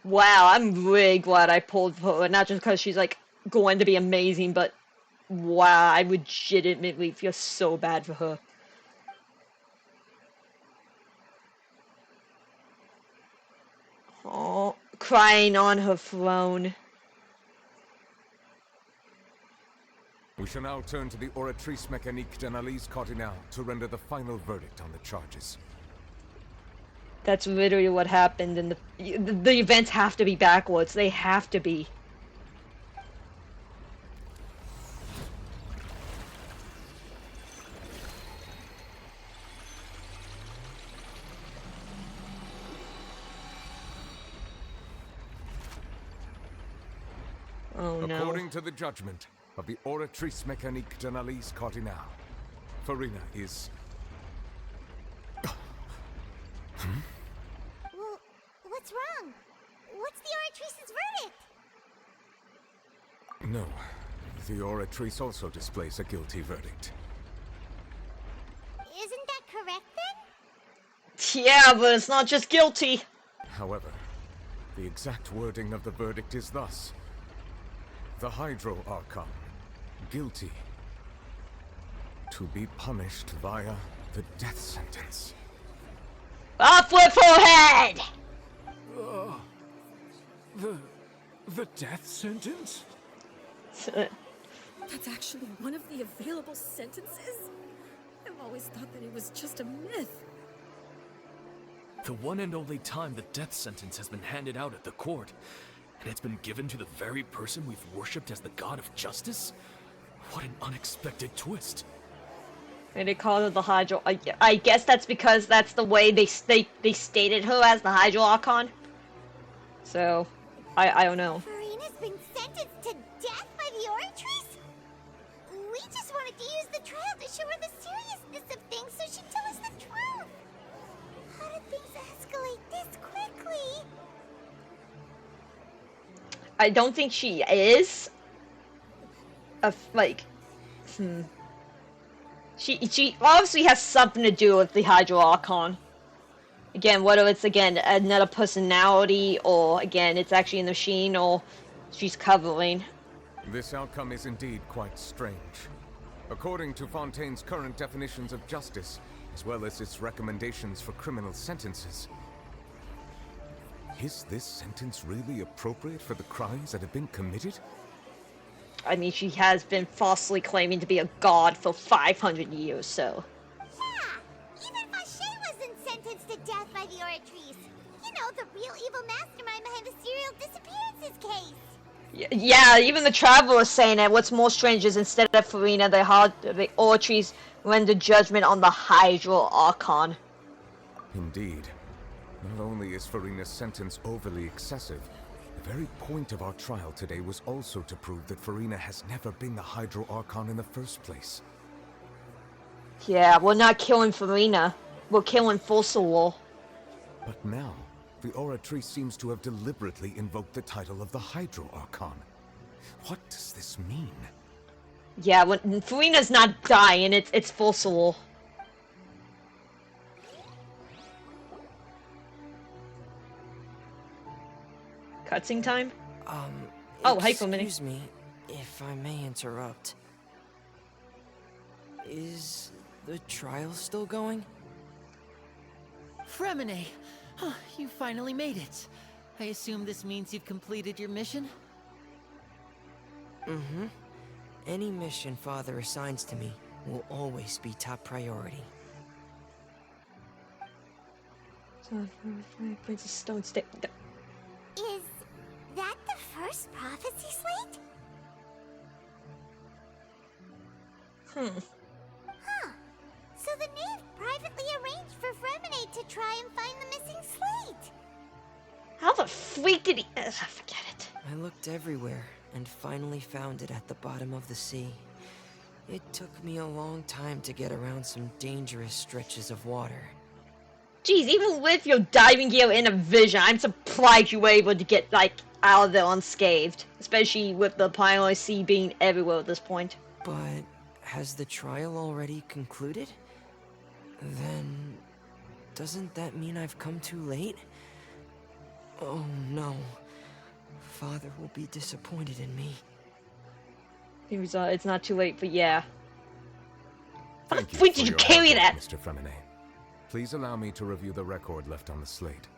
Wow, I'm really glad I pulled for her. Not just because she's like going to be amazing, but wow, I legitimately feel so bad for her. Oh, crying on her throne. We shall now turn to the Oratrice Mécanique d'Analyse Cardinale to render the final verdict on the charges. That's literally what happened, and the events have to be backwards. They have to be. Oh no. According to the judgment of the Oratrice Mécanique d'Analyse Cardinale, Furina is... Well, what's wrong? What's the Oratrice's verdict? No. The Oratrice also displays a guilty verdict. Isn't that correct then? Yeah, but it's not just guilty. However, the exact wording of the verdict is thus. The Hydro Archon, guilty, to be punished via the death sentence. Off with forehead! The death sentence? That's actually one of the available sentences? I've always thought that it was just a myth. The one and only time the death sentence has been handed out at the court, and it's been given to the very person we've worshipped as the god of justice? What an unexpected twist. And they call her the Hydro. I guess that's because that's the way they stated her as the Hydro Archon. So, I don't know. Furina's been sentenced to death by the Oratrice? We just wanted to use the trial to show her the seriousness of things so she'd tell us the truth. How did things escalate this quickly? I don't think she is. She obviously has something to do with the Hydro Archon. Again, whether it's another personality, or again it's actually a machine, or she's covering. This outcome is indeed quite strange. According to Fontaine's current definitions of justice, as well as its recommendations for criminal sentences, is this sentence really appropriate for the crimes that have been committed? I mean, she has been falsely claiming to be a god for 500 years, so... Yeah! Even Raye wasn't sentenced to death by the Oratrice. You know, the real evil mastermind behind the serial disappearances case. Yeah, even the Traveler is saying that what's more strange is instead of Furina, the Oratrice rendered judgment on the Hydro Archon. Indeed. Not only is Furina's sentence overly excessive, the very point of our trial today was also to prove that Furina has never been the Hydro Archon in the first place. Yeah, we're not killing Furina. We're killing Fossil. But now, the Oratrice seems to have deliberately invoked the title of the Hydro Archon. What does this mean? Yeah, when Furina's not dying, it's Fossil. Cutscene time? Oh, hey, for a minute. Excuse me, if I may interrupt. Is the trial still going? Fremine! Oh, you finally made it. I assume this means you've completed your mission? Mm-hmm. Any mission Father assigns to me will always be top priority. Princess Stone Stick. Is that the first prophecy slate? Huh. So the knave privately arranged for Furina to try and find the missing slate. How the freak did he... forget it. I looked everywhere and finally found it at the bottom of the sea. It took me a long time to get around some dangerous stretches of water. Jeez, even with your diving gear and a vision, I'm surprised you were able to get, out of there unscathed. Especially with the Pioneer Sea being everywhere at this point. But has the trial already concluded? Then... doesn't that mean I've come too late? Oh no. Father will be disappointed in me. It's not too late, but yeah. Thank you Wait, for did you your carry hard that? work, Mr. Fremine. Please allow me to review the record left on the slate.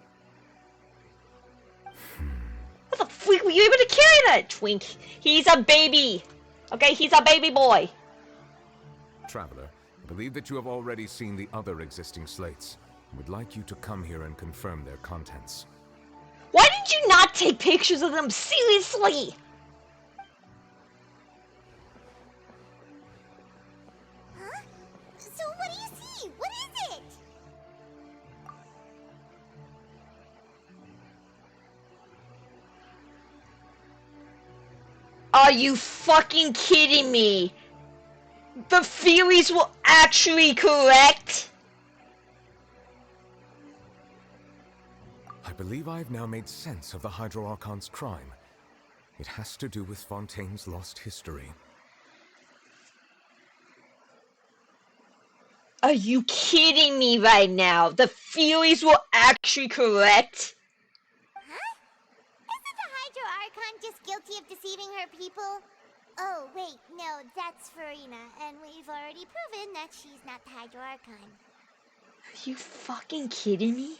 What the freak were you able to carry that, Twink? He's a baby. Okay, he's a baby boy. Traveler, I believe that you have already seen the other existing slates. I would like you to come here and confirm their contents. Why did you not take pictures of them? Seriously? Huh? So what do you see? What is it? Are you fucking kidding me? The theories were actually correct? I believe I've now made sense of the Hydro Archon's crime. It has to do with Fontaine's lost history. Are you kidding me right now? The theories were actually correct? Huh? Isn't the Hydro Archon just guilty of deceiving her people? Oh, wait, no, that's Furina, and we've already proven that she's not the Hydro Archon. Are you fucking kidding me?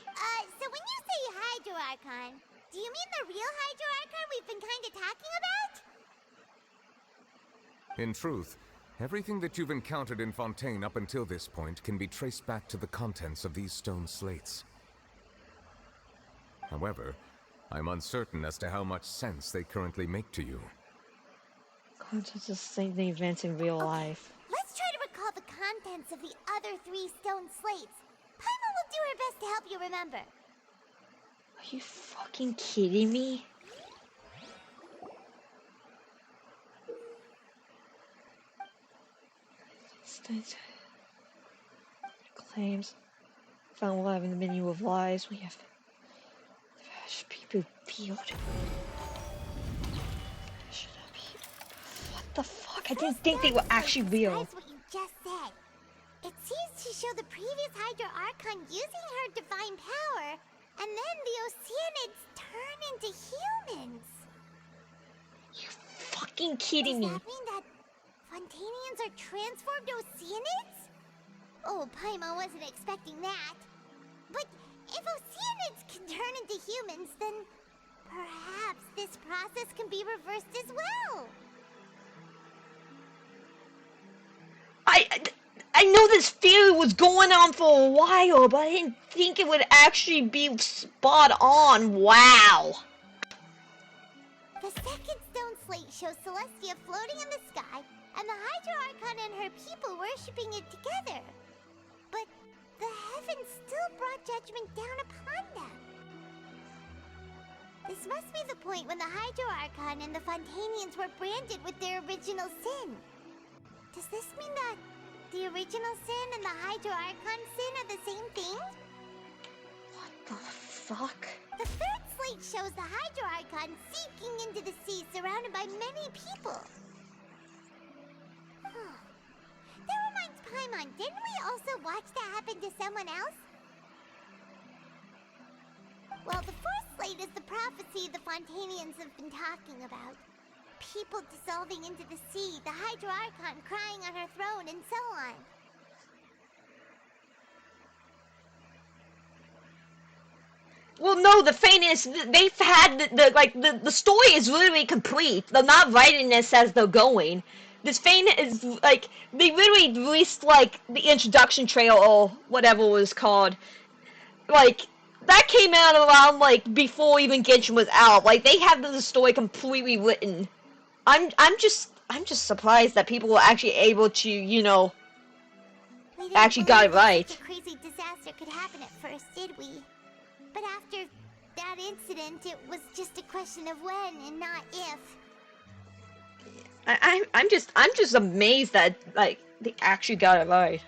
So when you say Hydro Archon, do you mean the real Hydro Archon we've been kinda talking about? In truth, everything that you've encountered in Fontaine up until this point can be traced back to the contents of these stone slates. However, I'm uncertain as to how much sense they currently make to you. Contents of the events in real life. Let's try to recall the contents of the other 3 stone slates. Paimon will do her best to help you remember. Are you fucking kidding me? Claims. Found alive in the menu of lies. We have people revealed. What the fuck? I didn't think they were actually real. That's what you just said. It seems to show the previous Hydro Archon using her divine power, and then the Oceanids turn into humans. You fucking kidding me? Does that mean that Fontanians are transformed Oceanids? Oh, Paimon wasn't expecting that. But if Oceanids can turn into humans, then perhaps this process can be reversed as well. I know this theory was going on for a while, but I didn't think it would actually be spot on. Wow. The second stone slate shows Celestia floating in the sky, and the Hydro Archon and her people worshipping it together. But the heavens still brought judgment down upon them. This must be the point when the Hydro Archon and the Fontanians were branded with their original sin. Does this mean that the original sin and the Hydro Archon sin are the same thing? What the fuck? The third slate shows the Hydro Archon sinking into the sea surrounded by many people. That reminds Paimon, didn't we also watch that happen to someone else? Well, the fourth slate is the prophecy the Fontanians have been talking about. People dissolving into the sea, the Hydro Archon crying on her throne, and so on. Well, no, the thing is, they've had the story is literally complete. They're not writing this as they're going. This thing is like they literally released like the introduction trailer or whatever it was called. Like that came out around like before even Genshin was out. Like they have the story completely written. I'm just surprised that people were actually able to, you know, actually got it right. Such a crazy disaster could happen at first, did we? But after that incident, it was just a question of when and not if. I'm just amazed that like they actually got it right.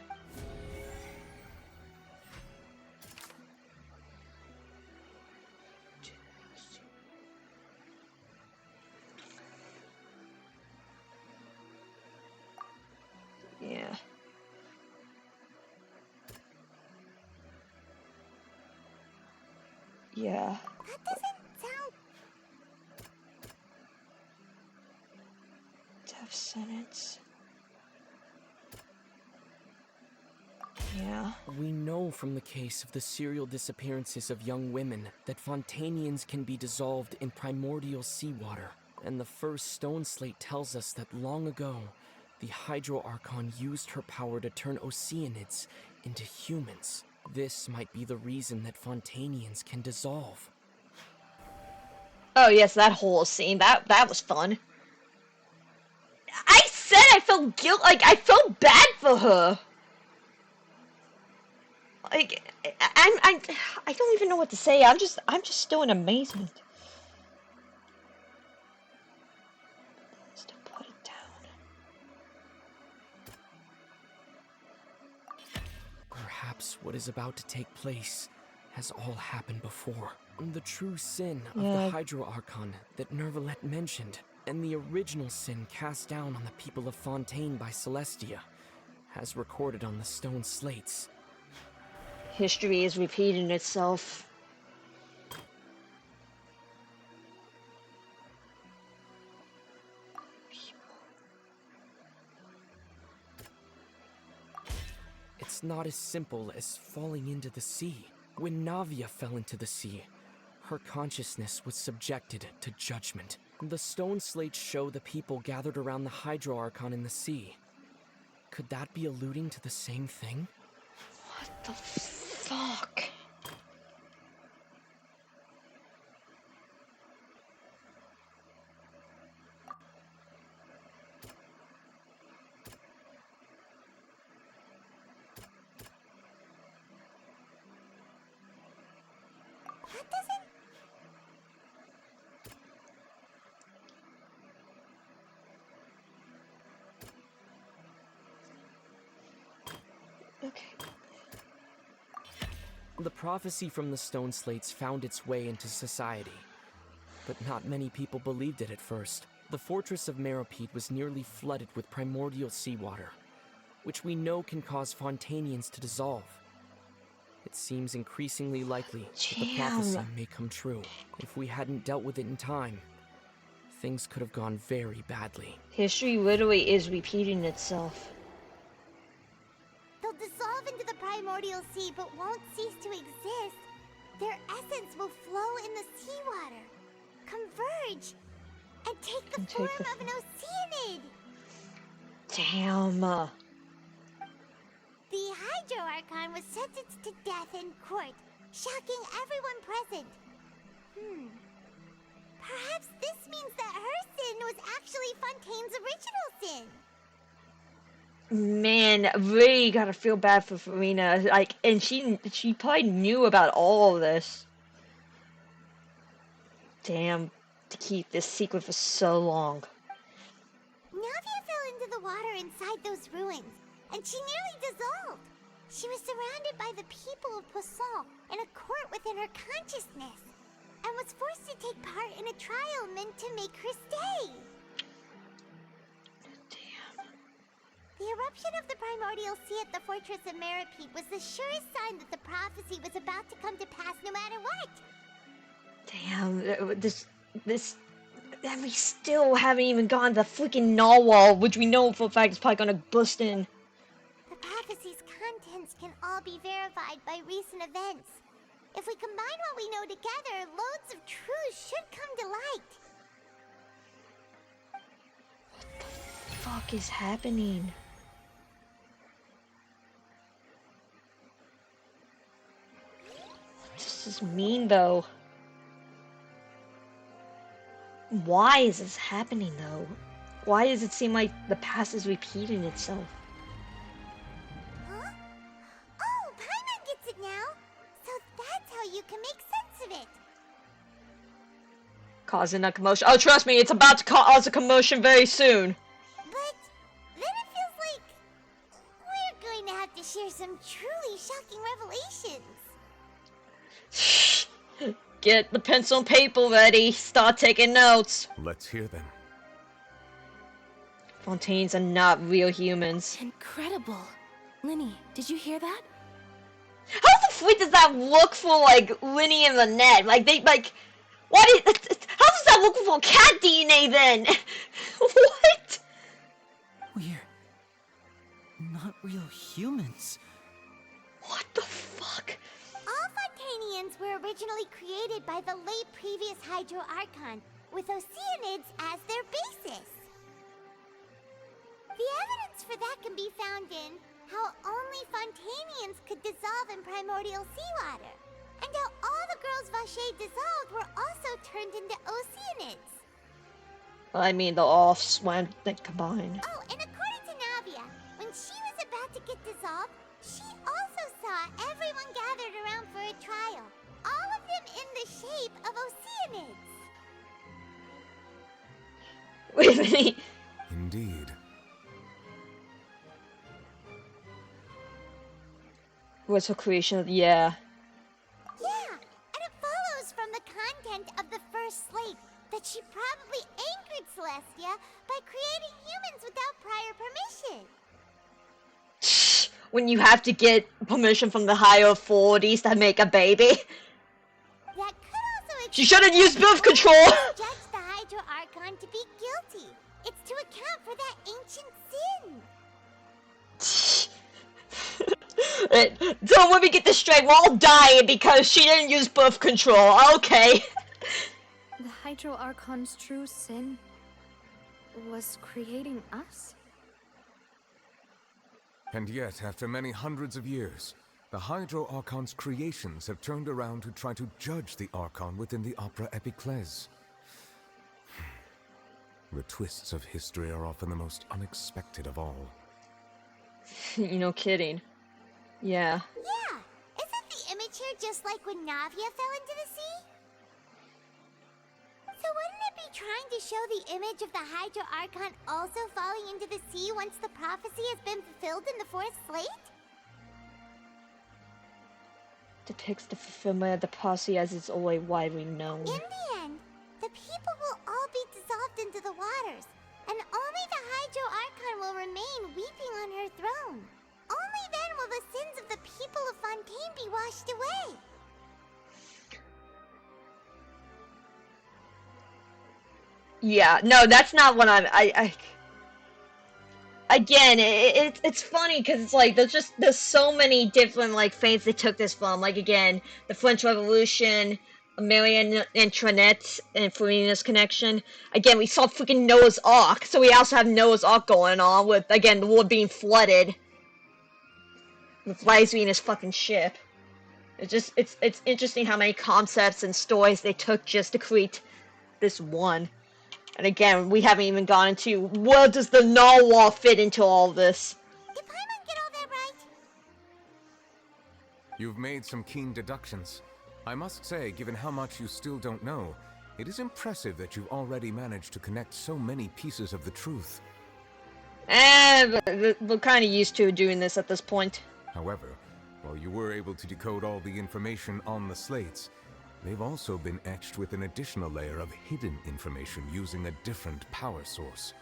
Yeah. Yeah. That doesn't Death sentence. Yeah. We know from the case of the serial disappearances of young women that Fontanians can be dissolved in primordial seawater. And the first stone slate tells us that long ago, the Hydro Archon used her power to turn Oceanids into humans. This might be the reason that Fontanians can dissolve. Oh yes, that whole scene, that was fun. I said I felt guilt, like I felt bad for her. Like I don't even know what to say. I'm just still in amazement. Still put it down. Perhaps what is about to take place has all happened before. The true sin of Yeah. the Hydro Archon that Nervalet mentioned, and the original sin cast down on the people of Fontaine by Celestia, has recorded on the stone slates. History is repeating itself. It's not as simple as falling into the sea. When Navia fell into the sea, her consciousness was subjected to judgment. The stone slates show the people gathered around the Hydro Archon in the sea. Could that be alluding to the same thing? What the fuck? That doesn't... Okay. The prophecy from the stone slates found its way into society, but not many people believed it at first. The fortress of Meropide was nearly flooded with primordial seawater, which we know can cause Fontanians to dissolve. It seems increasingly likely that the prophecy may come true. If we hadn't dealt with it in time, things could have gone very badly. History literally is repeating itself. They'll dissolve into the primordial sea but won't cease to exist. Their essence will flow in the seawater, converge, and take the form of an Oceanid. Damn. The Hydro Archon was sentenced to death in court, shocking everyone present. Perhaps this means that her sin was actually Fontaine's original sin. Man, really gotta feel bad for Furina. Like, and she probably knew about all of this. Damn, to keep this secret for so long. Navia fell into the water inside those ruins, and she nearly dissolved. She was surrounded by the people of Poisson in a court within her consciousness, and was forced to take part in a trial meant to make her stay. The eruption of the primordial sea at the fortress of Meropide was the surest sign that the prophecy was about to come to pass no matter what. Damn, and we still haven't even gotten the freaking narwhal, which we know for a fact is probably gonna bust in. The prophecy's contents can all be verified by recent events. If we combine what we know together, loads of truths should come to light. What the fuck is happening? What does this mean, though? Why is this happening, though? Why does it seem like the past is repeating itself? Huh? Oh, Paimon gets it now! So that's how you can make sense of it! Causing a commotion. Oh, trust me, it's about to cause a commotion very soon. But then it feels like we're going to have to share some truly shocking revelations. Get the pencil and paper ready. Start taking notes. Let's hear them. Fontaines are not real humans. Incredible. Linny, did you hear that? How the freak does that look for, like, Linny and Lynette? Like, they, like... How does that look for cat DNA, then? What? not real humans. What the fuck? All Fontanians were originally created by the late previous Hydro Archon, with Oceanids as their basis. The evidence for that can be found in how only Fontanians could dissolve in primordial seawater, and how all the girls Vache dissolved were also turned into Oceanids. I mean, the all swam that combined. Oh, and according to Navia, when she was about to get dissolved, she also saw everyone gathered around for a trial. All of them in the shape of Oceanids. Wait a minute. Indeed. What's her creation? Yeah. Yeah, and it follows from the content of the first slate that she probably angered Celestia by creating humans without prior permission. When you have to get permission from the higher authorities to make a baby. That could also She shouldn't use birth control! Judge the Hydro Archon to be guilty. It's to account for that ancient sin. So let me get this straight, we're all dying because she didn't use birth control, okay. The Hydro Archon's true sin was creating us? And yet, after many hundreds of years, the Hydro Archon's creations have turned around to try to judge the Archon within the Opera Epiclese. The twists of history are often the most unexpected of all. You know, kidding. Yeah. Yeah, isn't the image here just like when Navia fell into the sea? So wouldn't it be trying to show the image of the Hydro Archon also falling into the sea once the prophecy has been fulfilled in the fourth slate? Depicts the fulfillment of the prophecy as it's always widely known. In the end, the people will all be dissolved into the waters, and only the Hydro Archon will remain weeping on her throne. Only then will the sins of the people of Fontaine be washed away. Yeah, no, that's not what again, it's funny because it's like there's so many different like faiths they took this from. Like again, the French Revolution, Marie Antoinette, and Furina's connection. Again, we saw freaking Noah's Ark, so we also have Noah's Ark going on with again the world being flooded with Raye and his fucking ship. It's interesting how many concepts and stories they took just to create this one. And again, we haven't even gone into where does the narwhal fit into all this? Did Paimon get all that right? You've made some keen deductions. I must say, given how much you still don't know, it is impressive that you've already managed to connect so many pieces of the truth. We're kind of used to doing this at this point. However, while you were able to decode all the information on the slates, they've also been etched with an additional layer of hidden information using a different power source.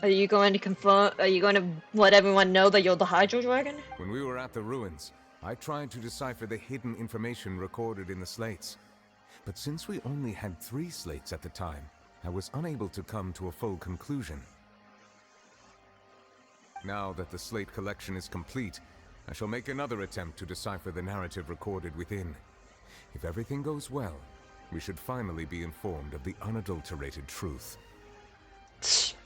Are you going to confirm? Are you going to let everyone know that you're the Hydro Dragon? When we were at the ruins, I tried to decipher the hidden information recorded in the slates. But since we only had 3 slates at the time, I was unable to come to a full conclusion. Now that the slate collection is complete, I shall make another attempt to decipher the narrative recorded within. If everything goes well, we should finally be informed of the unadulterated truth.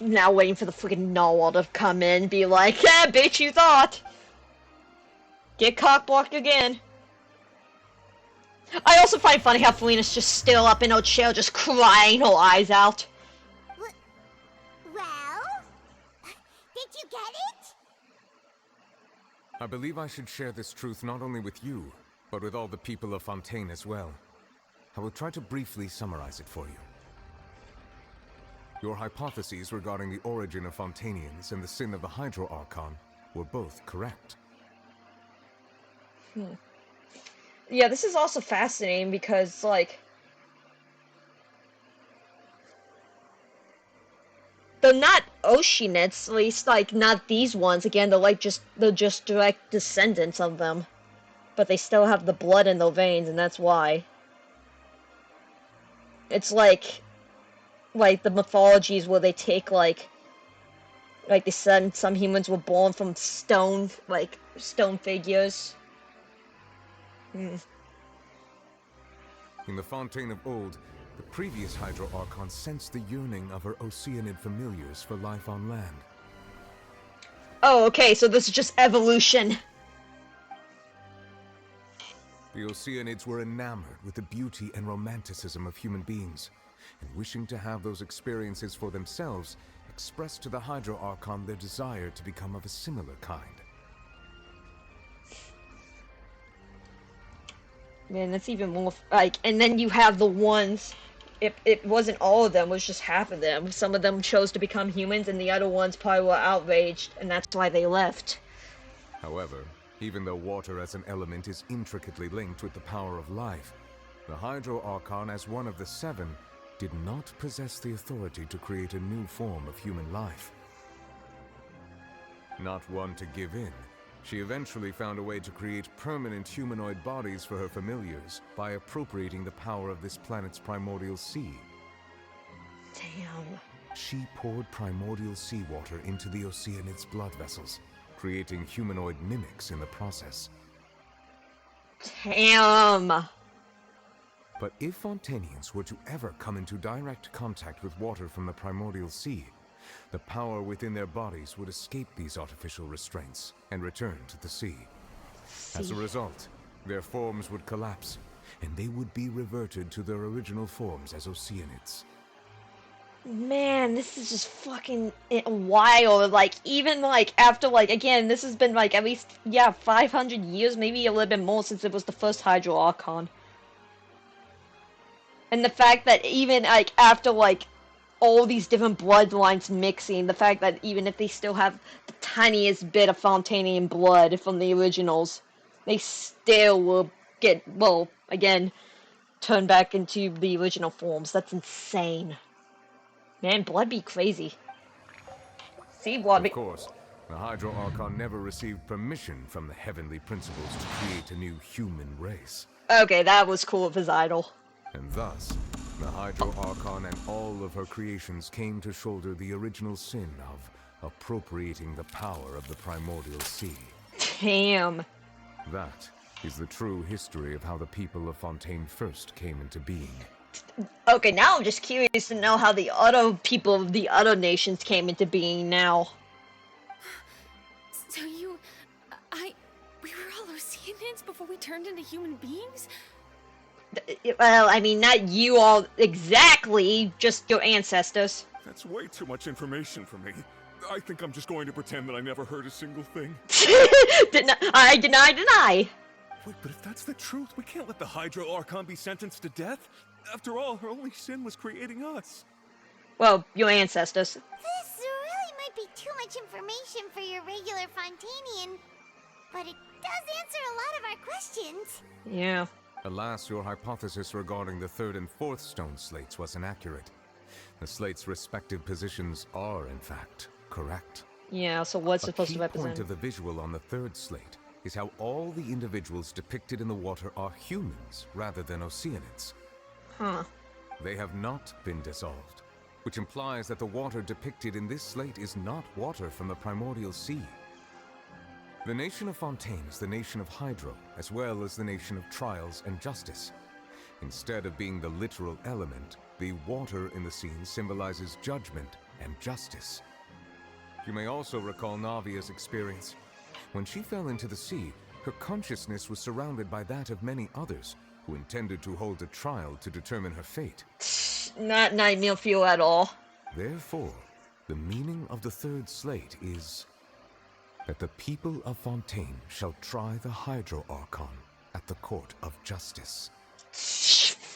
Now waiting for the freaking narwhal to come in and be like, yeah, bitch, you thought! Get cock-blocked again. I also find funny how Furina's just still up in her chair, just crying her eyes out. Well? Did you get it? I believe I should share this truth not only with you, but with all the people of Fontaine as well. I will try to briefly summarize it for you. Your hypotheses regarding the origin of Fontainians and the sin of the Hydro Archon were both correct. Yeah, this is also fascinating because, like, they're not Oceanids, at least, like, not these ones. Again, they're just direct descendants of them. But they still have the blood in their veins, and that's why. It's like the mythologies where they take, like, Like they said, some humans were born from stone, like stone figures. Hmm. In the Fontaine of old, the previous Hydro Archon sensed the yearning of her Oceanid familiars for life on land. Oh, okay, so this is just evolution. The Oceanids were enamored with the beauty and romanticism of human beings, and wishing to have those experiences for themselves, expressed to the Hydro Archon their desire to become of a similar kind. Man, that's even more, like, and then you have the ones, it wasn't all of them, it was just half of them. Some of them chose to become humans, and the other ones probably were outraged, and that's why they left. However, even though water as an element is intricately linked with the power of life, the Hydro Archon, as one of the seven, did not possess the authority to create a new form of human life. Not one to give in, she eventually found a way to create permanent humanoid bodies for her familiars by appropriating the power of this planet's primordial sea. Damn. She poured primordial seawater into the Oceanid's blood vessels, creating humanoid mimics in the process. Damn. But if Fontanians were to ever come into direct contact with water from the primordial sea, the power within their bodies would escape these artificial restraints and return to the sea. As a result, their forms would collapse, and they would be reverted to their original forms as Oceanids. Man, this is just fucking wild. Like, even, like, after, like, again, this has been, like, at least, yeah, 500 years, maybe a little bit more since it was the first Hydro Archon. And the fact that even, like, after, like, all these different bloodlines mixing, the fact that even if they still have the tiniest bit of Fontanian blood from the originals, they still will get, well, again, turn back into the original forms. That's insane. Man, blood be crazy. See, blood be... Of course, the Hydro Archon never received permission from the heavenly principles to create a new human race. Okay, that was cool of his idol. And thus, the Hydro Archon and all of her creations came to shoulder the original sin of appropriating the power of the primordial sea. Damn. That is the true history of how the people of Fontaine first came into being. Okay, now I'm just curious to know how the other people of the other nations came into being now. So we were all Oceanids before we turned into human beings? Well, I mean, not you all exactly, just your ancestors. That's way too much information for me. I think I'm just going to pretend that I never heard a single thing. I deny. Wait, but if that's the truth, we can't let the Hydro Archon be sentenced to death. After all, her only sin was creating us. Well, your ancestors. This really might be too much information for your regular Fontanian, but it does answer a lot of our questions. Yeah. Alas, your hypothesis regarding the third and fourth stone slates was inaccurate. The slates' respective positions are, in fact, correct. Yeah, so what's supposed to A key represent? point of the visual on the third slate is how all the individuals depicted in the water are humans rather than Oceanids. Huh. They have not been dissolved, which implies that the water depicted in this slate is not water from the primordial sea. The nation of Fontaine is the nation of Hydro, as well as the nation of trials and justice. Instead of being the literal element, the water in the scene symbolizes judgment and justice. You may also recall Navia's experience. When she fell into the sea, her consciousness was surrounded by that of many others who intended to hold a trial to determine her fate. Not nightmare fuel at all. Therefore, the meaning of the third slate is that the people of Fontaine shall try the Hydro Archon at the court of justice.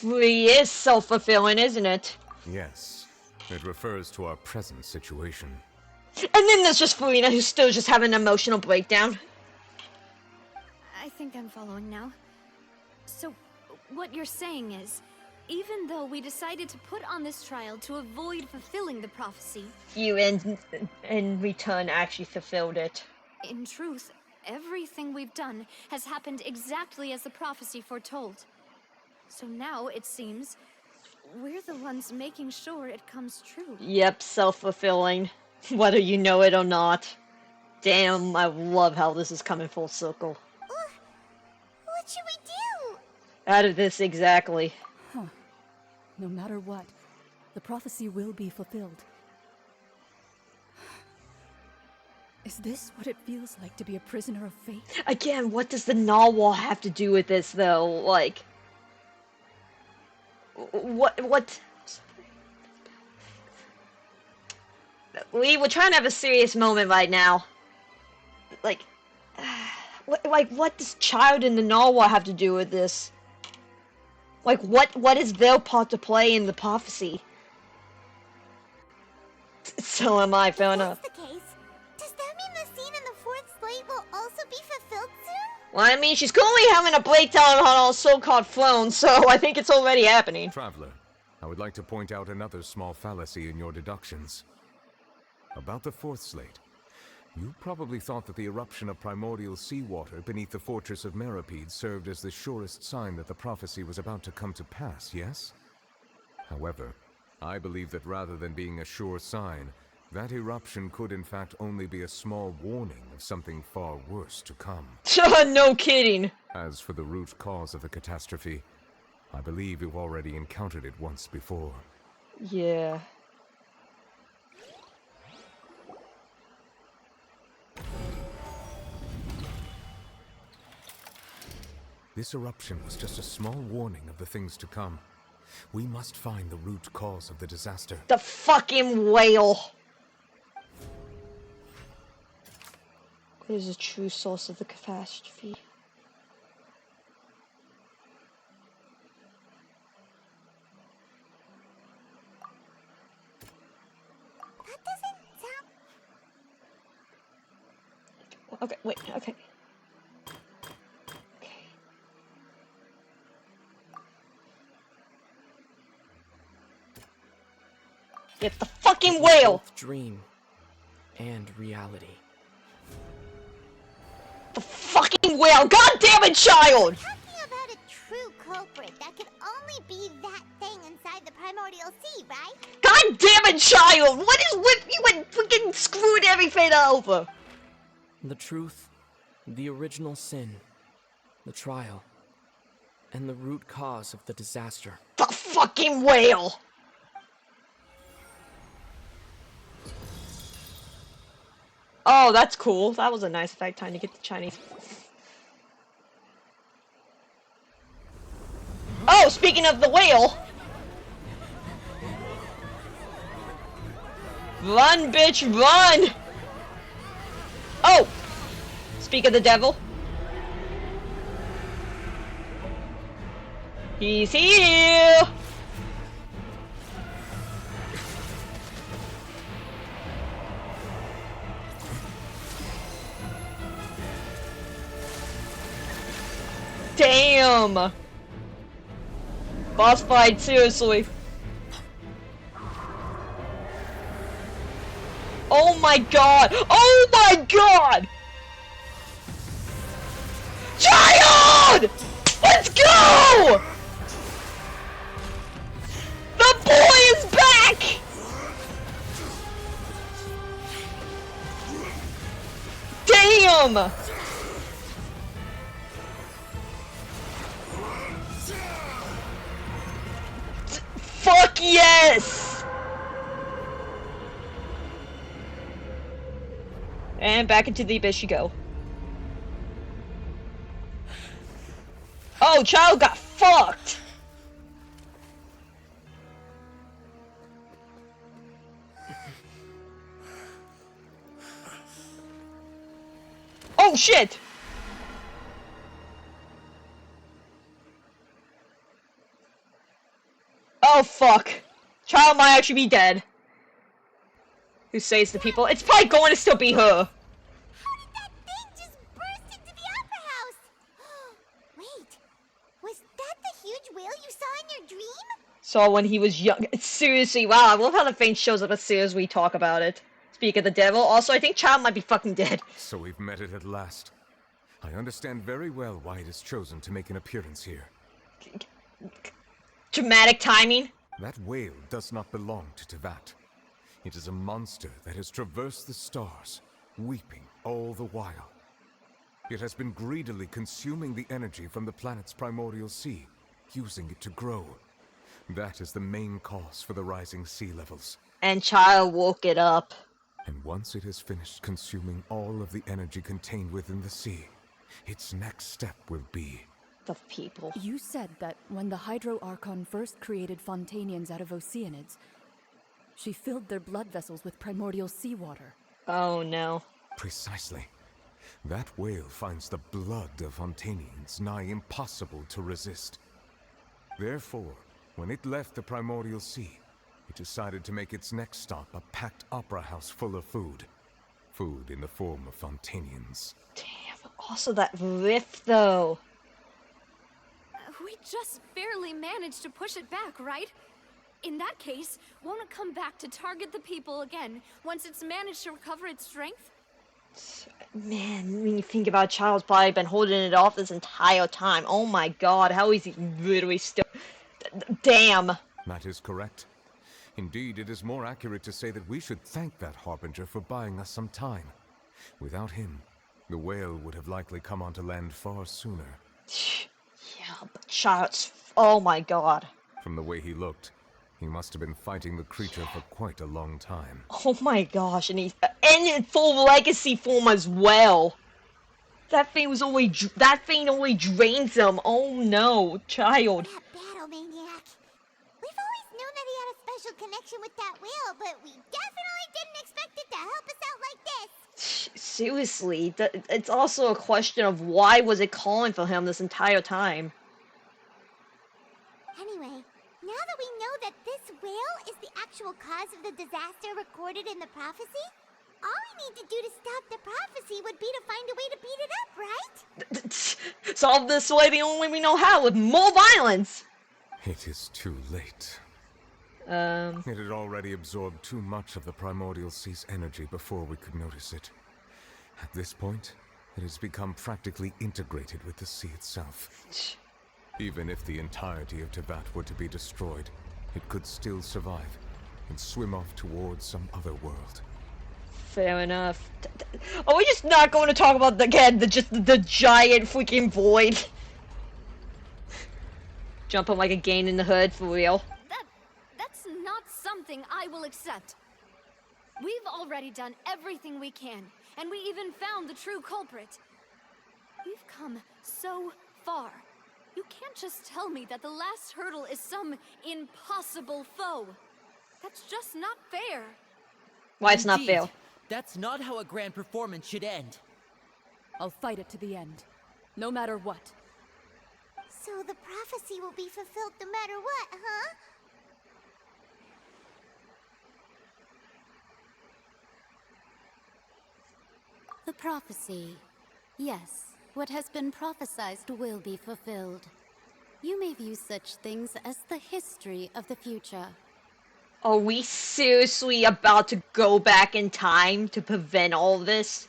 He is self-fulfilling, isn't it? Yes, it refers to our present situation. And then there's just Furina, who's still just having an emotional breakdown. I think I'm following now. So, what you're saying is, even though we decided to put on this trial to avoid fulfilling the prophecy, You, in return, actually fulfilled it. in truth, everything we've done has happened exactly as the prophecy foretold. So now, it seems, we're the ones making sure it comes true. Yep, self-fulfilling. Whether you know it or not. Damn, I love how this is coming full circle. What should we do? Out of this, exactly. Huh. No matter what, the prophecy will be fulfilled. Is this what it feels like to be a prisoner of fate? Again, what does the narwhal have to do with this, though? Like... What... We're trying to have a serious moment right now. Like... what does Child and the narwhal have to do with this? Like, what is their part to play in the prophecy? So am I, fair enough. If that's the case, does that mean the scene in the fourth slate will also be fulfilled soon? Well, I mean, she's currently having a breakdown on her so-called throne, so I think it's already happening. Traveler, I would like to point out another small fallacy in your deductions. About the fourth slate. You probably thought that the eruption of primordial seawater beneath the fortress of Meropide served as the surest sign that the prophecy was about to come to pass, yes? However, I believe that rather than being a sure sign, that eruption could in fact only be a small warning of something far worse to come. No kidding! As for the root cause of the catastrophe, I believe you've already encountered it once before. Yeah. This eruption was just a small warning of the things to come. We must find the root cause of the disaster. The fucking whale! What is the true source of the catastrophe? That doesn't sound... Okay, wait, okay. Get the fucking whale! Both dream and reality. The fucking whale! God damn it, Child! Talking about a true culprit that could only be that thing inside the primordial sea, right? God damn it, Child! What is with you and freaking screwed everything over? The truth, the original sin, the trial, and the root cause of the disaster. The fucking whale! Oh, that's cool. That was a nice effect. Time to get the Chinese. Oh, speaking of the whale. Run, bitch, run! Oh! Speak of the devil. He's here! Damn! Boss fight, seriously. Oh my god! Oh my god! Child! Let's go! The boy is back! Damn! Fuck yes! And back into the abyss you go. Oh, Child got fucked! Oh shit! Oh fuck. Child might actually be dead. Who saves the people? It's probably going to still be her. How did that thing just burst into the opera house? Wait, was that the huge whale you saw in your dream? Saw when he was young. Seriously, wow, I love how the thing shows up as soon as we talk about it. Speak of the devil. Also, I think Child might be fucking dead. So we've met it at last. I understand very well why it has chosen to make an appearance here. Dramatic timing. That whale does not belong to Tevat. It is a monster that has traversed the stars, weeping all the while. It has been greedily consuming the energy from the planet's primordial sea, using it to grow. That is the main cause for the rising sea levels. And Child woke it up. And once it has finished consuming all of the energy contained within the sea, its next step will be... the people. You said that when the Hydro Archon first created Fontanians out of Oceanids, she filled their blood vessels with primordial seawater. Oh no. Precisely. That whale finds the blood of Fontanians nigh impossible to resist. Therefore, when it left the primordial sea, it decided to make its next stop a packed opera house full of food. Food in the form of Fontanians. Damn, also that rift though. We just barely managed to push it back, right? In that case, won't it come back to target the people again once it's managed to recover its strength? Man, when you think about Child's probably been holding it off this entire time. Oh my god, how is he literally still... Damn. That is correct. Indeed, it is more accurate to say that we should thank that Harbinger for buying us some time. Without him, the whale would have likely come onto land far sooner. Yeah, but Child's... Oh my god. From the way he looked, he must have been fighting the creature for quite a long time. Oh my gosh, and he's... And in full legacy form as well. That thing only drains him. Oh no, Child. That battle maniac. We've always known that he had a special connection with that whale, but we definitely didn't expect it to help us out like this. Seriously, it's also a question of why was it calling for him this entire time? Anyway, now that we know that this whale is the actual cause of the disaster recorded in the prophecy, all we need to do to stop the prophecy would be to find a way to beat it up, right? Solve this way the only way we know how, with more violence! It is too late. It had already absorbed too much of the primordial sea's energy before we could notice it. At this point, it has become practically integrated with the sea itself. Even if the entirety of Teyvat were to be destroyed, it could still survive and swim off towards some other world. Fair enough. Are we just not going to talk about, the giant freaking void? Jumping like a gain in the hood, for real. That's not something I will accept. We've already done everything we can, and we even found the true culprit. We've come so far. You can't just tell me that the last hurdle is some impossible foe. That's just not fair. Why it's not fair? That's not how a grand performance should end. I'll fight it to the end, no matter what. So the prophecy will be fulfilled no matter what, huh? The prophecy. Yes, what has been prophesied will be fulfilled. You may view such things as the history of the future. Are we seriously about to go back in time to prevent all this?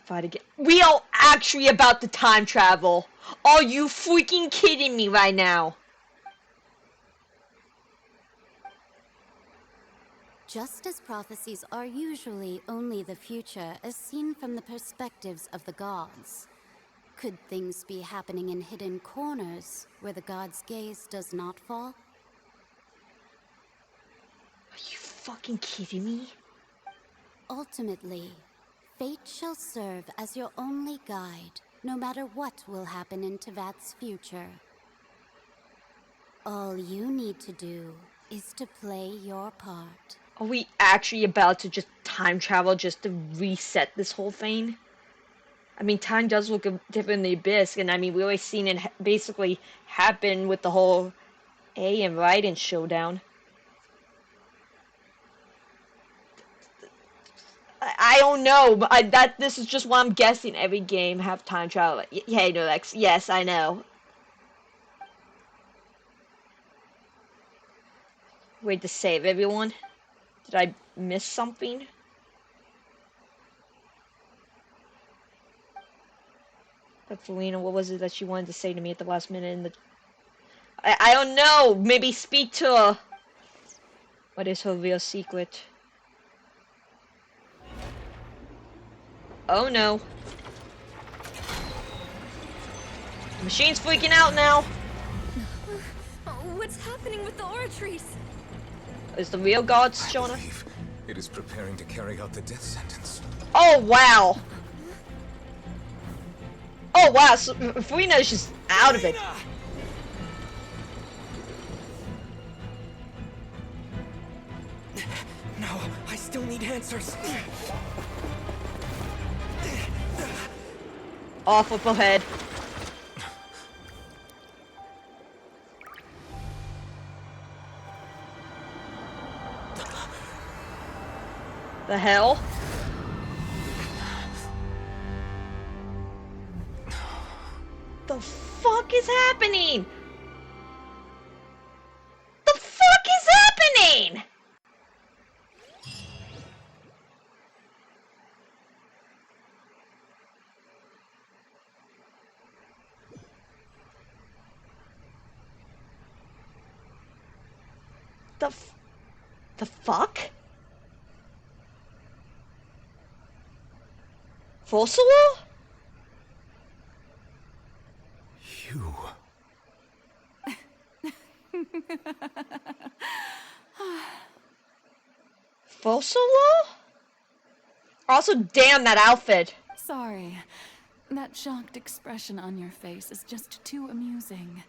Fight again. We are actually about to time travel. Are you freaking kidding me right now? Just as prophecies are usually only the future as seen from the perspectives of the gods, could things be happening in hidden corners where the gods' gaze does not fall? Are you fucking kidding me? Ultimately, fate shall serve as your only guide, no matter what will happen in Teyvat's future. All you need to do is to play your part. Are we actually about to just time travel just to reset this whole thing? I mean, time does look different in the Abyss, and I mean, we always seen it basically happen with the whole A and Raiden showdown. I don't know, but this is just what I'm guessing. Every game have time travel. Hey, Nolex, yes, I know. Wait to save everyone. Did I miss something? But Furina, what was it that she wanted to say to me at the last minute? I don't know. Maybe speak to her. What is her real secret? Oh no. The machine's freaking out now. What's happening with the aura trees? Is the real gods showing up? It is preparing to carry out the death sentence. Oh wow. Oh wow, so Furina's just out of it. No, I still need answers. Off up ahead. The hell? The fuck is happening? The fuck is happening? The fuck? Fossil? You. Fossil? Also, damn that outfit. Sorry. That shocked expression on your face is just too amusing.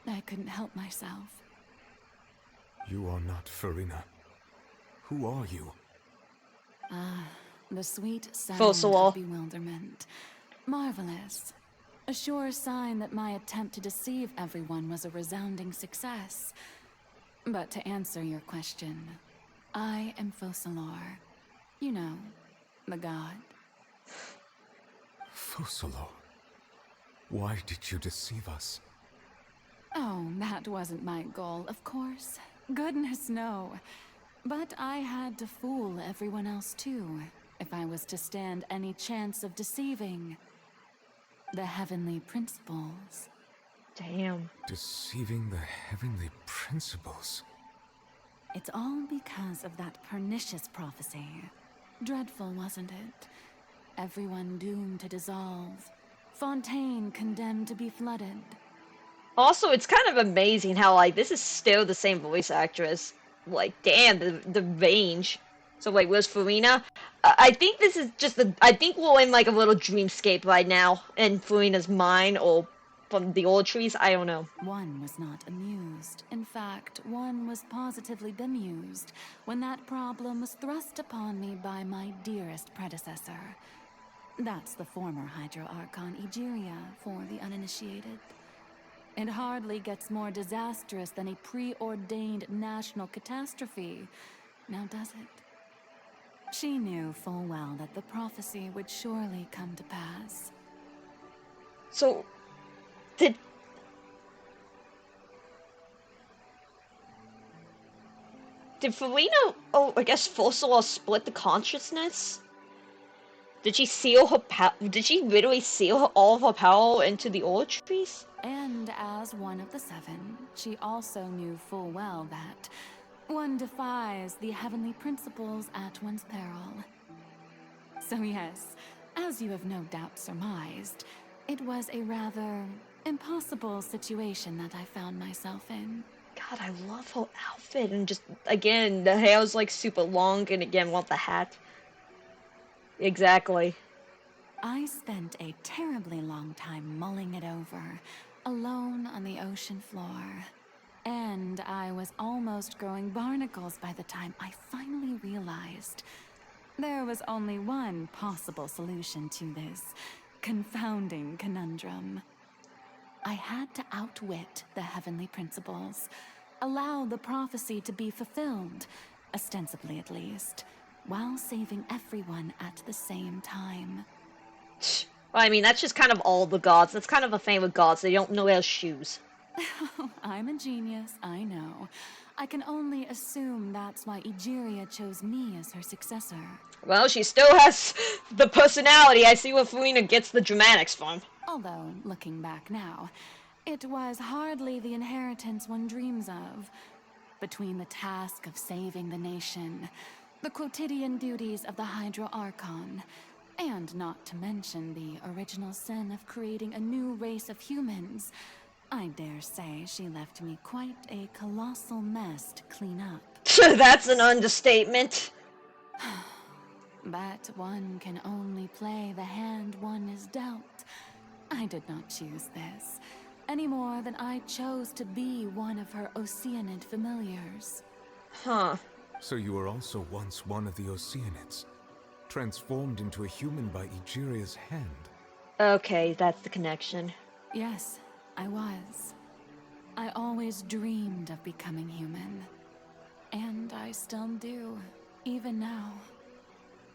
I couldn't help myself. You are not Furina. Who are you? Ah, the sweet sound Fossil. of bewilderment. Marvelous. A sure sign that my attempt to deceive everyone was a resounding success. But to answer your question, I am Focalor. You know, the god. Focalor. Why did you deceive us? Oh, that wasn't my goal, of course. Goodness, no. But I had to fool everyone else too, if I was to stand any chance of deceiving the heavenly principles. Damn. Deceiving the heavenly principles? It's all because of that pernicious prophecy. Dreadful, wasn't it? Everyone doomed to dissolve. Fontaine condemned to be flooded. Also, it's kind of amazing how, like, this is still the same voice actress. Like, damn, the range. So, like, where's Furina? I think this is just I think we're in, like, a little dreamscape right now. In Furina's mind, or from the old trees, I don't know. One was not amused. In fact, one was positively bemused when that problem was thrust upon me by my dearest predecessor. That's the former Hydro Archon Egeria, for the uninitiated. It hardly gets more disastrous than a preordained national catastrophe, now does it? She knew full well that the prophecy would surely come to pass. So, did Furina, oh, I guess Focalor split the consciousness? Did she seal her did she literally seal all of her power into the old trees? And as one of the seven, she also knew full well that one defies the heavenly principles at one's peril. So yes, as you have no doubt surmised, it was a rather impossible situation that I found myself in. God, I love her outfit, and just, again, the hair's like super long, and again, want the hat. Exactly. I spent a terribly long time mulling it over, alone on the ocean floor. And I was almost growing barnacles by the time I finally realized there was only one possible solution to this confounding conundrum. I had to outwit the heavenly principles, allow the prophecy to be fulfilled, ostensibly at least, while saving everyone at the same time. Well, I mean, that's just kind of all the gods. That's kind of a thing with gods. They don't know their shoes. I'm a genius, I know. I can only assume that's why Egeria chose me as her successor. Well, she still has the personality. I see where Furina gets the dramatics from. Although, looking back now, It was hardly the inheritance one dreams of. Between the task of saving the nation, the quotidian duties of the Hydro Archon, and not to mention the original sin of creating a new race of humans, I dare say she left me quite a colossal mess to clean up. That's an understatement. But one can only play the hand one is dealt. I did not choose this, any more than I chose to be one of her Oceanid familiars. Huh. So you were also once one of the Oceanids, transformed into a human by Egeria's hand. Okay, that's the connection. Yes, I was. I always dreamed of becoming human. And I still do, even now.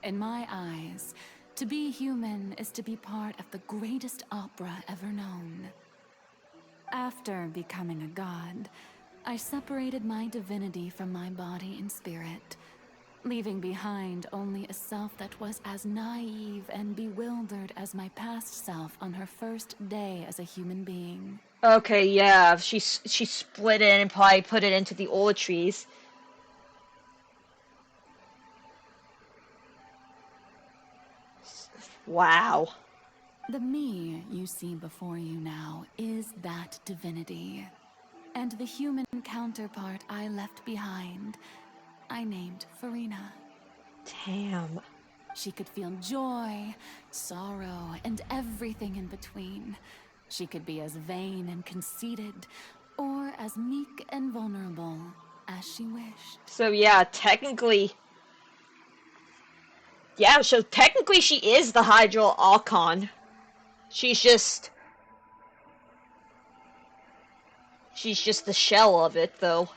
In my eyes, to be human is to be part of the greatest opera ever known. After becoming a god, I separated my divinity from my body and spirit, leaving behind only a self that was as naive and bewildered as my past self on her first day as a human being. Okay, yeah, she split it and probably put it into the old trees. Wow. The me you see before you now is that divinity. And the human counterpart I left behind, I named Furina. Damn. She could feel joy, sorrow, and everything in between. She could be as vain and conceited, or as meek and vulnerable as she wished. So yeah, technically... Yeah, so technically she is the Hydro Archon. She's just the shell of it, though.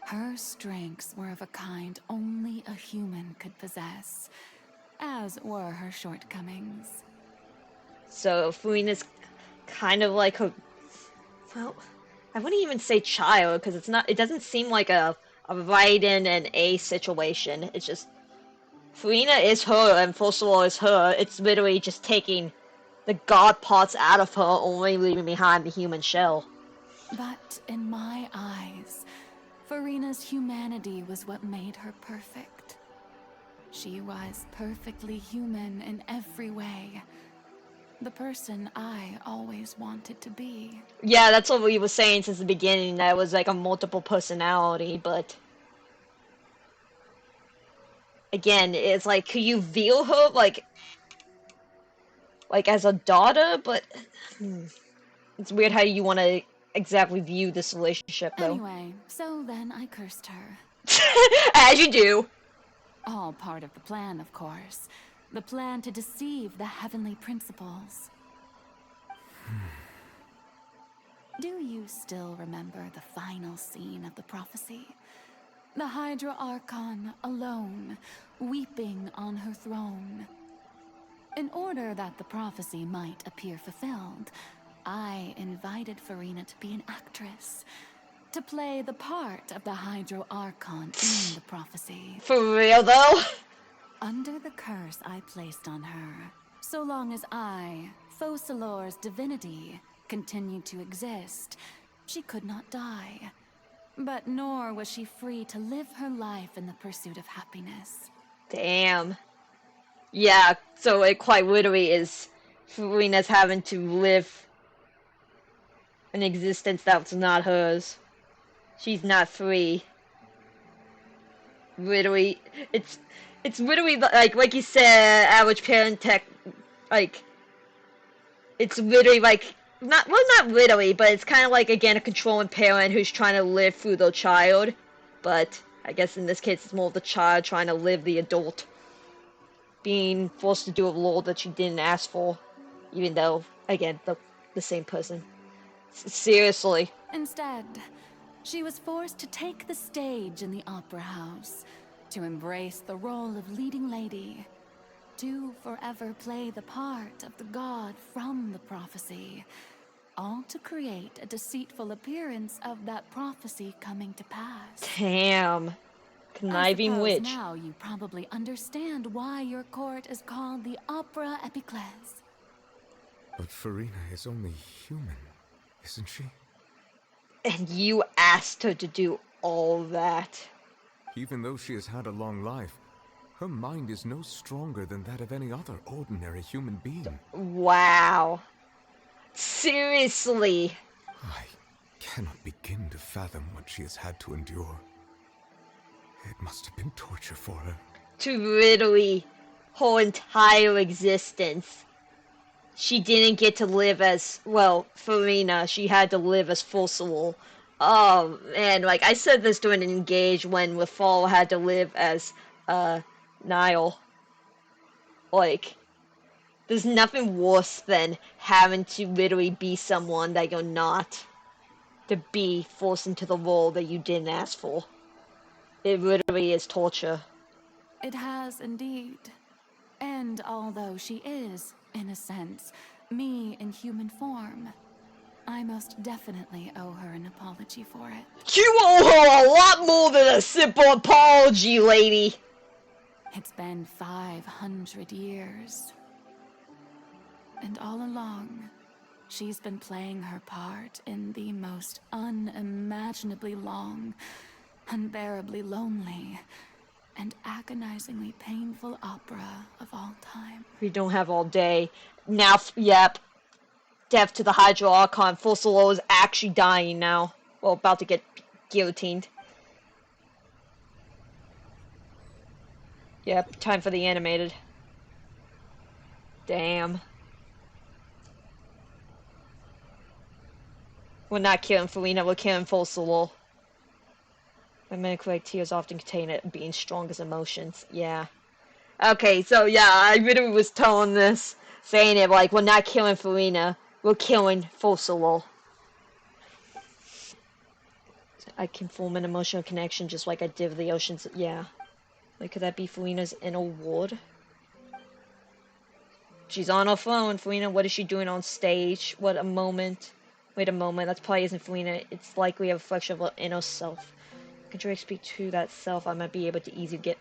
Her strengths were of a kind only a human could possess, as were her shortcomings. So Furina's kind of like a... Well, I wouldn't even say child, because it's not... It doesn't seem like a Raiden and A situation. It's just... Furina is her, and first of all is her. It's literally just taking the god parts out of her, only leaving behind the human shell. But in my eyes, Furina's humanity was what made her perfect. She was perfectly human in every way. The person I always wanted to be. Yeah, that's what we were saying since the beginning, that it was like a multiple personality, but... Again, it's like, could you view her, like as a daughter, but... It's weird how you want to exactly view this relationship, though. Anyway, so then I cursed her. As you do. All part of the plan, of course. The plan to deceive the heavenly principles. Do you still remember the final scene of the prophecy? The Hydra Archon alone, weeping on her throne. In order that the prophecy might appear fulfilled, I invited Furina to be an actress, to play the part of the Hydro Archon in the prophecy. For real, though? Under the curse I placed on her, so long as I, Focalor's divinity, continued to exist, she could not die. But nor was she free to live her life in the pursuit of happiness. Damn. Yeah, so it quite literally is Furina's having to live an existence that's not hers. She's not free. Literally, it's literally like you said, average parent tech, like, it's literally like, not literally, but it's kind of like, again, a controlling parent who's trying to live through their child, but I guess in this case it's more of the child trying to live the adult, being forced to do a role that she didn't ask for, even though, again, the same person. Seriously. Instead, she was forced to take the stage in the opera house, to embrace the role of leading lady, to forever play the part of the god from the prophecy, all to create a deceitful appearance of that prophecy coming to pass. Damn. Conniving witch. Now you probably understand why your court is called the Opera Epiclese. But Furina is only human, isn't she? And you asked her to do all that. Even though she has had a long life, her mind is no stronger than that of any other ordinary human being. Wow. Seriously. I cannot begin to fathom what she has had to endure. It must have been torture for her. To literally her entire existence. She didn't get to live as, well, Furina, she had to live as Fossil. Oh, man, like, I said this during an Engage when Rafal had to live as, Niall. Like, there's nothing worse than having to literally be someone that you're not. To be forced into the role that you didn't ask for. It literally is torture. It has indeed. And although she is, in a sense, me in human form, I most definitely owe her an apology for it. You owe her a lot more than a simple apology, lady! It's been 500 years. And all along, she's been playing her part in the most unimaginably long, unbearably lonely, and agonizingly painful opera of all time. We don't have all day. Now, yep. Death to the Hydra Archon. Fossil is actually dying now. Well, about to get guillotined. Yep, time for the animated. Damn. We're not killing Furina, we're killing Fossil. Romantic tears often contain it being strongest emotions. Yeah. Okay, so yeah, I really was telling this, saying it like, we're not killing Furina, we're killing Fossil. I can form an emotional connection just like I did with the oceans. Yeah. Like, could that be Furina's inner ward? She's on her phone. Furina, what is she doing on stage? What a moment. Wait a moment, that probably isn't Furina. It's likely a reflection of her inner self. Can Drake speak to that self? I might be able to easily get...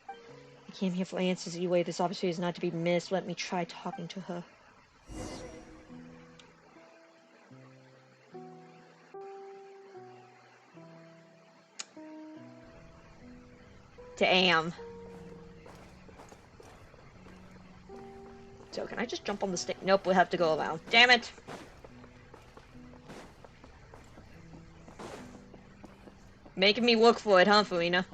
I came here for answers anyway. This opportunity is not to be missed. Let me try talking to her. Damn. So, can I just jump on the stick? Nope, we'll have to go around. Damn it! Making me look for it, huh, Furina?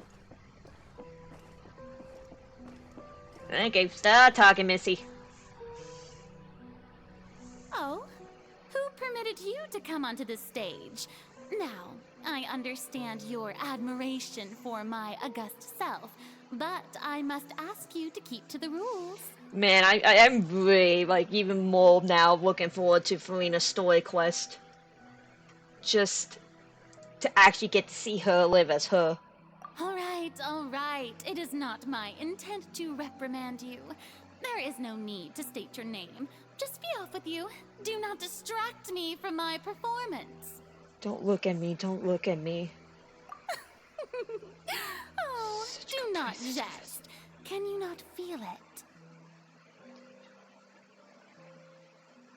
Okay, start talking, Missy. Oh? Who permitted you to come onto the stage? Now, I understand your admiration for my august self, but I must ask you to keep to the rules. Man, I'm really, like, even more now looking forward to Furina's story quest. Just to actually get to see her live as her. All right. It is not my intent to reprimand you. There is no need to state your name. Just be off with you. Do not distract me from my performance. Don't look at me, don't look at me. Oh, do not jest. Can you not feel it?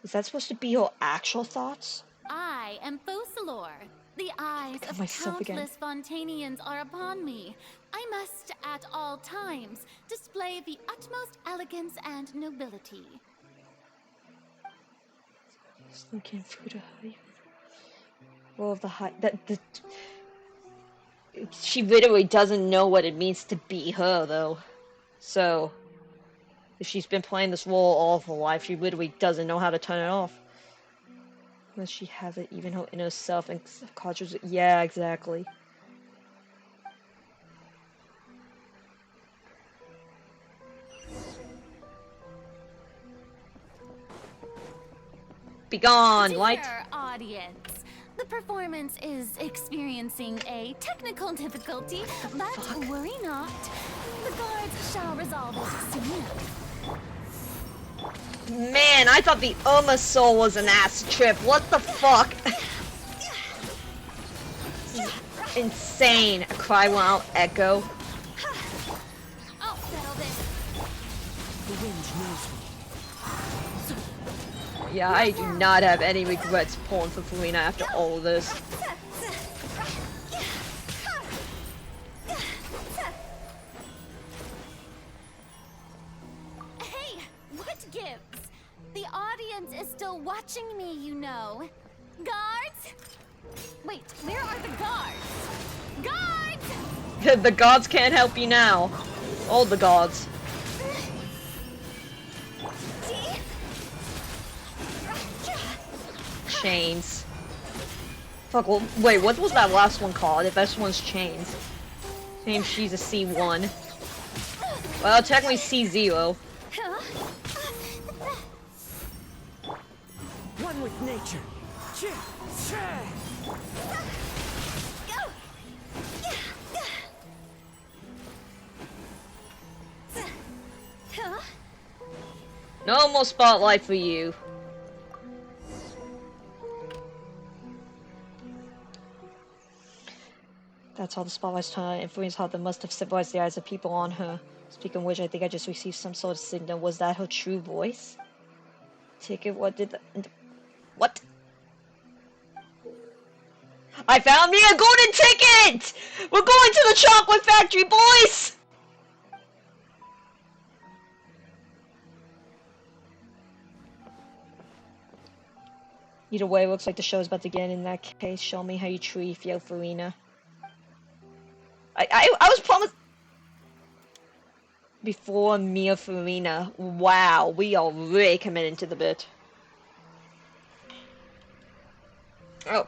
Is that supposed to be your actual thoughts? I am Focalor. The eyes of countless Fontanians are upon me. I must, at all times, display the utmost elegance and nobility. Just looking through the well, of the high she literally doesn't know what it means to be her, though. So, if she's been playing this role all of her life, she literally doesn't know how to turn it off. Unless she has it, even her inner self and cultures. Yeah, exactly. Be gone, light. Dear audience, the performance is experiencing a technical difficulty, but worry not. The guards shall resolve it soon enough. Man, I thought the soul was an ass trip. What the fuck? Insane. A cry without echo. I'll settle this. The wind knows me. Yeah, I do not have any regrets pulling for Furina after all of this. Hey, what gives? The audience is still watching me, you know. Guards? Wait, where are the guards? Guards! The gods can't help you now. All the gods. Chains. Fuck, well, wait, what was that last one called? If this one's chains. Maybe she's a C1. Well, technically C0. One with nature. No more spotlight for you. That's all the spotlight's turned. And Furina's heart that must have symbolized the eyes of people on her. Speaking of which, I think I just received some sort of signal. Was that her true voice? Ticket, what did the... What? I found me a golden ticket! We're going to the chocolate factory, boys! Either way, it looks like the show's about to begin. In that case, show me how you truly feel, Furina. I was promised... Before Mia Furina. Wow, we are really committed to the bit. Oh.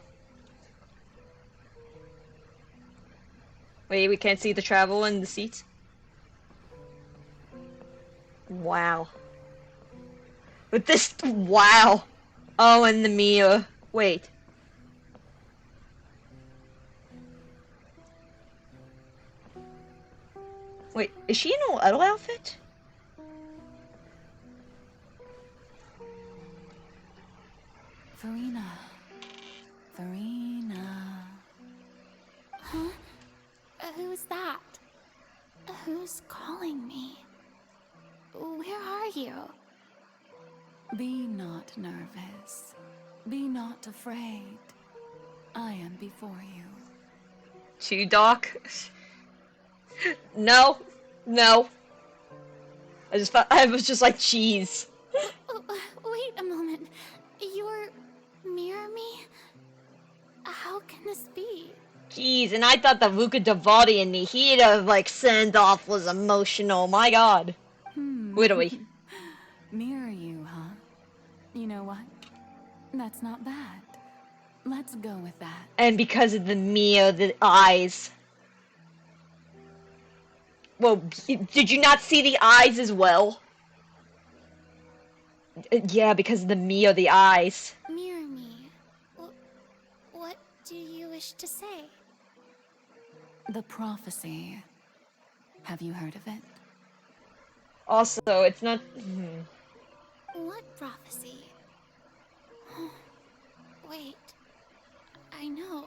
Wait, we can't see the travel in the seats? Wow. But this... Wow. Oh, and the Mia. Wait. Wait, is she in an idol outfit? Furina. Furina. Huh? Who's that? Who's calling me? Where are you? Be not nervous. Be not afraid. I am before you. Too dark? No. No. I was just like, cheese. Wait a moment. You're near me? How can this be? Jeez, and I thought that Luca Davati and the heat of, like, send-off was emotional. My god. Literally. Near you, huh? You know what? That's not bad. Let's go with that. And because of the Mia, the eyes. Well, did you not see the eyes as well? Yeah, because of the Mia, the eyes. Near me. What do you wish to say? The prophecy. Have you heard of it? Also, it's not... What prophecy? Wait. I know.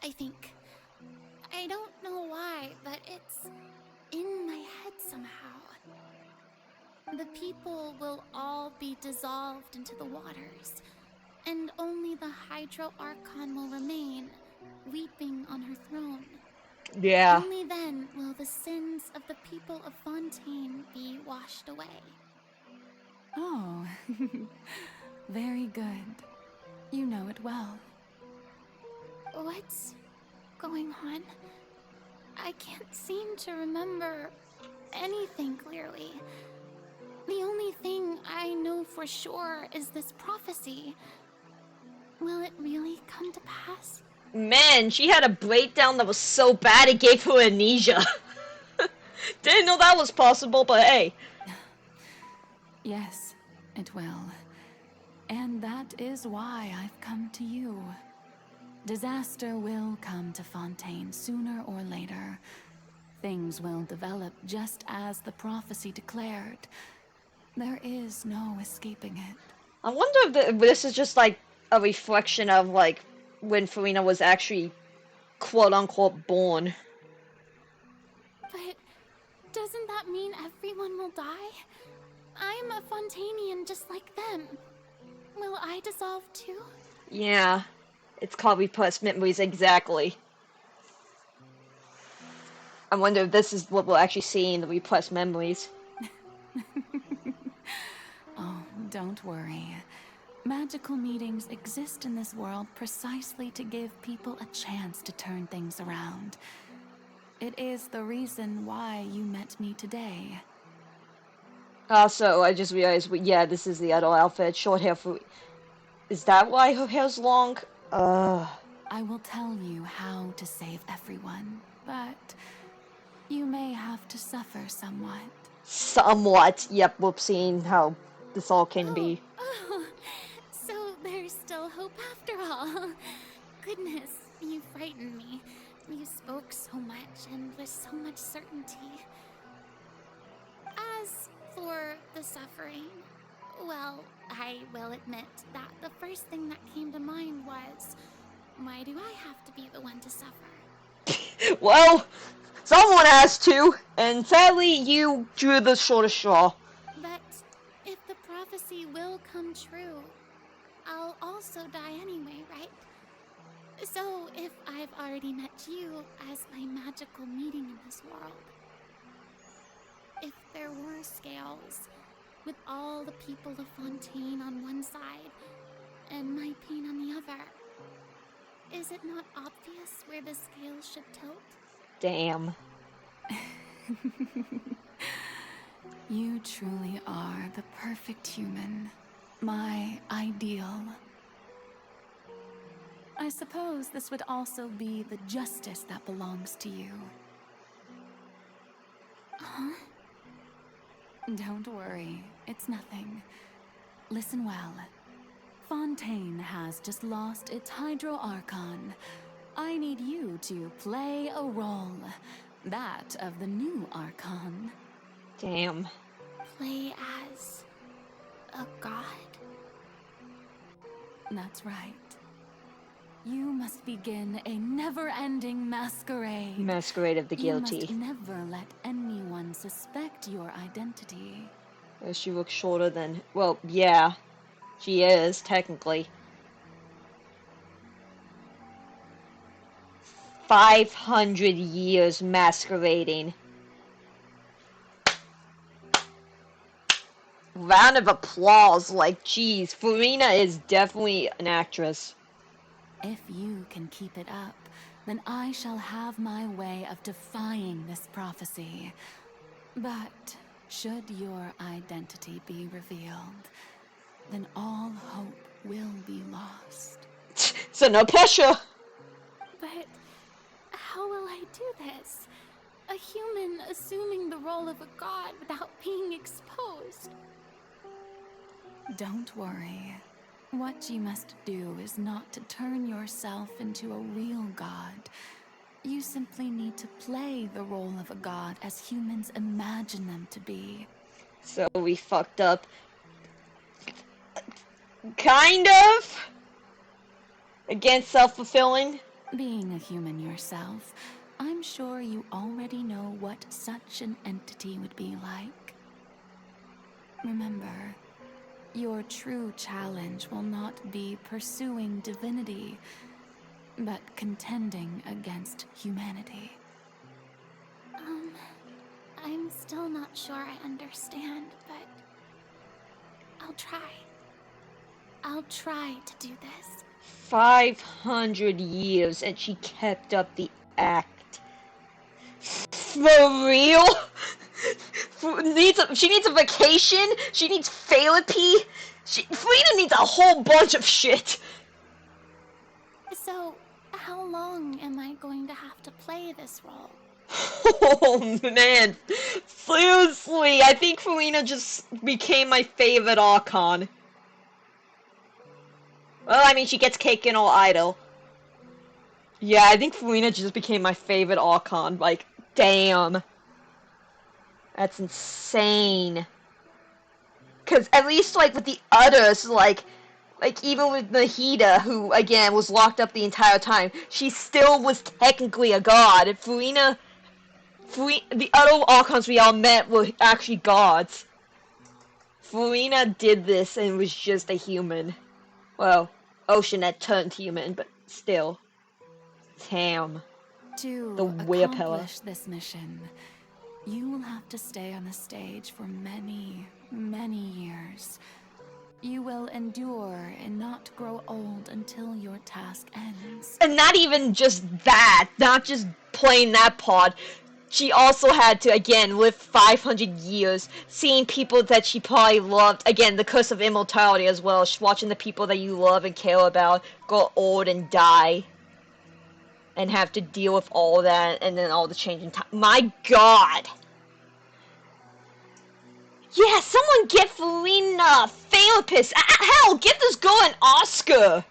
I think. I don't know why, but it's in my head somehow. The people will all be dissolved into the waters, and only the Hydro Archon will remain, weeping on her throne. Yeah. Only then will the sins of the people of Fontaine be washed away. Oh, very good. You know it well. What's going on? I can't seem to remember anything clearly. The only thing I know for sure is this prophecy. Will it really come to pass? Man, she had a breakdown that was so bad it gave her amnesia. Didn't know that was possible, but hey. Yes, it will. And that is why I've come to you. Disaster will come to Fontaine sooner or later. Things will develop just as the prophecy declared. There is no escaping it. I wonder if this is just like a reflection of like when Furina was actually quote-unquote born. But doesn't that mean everyone will die? I'm a Fontanian just like them. Will I dissolve too? Yeah. It's called repressed memories, exactly. I wonder if this is what we'll actually see in the repressed memories. Oh, don't worry. Magical meetings exist in this world precisely to give people a chance to turn things around. It is the reason why you met me today. Also, I just realized, yeah, this is the adult outfit. Short hair for... Is that why her hair's long? I will tell you how to save everyone, but you may have to suffer somewhat. Somewhat. Yep, we've seen how this all can be. Oh, so there's still hope after all. Goodness, you frightened me. You spoke so much and with so much certainty. As for the suffering, well, I will admit that the first thing that came to mind was, why do I have to be the one to suffer? Well, someone has to, and sadly, you drew the shortest straw. But if the prophecy will come true, I'll also die anyway, right? So if I've already met you as my magical meeting in this world, if there were scales, with all the people of Fontaine on one side and my pain on the other, is it not obvious where the scales should tilt? Damn. You truly are the perfect human, my ideal. I suppose this would also be the justice that belongs to you. Huh? Don't worry, it's nothing. Listen well. Fontaine has just lost its Hydro Archon. I need you to play a role. That of the new Archon. Damn. Play as a god? That's right. You must begin a never-ending masquerade. Masquerade of the guilty. You must never let anyone suspect your identity. She looks shorter than... Well, yeah. She is, technically. 500 years masquerading. Round of applause, like, geez, Furina is definitely an actress. If you can keep it up, then I shall have my way of defying this prophecy. But should your identity be revealed, then all hope will be lost. So no pressure! But how will I do this? A human assuming the role of a god without being exposed. Don't worry. What you must do is not to turn yourself into a real god. You simply need to play the role of a god as humans imagine them to be. So we fucked up. Kind of? Against self-fulfilling? Being a human yourself, I'm sure you already know what such an entity would be like. Remember, your true challenge will not be pursuing divinity, but contending against humanity. I'm still not sure I understand, but I'll try. I'll try to do this. 500 years and she kept up the act. For real? She needs a vacation? She needs therapy? Furina needs a whole bunch of shit! So, how long am I going to have to play this role? Oh man, seriously, I think Furina just became my favorite Archon. Well, I mean, she gets cake and all idol. Yeah, I think Furina just became my favorite Archon. Like, damn. That's insane. Because at least, like, with the others, like even with Nahida, who, again, was locked up the entire time, she still was technically a god. Furina, the other Archons we all met were actually gods. Furina did this and was just a human. Well, Ocean that turned human, but still. Damn. To The willpower. accomplish this mission, you will have to stay on the stage for many, many years. You will endure and not grow old until your task ends. And not even just that, not just playing that part. She also had to, again, live 500 years, seeing people that she probably loved. Again, the curse of immortality as well. Watching the people that you love and care about grow old and die. And have to deal with all that, and then all the change in time. My God! Yeah, someone get Furina a therapist. Hell, give this girl an Oscar.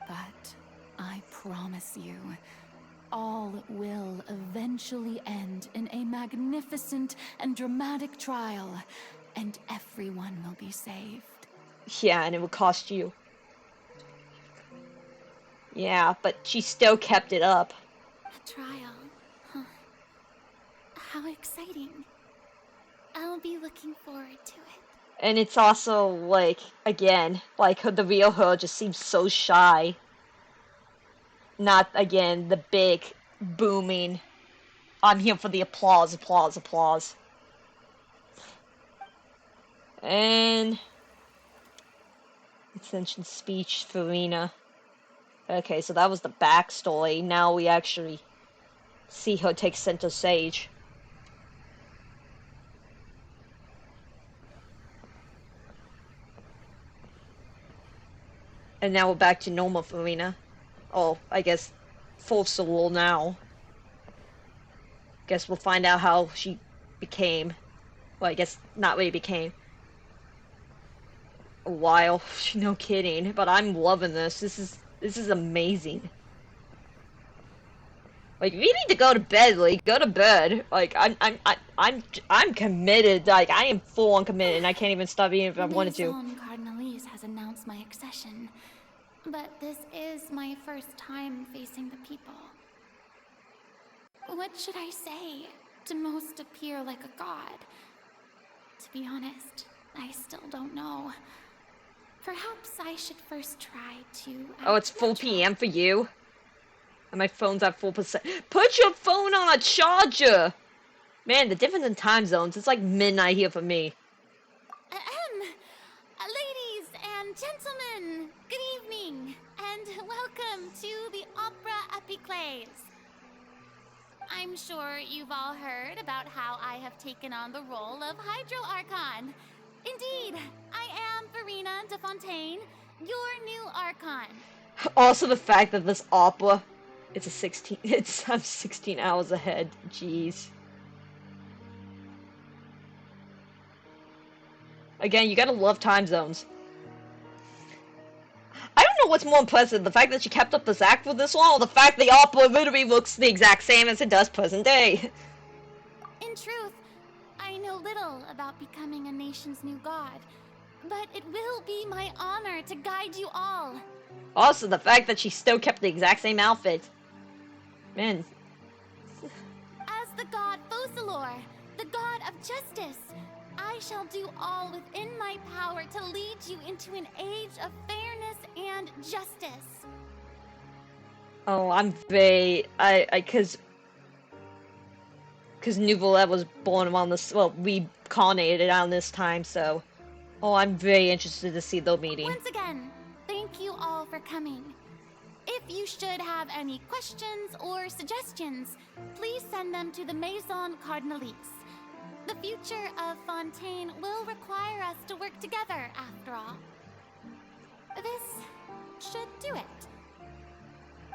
But I promise you, all will eventually end in a magnificent and dramatic trial, and everyone will be saved. Yeah, and it would cost you. Yeah, but she still kept it up. A trial, huh? How exciting. I'll be looking forward to it. And it's also, like, again, like, the real her just seems so shy. Not, again, the big, booming, I'm here for the applause, applause, applause. And... Ascension speech, Furina. Okay, so that was the backstory. Now we actually see her take center stage. And now we're back to normal Furina. Oh, I guess full solo now. Guess we'll find out how she became. Well, I guess not really became. A while. No kidding. But I'm loving this. This is amazing. Like, if you need to go to bed, like, go to bed. Like, I'm committed. Like, I am full on committed, and I can't even stop eating if I wanted to. Maison Cardinalise has announced my accession, but this is my first time facing the people. What should I say to most appear like a god? To be honest, I still don't know. Perhaps I should first try to... Oh, it's 4 p.m. for you? And my phone's at 4%. Put your phone on a charger! Man, the difference in time zones, it's like midnight here for me. Ladies and gentlemen, good evening, and welcome to the Opera Epiclese. I'm sure you've all heard about how I have taken on the role of Hydro Archon. Indeed, I am Furina de Fontaine, your new Archon. Also the fact that this opera, I'm 16 hours ahead. Jeez. Again, you gotta love time zones. I don't know what's more impressive, the fact that she kept up this act for this long, or the fact the opera literally looks the exact same as it does present day. In truth, I know little about becoming a nation's new god, but it will be my honor to guide you all. Also, the fact that she still kept the exact same outfit. Man. As the god Focalor, the god of justice, I shall do all within my power to lead you into an age of fairness and justice. Oh, I'm very... Cause Nouvelle was born on this... Well, reincarnated on this time, so... Oh, I'm very interested to see the meeting. Once again, thank you all for coming. If you should have any questions or suggestions, please send them to the Maison Cardinalise. The future of Fontaine will require us to work together, after all. This should do it.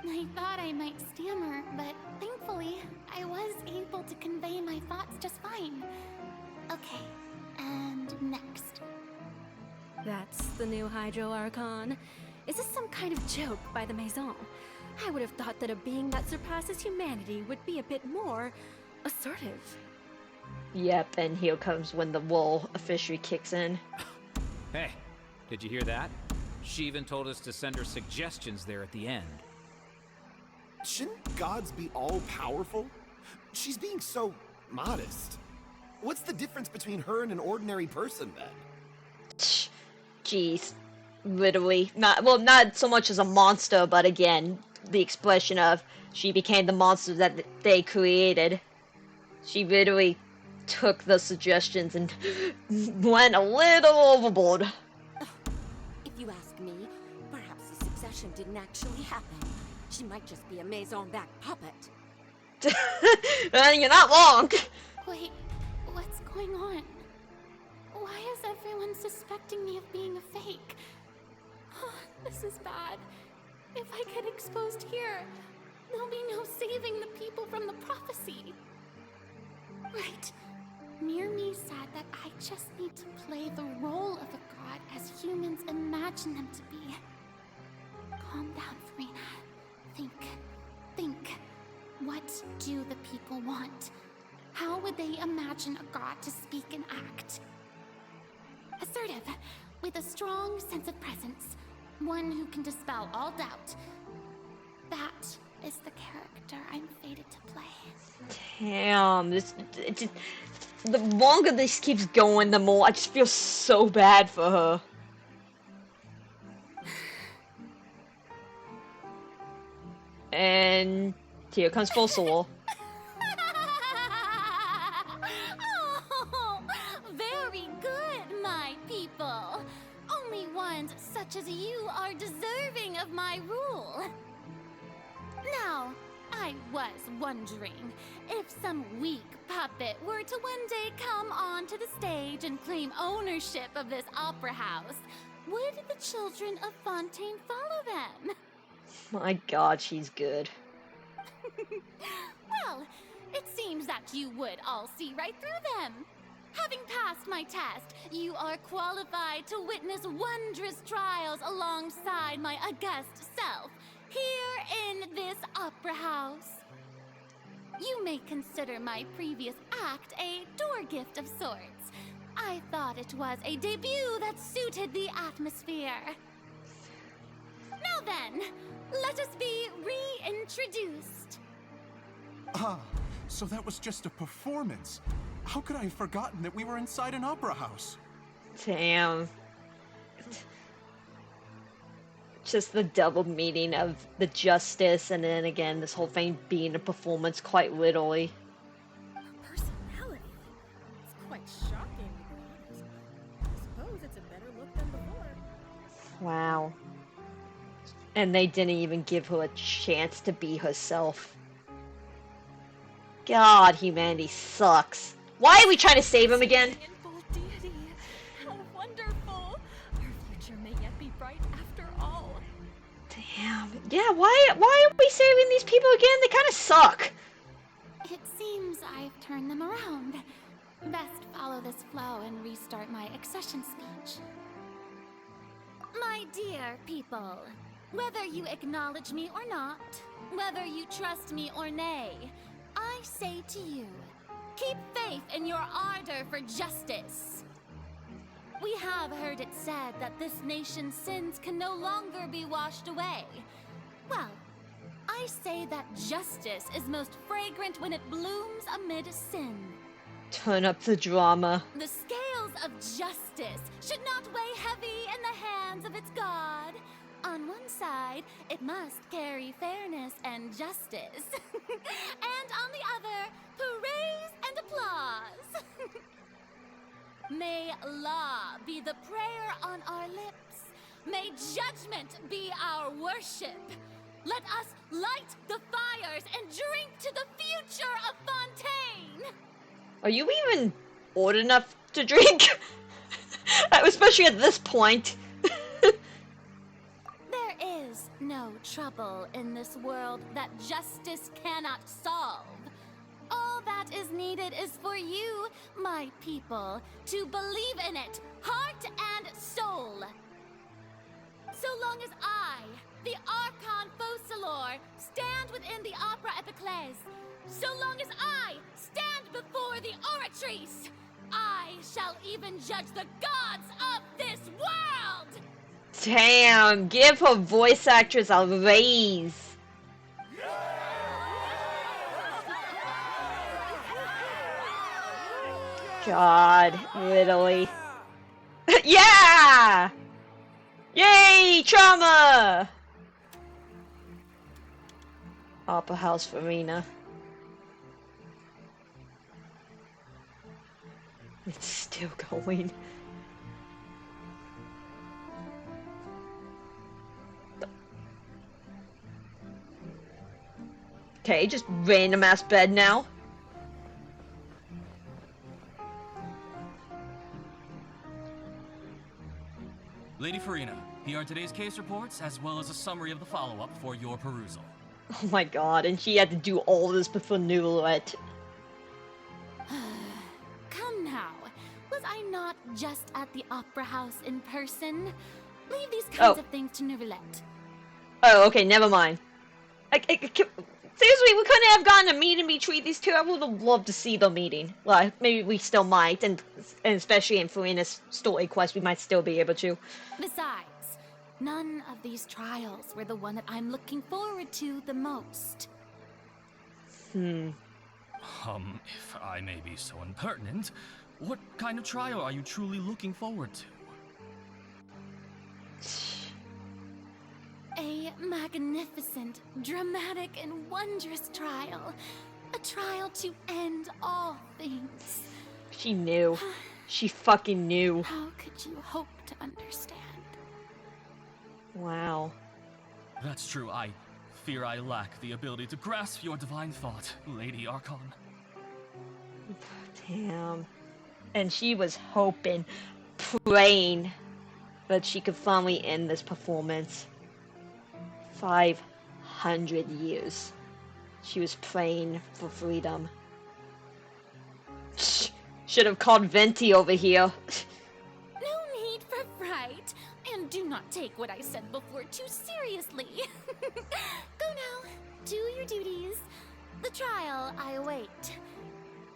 I thought I might stammer, but thankfully, I was able to convey my thoughts just fine. Okay, and next. That's the new Hydro Archon. Is this some kind of joke by the Maison? I would have thought that a being that surpasses humanity would be a bit more assertive. Yep, and here comes when the wool officially kicks in. Hey, did you hear that? She even told us to send her suggestions there at the end. Shouldn't gods be all-powerful? She's being so modest. What's the difference between her and an ordinary person, then? Jeez. Literally. Not so much as a monster, but again, the expression of she became the monster that they created. She literally took the suggestions and went a little overboard. If you ask me, perhaps the succession didn't actually happen. She might just be a maison-back puppet. You're not wrong. Wait, what's going on? Why is everyone suspecting me of being a fake? Oh, this is bad. If I get exposed here, there'll be no saving the people from the prophecy. Right. Near me said that I just need to play the role of a god as humans imagine them to be. Calm down, Furina. Think. What do the people want? How would they imagine a god to speak and act? Assertive, with a strong sense of presence. One who can dispel all doubt. That is the character I'm fated to play. Damn, the longer this keeps going, the more I just feel so bad for her. And here comes Fossil. Oh, very good, my people. Only ones such as you are deserving of my rule. Now, I was wondering if some weak puppet were to one day come onto the stage and claim ownership of this opera house, would the children of Fontaine follow them? My god, she's good. Well, it seems that you would all see right through them. Having passed my test, you are qualified to witness wondrous trials alongside my august self, here in this opera house. You may consider my previous act a door gift of sorts. I thought it was a debut that suited the atmosphere. Now then, let us be reintroduced. Ah, so that was just a performance. How could I have forgotten that we were inside an opera house? Damn. Just the double meaning of the justice, and then again, this whole thing being a performance quite literally. Personality? It's quite shocking, to be honest. I suppose it's a better look than before. Wow. And they didn't even give her a chance to be herself. God, humanity sucks. Why are we trying to save him again? Deity, how wonderful! Our future may yet be bright after all. Damn. Yeah, why are we saving these people again? They kind of suck. It seems I've turned them around. Best follow this flow and restart my accession speech. My dear people, whether you acknowledge me or not, whether you trust me or nay, I say to you, keep faith in your ardor for justice. We have heard it said that this nation's sins can no longer be washed away. Well, I say that justice is most fragrant when it blooms amid sin. Turn up the drama. The scales of justice should not weigh heavy in the hands of its God. On one side, it must carry fairness and justice. And on the other, praise and applause. May law be the prayer on our lips. May judgment be our worship. Let us light the fires and drink to the future of Fontaine. Are you even old enough to drink? Especially at this point. There is no trouble in this world that justice cannot solve. All that is needed is for you, my people, to believe in it, heart and soul. So long as I, the Archon Focalor, stand within the Opera Epiclese, so long as I stand before the Oratrice, I shall even judge the gods of this world! Damn, give her voice actress a raise. God, literally. Yeah! Yay, trauma! Opera House Furina. It's still going. Okay, just random ass bed now. Lady Furina, here are today's case reports, as well as a summary of the follow-up for your perusal. Oh my god, and she had to do all this before Newlette. Come now. Was I not just at the Opera House in person? Leave these kinds of things to Newlette. Oh, okay, never mind. Seriously, we couldn't have gotten a meet and between these two. I would have loved to see the meeting. Well, maybe we still might, and especially in Furina's story quest, we might still be able to. Besides, none of these trials were the one that I'm looking forward to the most. If I may be so impertinent, what kind of trial are you truly looking forward to? A magnificent, dramatic, and wondrous trial. A trial to end all things. She knew. She fucking knew. How could you hope to understand? Wow. That's true, I fear I lack the ability to grasp your divine thought, Lady Archon. Damn. And she was hoping, praying, that she could finally end this performance. 500 years. She was praying for freedom. Should have called Venti over here. No need for fright. And do not take what I said before too seriously. Go now. Do your duties. The trial I await.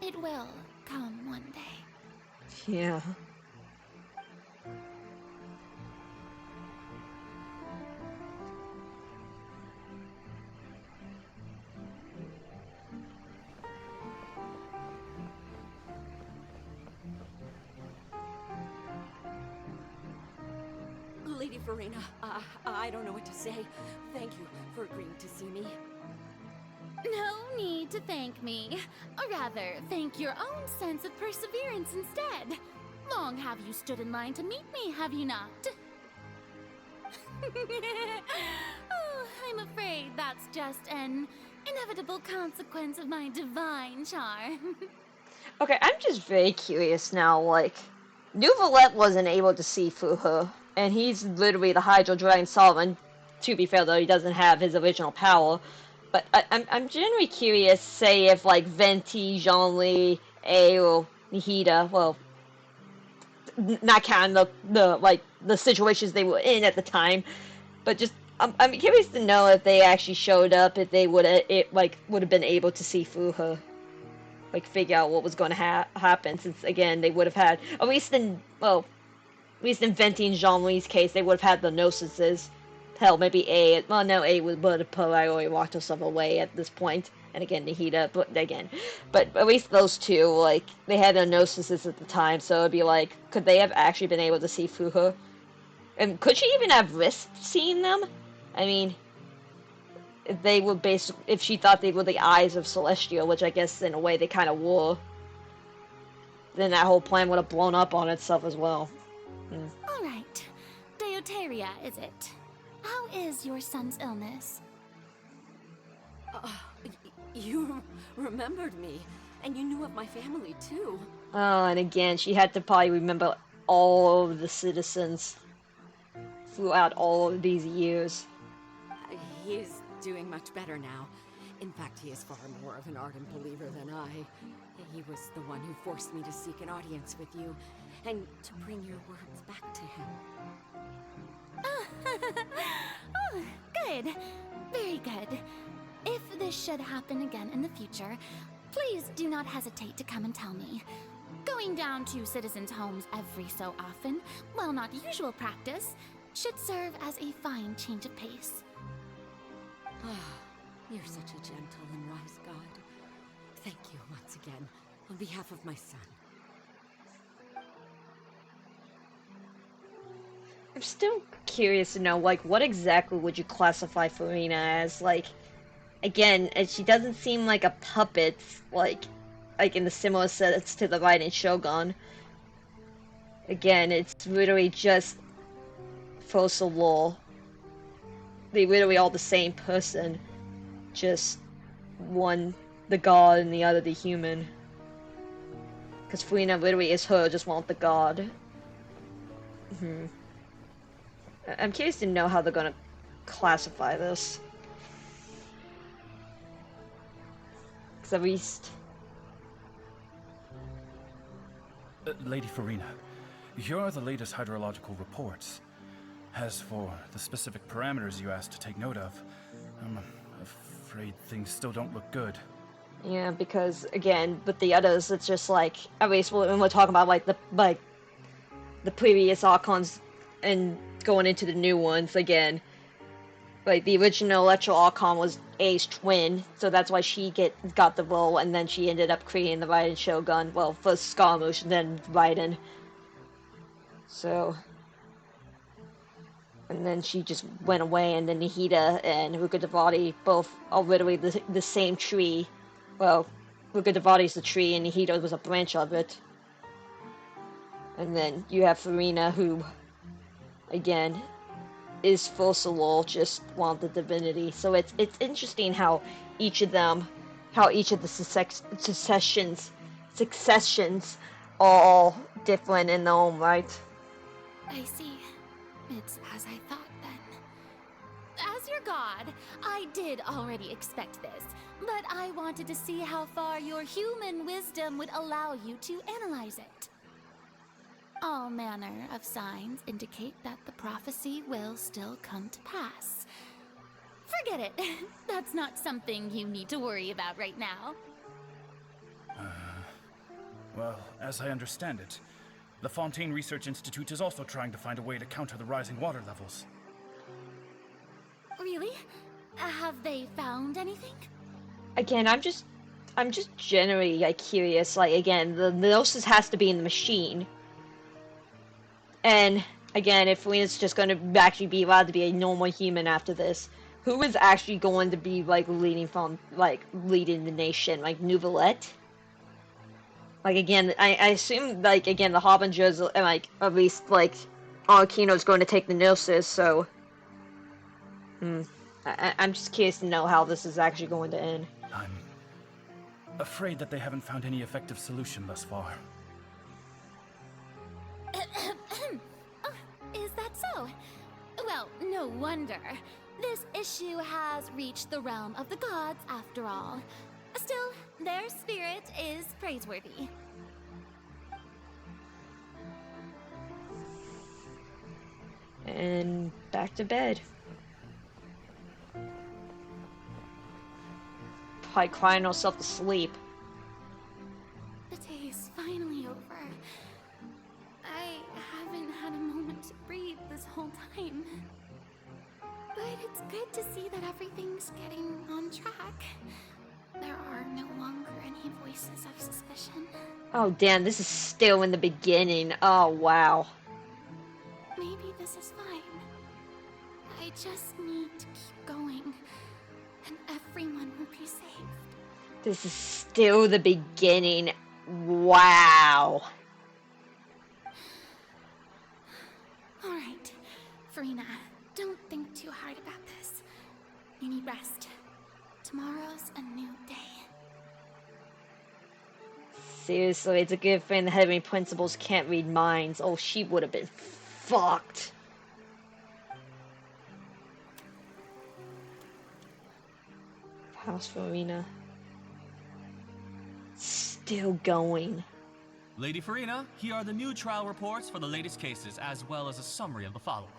It will come one day. Yeah. Lady Furina, I don't know what to say. Thank you for agreeing to see me. No need to thank me. Or rather, thank your own sense of perseverance instead. Long have you stood in line to meet me, have you not? Oh, I'm afraid that's just an inevitable consequence of my divine charm. Okay, I'm just very curious now, like, Newlette wasn't able to see through her, and he's literally the Hydro Dragon Sovereign. To be fair, though, he doesn't have his original power. But I'm genuinely curious, say, if, like, Venti, Zhongli, A, or Nihida, well, not counting the situations they were in at the time, but just, I'm curious to know if they actually showed up, if they would have been able to see through her. Like, figure out what was going to happen, since, again, they would have had, at least in Venti and Zhongli's case, they would have had the Gnosis. Hell, maybe A, well, no, A would have probably walked herself away at this point, and again, Nihida, but at least those two, like, they had their Gnosis at the time, so it'd be like, could they have actually been able to see through her? And could she even have risked seeing them? I mean, if she thought they were the eyes of Celestial, which I guess in a way they kind of were, then that whole plan would have blown up on itself as well. All right. Deuteria, is it? How is your son's illness? You remembered me, and you knew of my family, too. Oh, and again, she had to probably remember all of the citizens throughout all of these years. He is doing much better now. In fact, he is far more of an ardent believer than I. He was the one who forced me to seek an audience with you, and to bring your words back to him. Oh, good. Very good. If this should happen again in the future, please do not hesitate to come and tell me. Going down to citizens' homes every so often, while not usual practice, should serve as a fine change of pace. You're such a gentle and wise god. Thank you once again, on behalf of my son. I'm still curious to know, like, what exactly would you classify Furina as? Like, again, she doesn't seem like a puppet, like in the similar sense to the Raiden Shogun. Again, it's literally just Fossil Law. They literally all the same person, just one the god and the other the human. Because Furina literally is her, just want the god. I'm curious to know how they're gonna classify this. Because at least... Lady Furina, here are the latest hydrological reports. As for the specific parameters you asked to take note of, I'm afraid things still don't look good. Yeah, because again, with the others, it's just like, at least when we're talking about like the previous Archons and going into the new ones again. Like the original Electro Archon was A's twin, so that's why she got the role, and then she ended up creating the Raiden Shogun. Well, first Scaramouche, then Raiden. So, and then she just went away, and then Nihida and Rukkhadevati both are literally the same tree. Well, Rukkhadevati's the tree, and Nihida was a branch of it. And then you have Furina, who, again, is Fossil, just want the divinity. So it's interesting how each of the successions are all different in their own right. I see. It's as I thought then. As your god, I did already expect this, but I wanted to see how far your human wisdom would allow you to analyze it. All manner of signs indicate that the prophecy will still come to pass. Forget it. That's not something you need to worry about right now. Well, as I understand it, the Fontaine Research Institute is also trying to find a way to counter the rising water levels. Really? Have they found anything? Again, I'm just generally like curious. Like again, the Gnosis has to be in the machine. And again, if Furina's just going to actually be allowed to be a normal human after this, who is actually going to be like leading the nation? Like Nouvellette? Like again, I assume like again the Harbingers like at least like Arquino's going to take the Gnosis, so I'm just curious to know how this is actually going to end. I'm afraid that they haven't found any effective solution thus far. Is that so? Well, no wonder. This issue has reached the realm of the gods, after all. Still, their spirit is praiseworthy. And back to bed. Probably crying herself to sleep. The day is finally over. I haven't had a moment to breathe this whole time. But it's good to see that everything's getting on track. There are no longer any voices of suspicion. Oh damn, this is still in the beginning. Oh wow. Maybe this is fine. I just need to keep going, and everyone will be saved. This is still the beginning. Wow. Alright, Furina, don't think too hard about this. You need rest. Tomorrow's a new day. Seriously, it's a good thing the heavenly principles can't read minds. Oh, she would have been fucked. How's Furina? Still going. Lady Furina, here are the new trial reports for the latest cases, as well as a summary of the follow-up.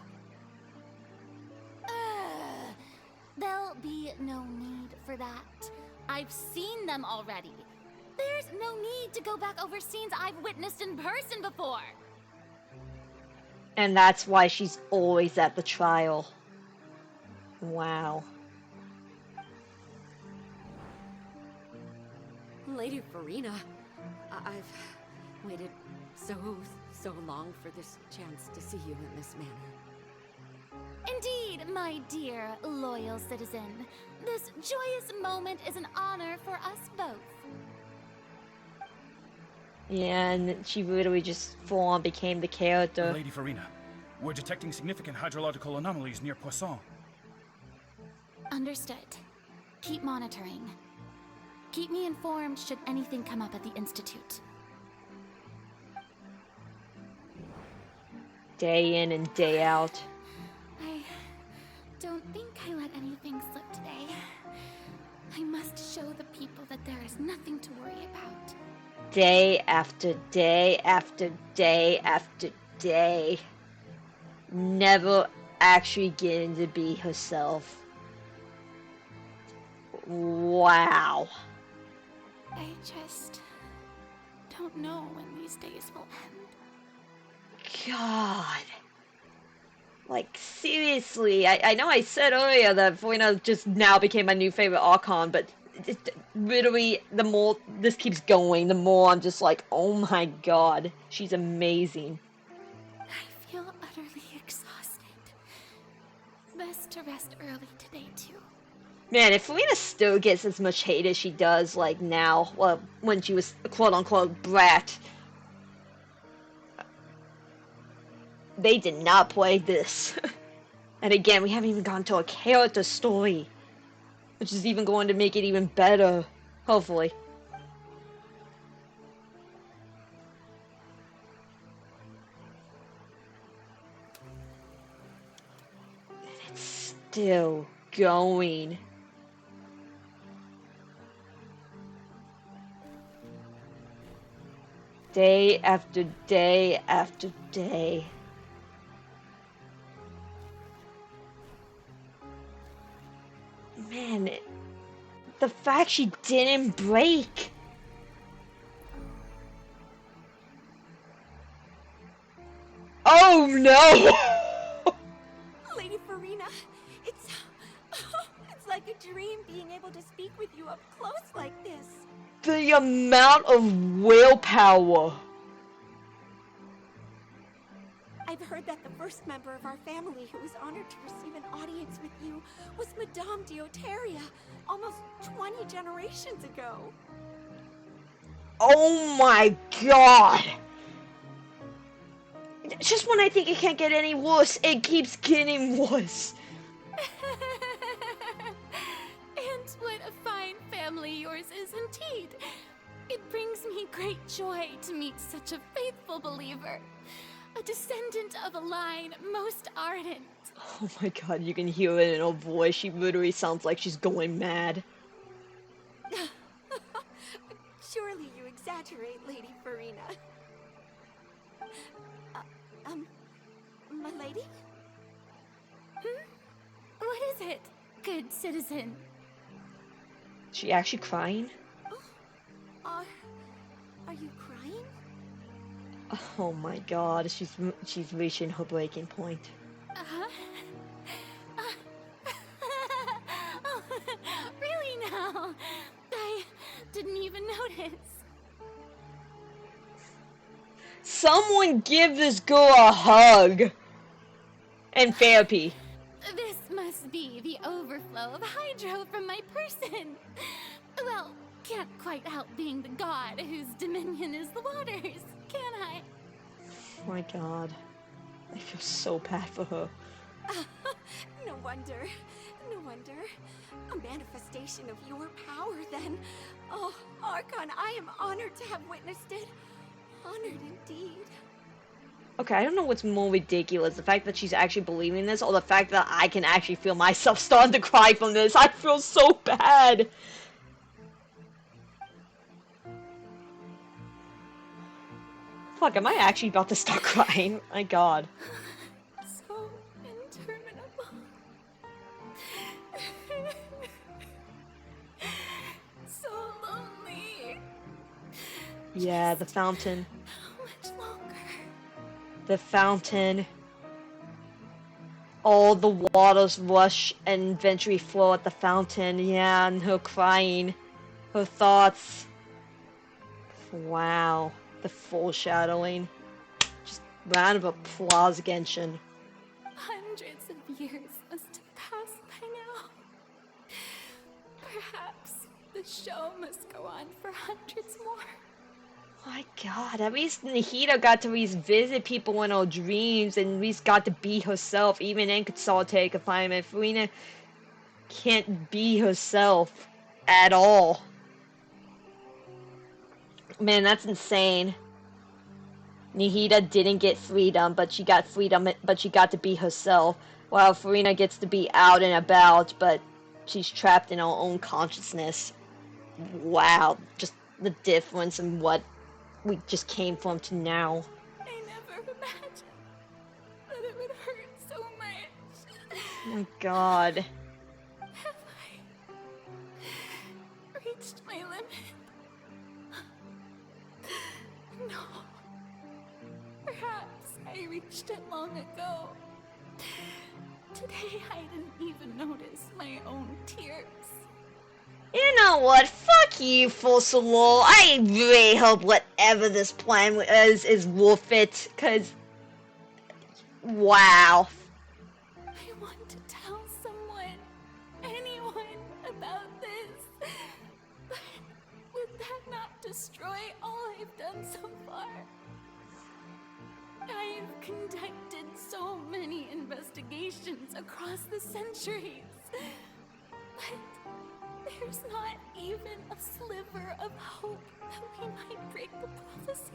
There'll be no need for that. I've seen them already. There's no need to go back over scenes I've witnessed in person before. And that's why she's always at the trial. Wow. Lady Furina, I've waited so long for this chance to see you in this manner. my dear, loyal citizen. This joyous moment is an honor for us both. Yeah, and she literally just full-on became the character. Lady Furina, we're detecting significant hydrological anomalies near Poisson. Understood. Keep monitoring. Keep me informed should anything come up at the Institute. Day in and day out. I don't think I let anything slip today. I must show the people that there is nothing to worry about. Day after day after day after day. Never actually getting to be herself. Wow. I just don't know when these days will end. God. Like, seriously, I know I said earlier that Furina just now became my new favorite Archon, but literally, the more this keeps going, the more I'm just like, oh my god, she's amazing. I feel utterly exhausted. Best to rest early today, too. Man, if Furina still gets as much hate as she does, like, now, well, when she was a quote-unquote brat, they did not play this. And again, we haven't even gone to a character story, which is even going to make it even better, hopefully. And it's still going. Day after day after day. Man, the fact she didn't break. Oh no! Lady Furina, it's like a dream being able to speak with you up close like this. The amount of willpower. I've heard that the first member of our family who was honored to receive an audience with you was Madame Dioteria, almost 20 generations ago. Oh my god! Just when I think it can't get any worse, it keeps getting worse. And what a fine family yours is indeed. It brings me great joy to meet such a faithful believer. A descendant of a line most ardent. Oh my god, you can hear it in her voice. She literally sounds like she's going mad. Surely you exaggerate, Lady Furina. My lady? What is it, good citizen? She actually crying? Are you crying? Oh my god, she's reaching her breaking point. Oh, really now? I didn't even notice. Someone give this girl a hug! And therapy. This must be the overflow of hydro from my person. Well, can't quite help being the god whose dominion is the waters, can I? Oh my god. I feel so bad for her. No wonder. No wonder. A manifestation of your power, then. Oh, Archon, I am honored to have witnessed it. Honored indeed. Okay, I don't know what's more ridiculous, the fact that she's actually believing this, or the fact that I can actually feel myself starting to cry from this. I feel so bad! Fuck, am I actually about to start crying? My god. So interminable. So lonely. Yeah, the fountain. How much longer? The fountain. All the waters rush and eventually flow at the fountain. Yeah, and her crying. Her thoughts. Wow. The foreshadowing. Just round of applause, Genshin. Hundreds of years must The show must go on for hundreds more. My God, at least Nihida got to at least visit people in her dreams and at least got to be herself, even in solitary confinement. Furina can't be herself at all. Man, that's insane. Nihida didn't get freedom, but she got to be herself, while Furina gets to be out and about, but she's trapped in her own consciousness. Wow, just the difference in what we just came from to now. I never imagined that it would hurt so much. Oh my God. Have I reached my limit? No. Perhaps I reached it long ago. Today I didn't even notice my own tears. You know what? Fuck you, Fossilol. I really hope whatever this plan is worth it, cause... Wow. I want to tell someone, anyone, about this. But would that not destroy all I've done so far? I've conducted so many investigations across the centuries. But there's not even a sliver of hope that we might break the prophecy.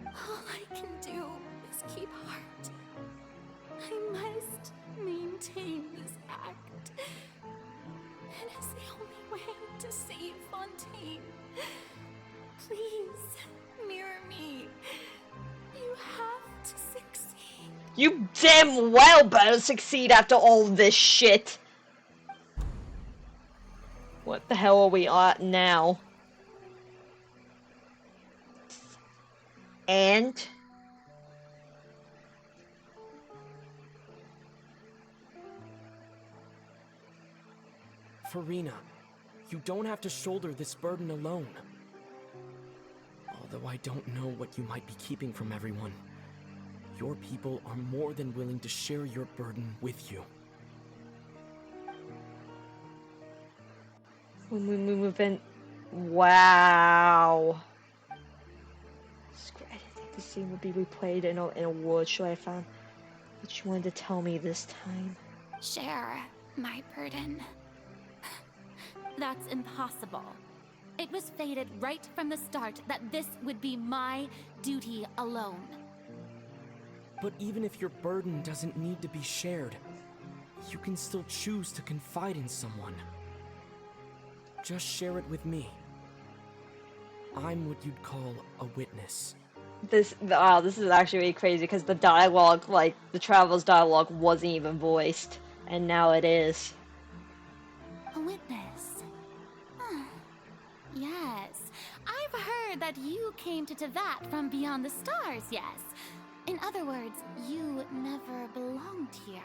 All I can do is keep heart. I must maintain this act. It is the only way to save Fontaine. Please, mirror me. You have to succeed. You damn well better succeed after all this shit. What the hell are we at now? And? Furina, you don't have to shoulder this burden alone. Although I don't know what you might be keeping from everyone, your people are more than willing to share your burden with you. When we move in... Wow. I didn't think the scene would be replayed in a world show I found. What you wanted to tell me this time. Share my burden. That's impossible. It was fated right from the start that this would be my duty alone. But even if your burden doesn't need to be shared, you can still choose to confide in someone. Just share it with me. I'm what you'd call a witness. This is actually really crazy because the dialogue, like the Traveler's dialogue, wasn't even voiced, and now it is. A witness. Huh. Yes, I've heard that you came to Tevat from beyond the stars, yes. In other words, you never belonged here.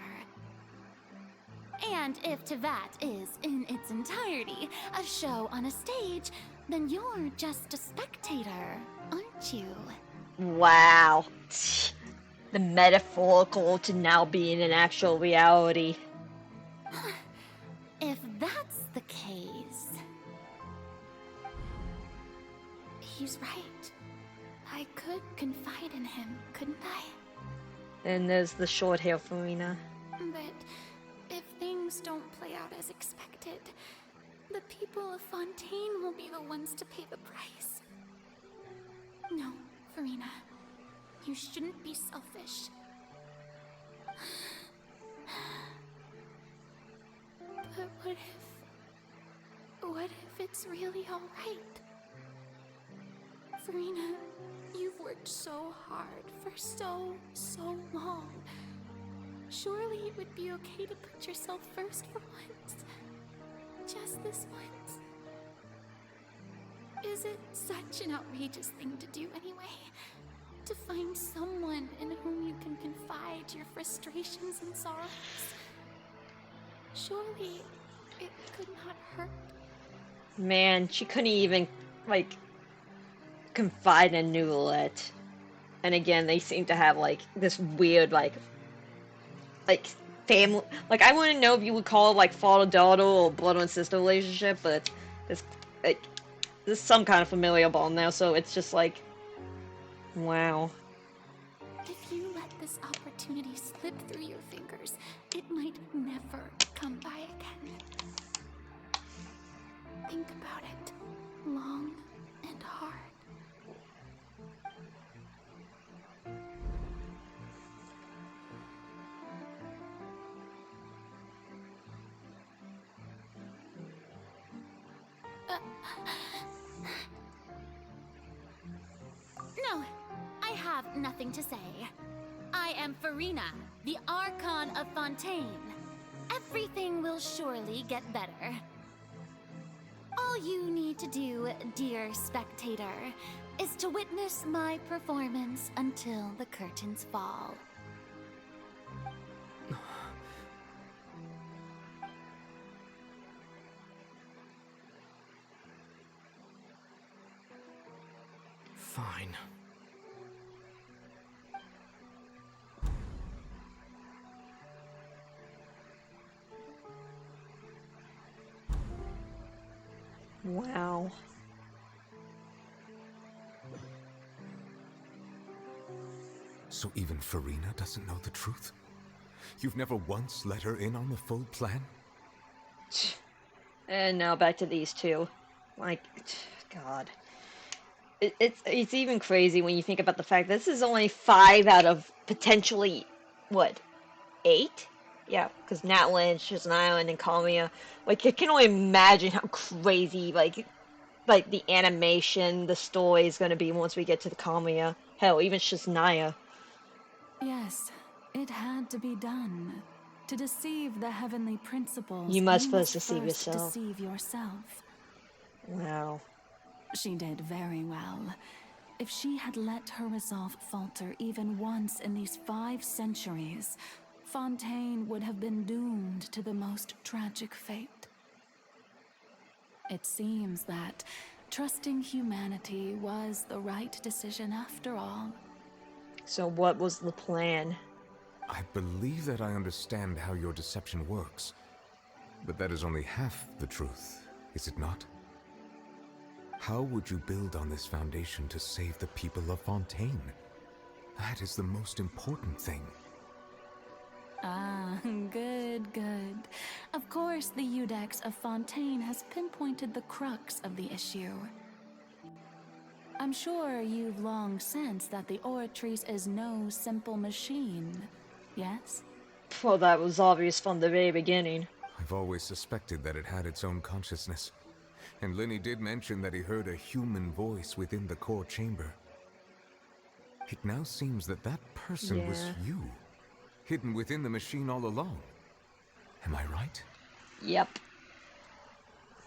And if Tevat is, in its entirety, a show on a stage, then you're just a spectator, aren't you? Wow. The metaphorical to now being an actual reality. If that's the case... He's right. I could confide in him, couldn't I? And there's the short hair Furina. But if things don't play out as expected, the people of Fontaine will be the ones to pay the price. No, Furina. You shouldn't be selfish. But what if it's really alright? Furina, you've worked so hard for so long. Surely it would be okay to put yourself first for once. Just this once. Is it such an outrageous thing to do anyway? To find someone in whom you can confide your frustrations and sorrows? Surely it could not hurt. Man, she couldn't even, like, confide in Nulet. And again, they seem to have, like, this weird, like, family. Like, I wouldn't know if you would call it like father-daughter or brother and sister relationship, but it's like there's some kind of familial bond now. So it's just like, wow. If you let this opportunity slip through your fingers, it might never come by again. Think about it long and hard. No, I have nothing to say. I am Furina, the Archon of Fontaine. Everything will surely get better. All you need to do, dear spectator, is to witness my performance until the curtains fall. Fine. Wow. So even Furina doesn't know the truth? You've never once let her in on the full plan? And now back to these two. Like, God. It's even crazy when you think about the fact this is only 5 out of potentially, what, 8? Yeah, because Natlan, Shazanayo, and then Kamiya. Like, I can only imagine how crazy, like the animation, the story is going to be once we get to the Kamiya. Hell, even Shazanaya. Yes, it had to be done. To deceive the heavenly principles, You must first deceive first yourself. deceive yourself. Wow. She did very well. If she had let her resolve falter even once in these 5 centuries, Fontaine would have been doomed to the most tragic fate. It seems that trusting humanity was the right decision after all. So what was the plan? I believe that I understand how your deception works. But that is only half the truth, is it not? How would you build on this foundation to save the people of Fontaine? That is the most important thing. Ah, good, good. Of course, the Iudex of Fontaine has pinpointed the crux of the issue. I'm sure you've long sensed that the Oratrice is no simple machine, yes? Well, that was obvious from the very beginning. I've always suspected that it had its own consciousness. And Lenny did mention that he heard a human voice within the core chamber. It now seems that that person was you, hidden within the machine all along. Am I right? Yep.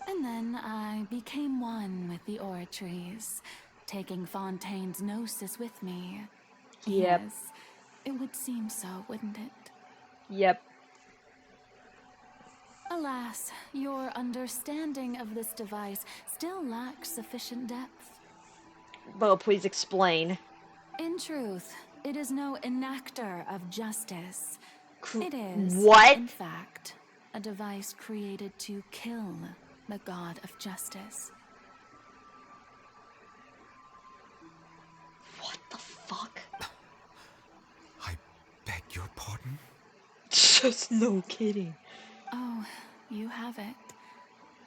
And then I became one with the Oratrice, taking Fontaine's gnosis with me. Yep. Yes, it would seem so, wouldn't it? Yep. Alas, your understanding of this device still lacks sufficient depth. Well, please explain. In truth, it is no enactor of justice. It is, What? in fact, a device created to kill the god of justice. What the fuck? I beg your pardon? Just no kidding. Oh, you have it.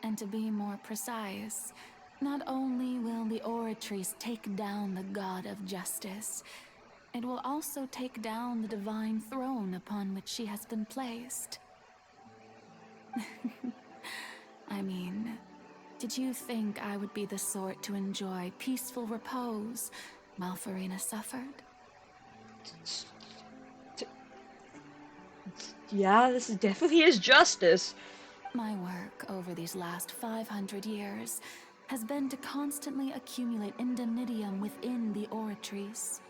And to be more precise, not only will the Oratrice take down the god of justice, it will also take down the divine throne upon which she has been placed. I mean, did you think I would be the sort to enjoy peaceful repose while Furina suffered? Yeah, this is definitely his justice. My work over these last 500 years has been to constantly accumulate indemnitium within the Oratrice.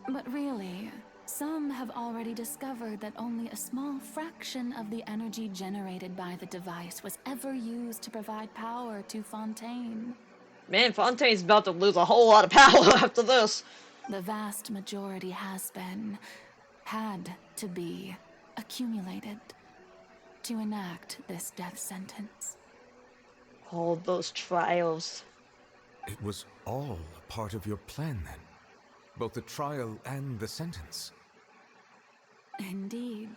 But really, some have already discovered that only a small fraction of the energy generated by the device was ever used to provide power to Fontaine. Man, Fontaine's about to lose a whole lot of power after this. The vast majority has been, had to be, accumulated to enact this death sentence. All those trials. It was all a part of your plan then? Both the trial and the sentence? Indeed.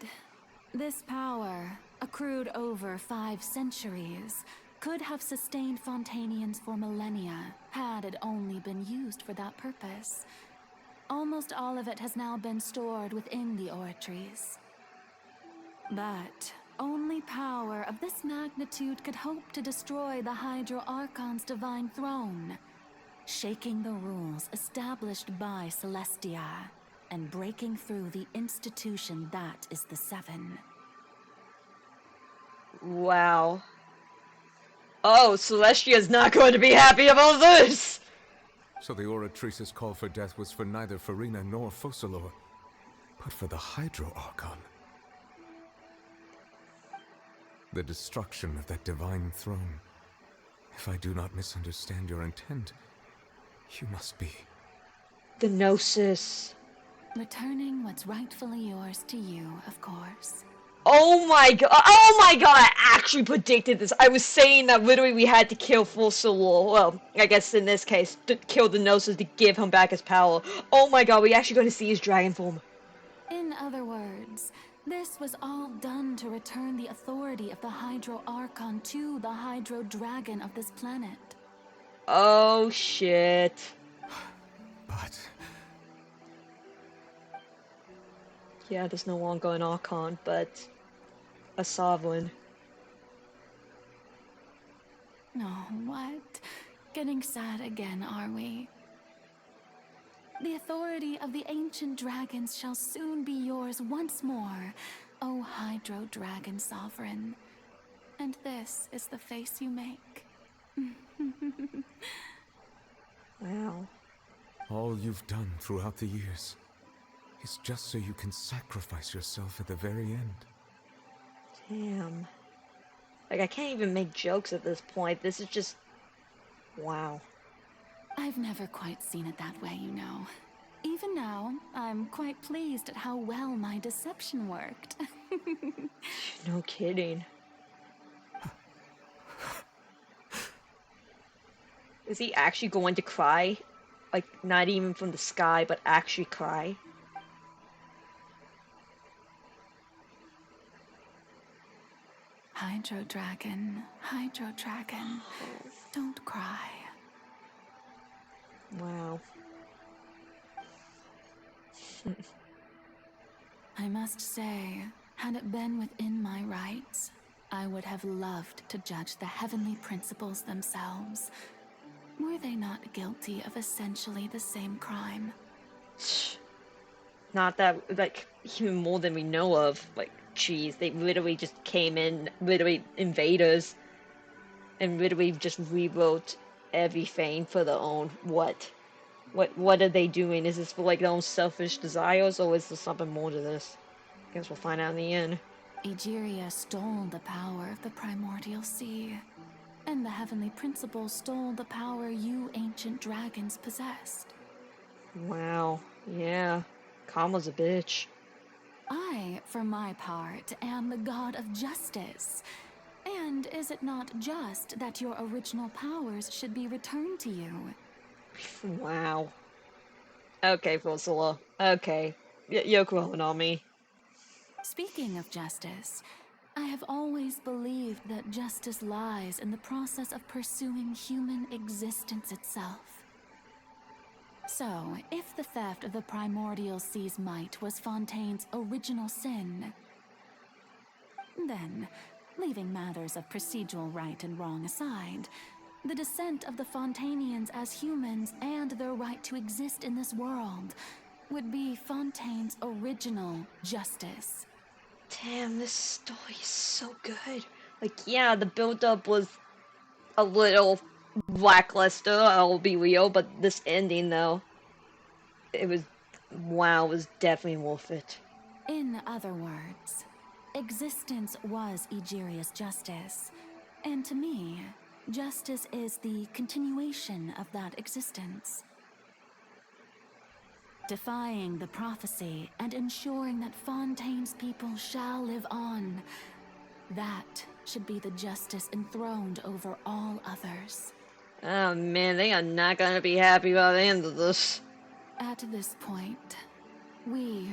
This power, accrued over 5 centuries, could have sustained Fontainians for millennia, had it only been used for that purpose. Almost all of it has now been stored within the oratories. But only power of this magnitude could hope to destroy the Hydro Archon's divine throne, shaking the rules established by Celestia, and breaking through the institution that is the Seven. Wow. Oh, Celestia's not going to be happy about this! So the Oratrice's call for death was for neither Furina nor Focalor, but for the Hydro Archon. The destruction of that divine throne. If I do not misunderstand your intent, you must be... The Gnosis. Returning what's rightfully yours to you, of course. Oh my god, I actually predicted this. I was saying that literally we had to kill Focalor. Well, I guess in this case, to kill the Gnosis to give him back his power. Oh my god, we're actually going to see his dragon form. In other words, this was all done to return the authority of the Hydro Archon to the Hydro Dragon of this planet. Oh shit. But... Yeah, there's no longer an Archon, but a Sovereign. Oh, what? Getting sad again, are we? The authority of the ancient dragons shall soon be yours once more, O Hydro Dragon Sovereign. And this is the face you make. Wow. all you've done throughout the years is just so you can sacrifice yourself at the very end. Damn. Like, I can't even make jokes at this point. This is just... wow. I've never quite seen it that way, you know. Even now, I'm quite pleased at how well my deception worked. No kidding. Is he actually going to cry? Like, not even from the sky, but actually cry? Hydro Dragon, don't cry. Wow. I must say, had it been within my rights, I would have loved to judge the heavenly principles themselves. Were they not guilty of essentially the same crime? Not that, like, even more than we know of. Like, geez, they literally just came in, literally invaders, and literally just rewrote everything for their own what? What are they doing? Is this for, like, their own selfish desires, or is there something more to this? I guess we'll find out in the end. Egeria stole the power of the primordial sea, and the heavenly principle stole the power you ancient dragons possessed. Wow. Yeah. Karma's a bitch. I, for my part, am the god of justice. And is it not just that your original powers should be returned to you? Wow. Okay, Focalor. Okay. You're growing on me. Speaking of justice, I have always believed that justice lies in the process of pursuing human existence itself. So, if the theft of the primordial sea's might was Fontaine's original sin, then, leaving matters of procedural right and wrong aside, the descent of the Fontainians as humans and their right to exist in this world would be Fontaine's original justice. Damn, this story is so good. Like, yeah, the build-up was a little lackluster, I'll be real, but this ending, though, it was, wow, it was definitely worth it. In other words, existence was Egeria's justice, and to me, justice is the continuation of that existence. defying the prophecy and ensuring that Fontaine's people shall live on. That should be the justice enthroned over all others. Oh man, they are not gonna be happy by the end of this. At this point, we,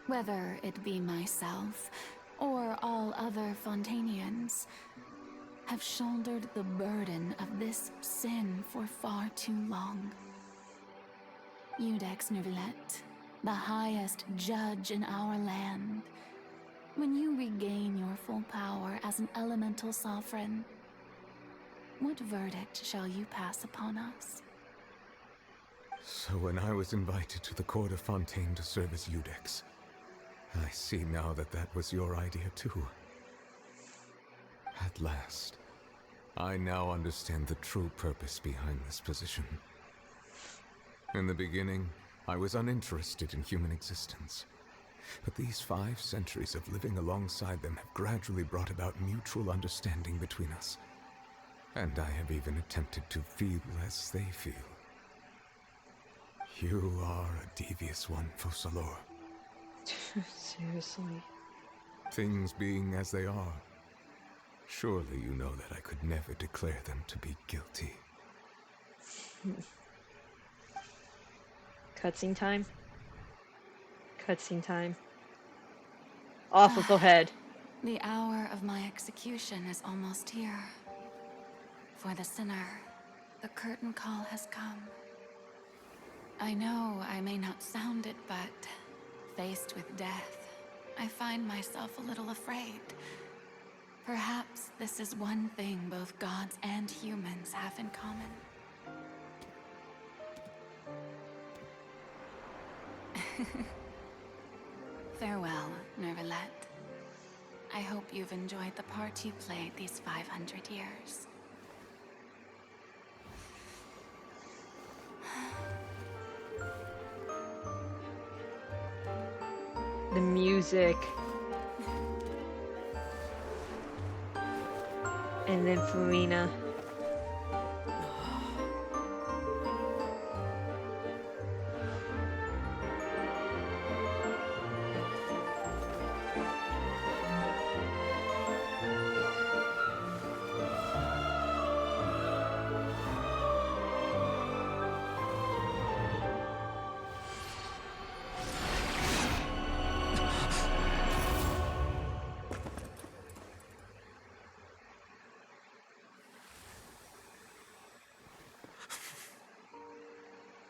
whether it be myself or all other Fontainians, have shouldered the burden of this sin for far too long. Iudex Neuvillette, the highest judge in our land, when you regain your full power as an elemental sovereign, what verdict shall you pass upon us? So when I was invited to the court of Fontaine to serve as Iudex, I see now that that was your idea too. At last, I now understand the true purpose behind this position. In the beginning, I was uninterested in human existence. But these 5 centuries of living alongside them have gradually brought about mutual understanding between us. And I have even attempted to feel as they feel. You are a devious one, Focalors. Seriously. Things being as they are, surely you know that I could never declare them to be guilty. Cutscene time. Cutscene time. Off with the head. The hour of my execution is almost here. For the sinner, the curtain call has come. I know I may not sound it, but faced with death, I find myself a little afraid. Perhaps this is one thing both gods and humans have in common. Farewell, Neuvillette. I hope you've enjoyed the part you played these 500 years. The music. And then Furina.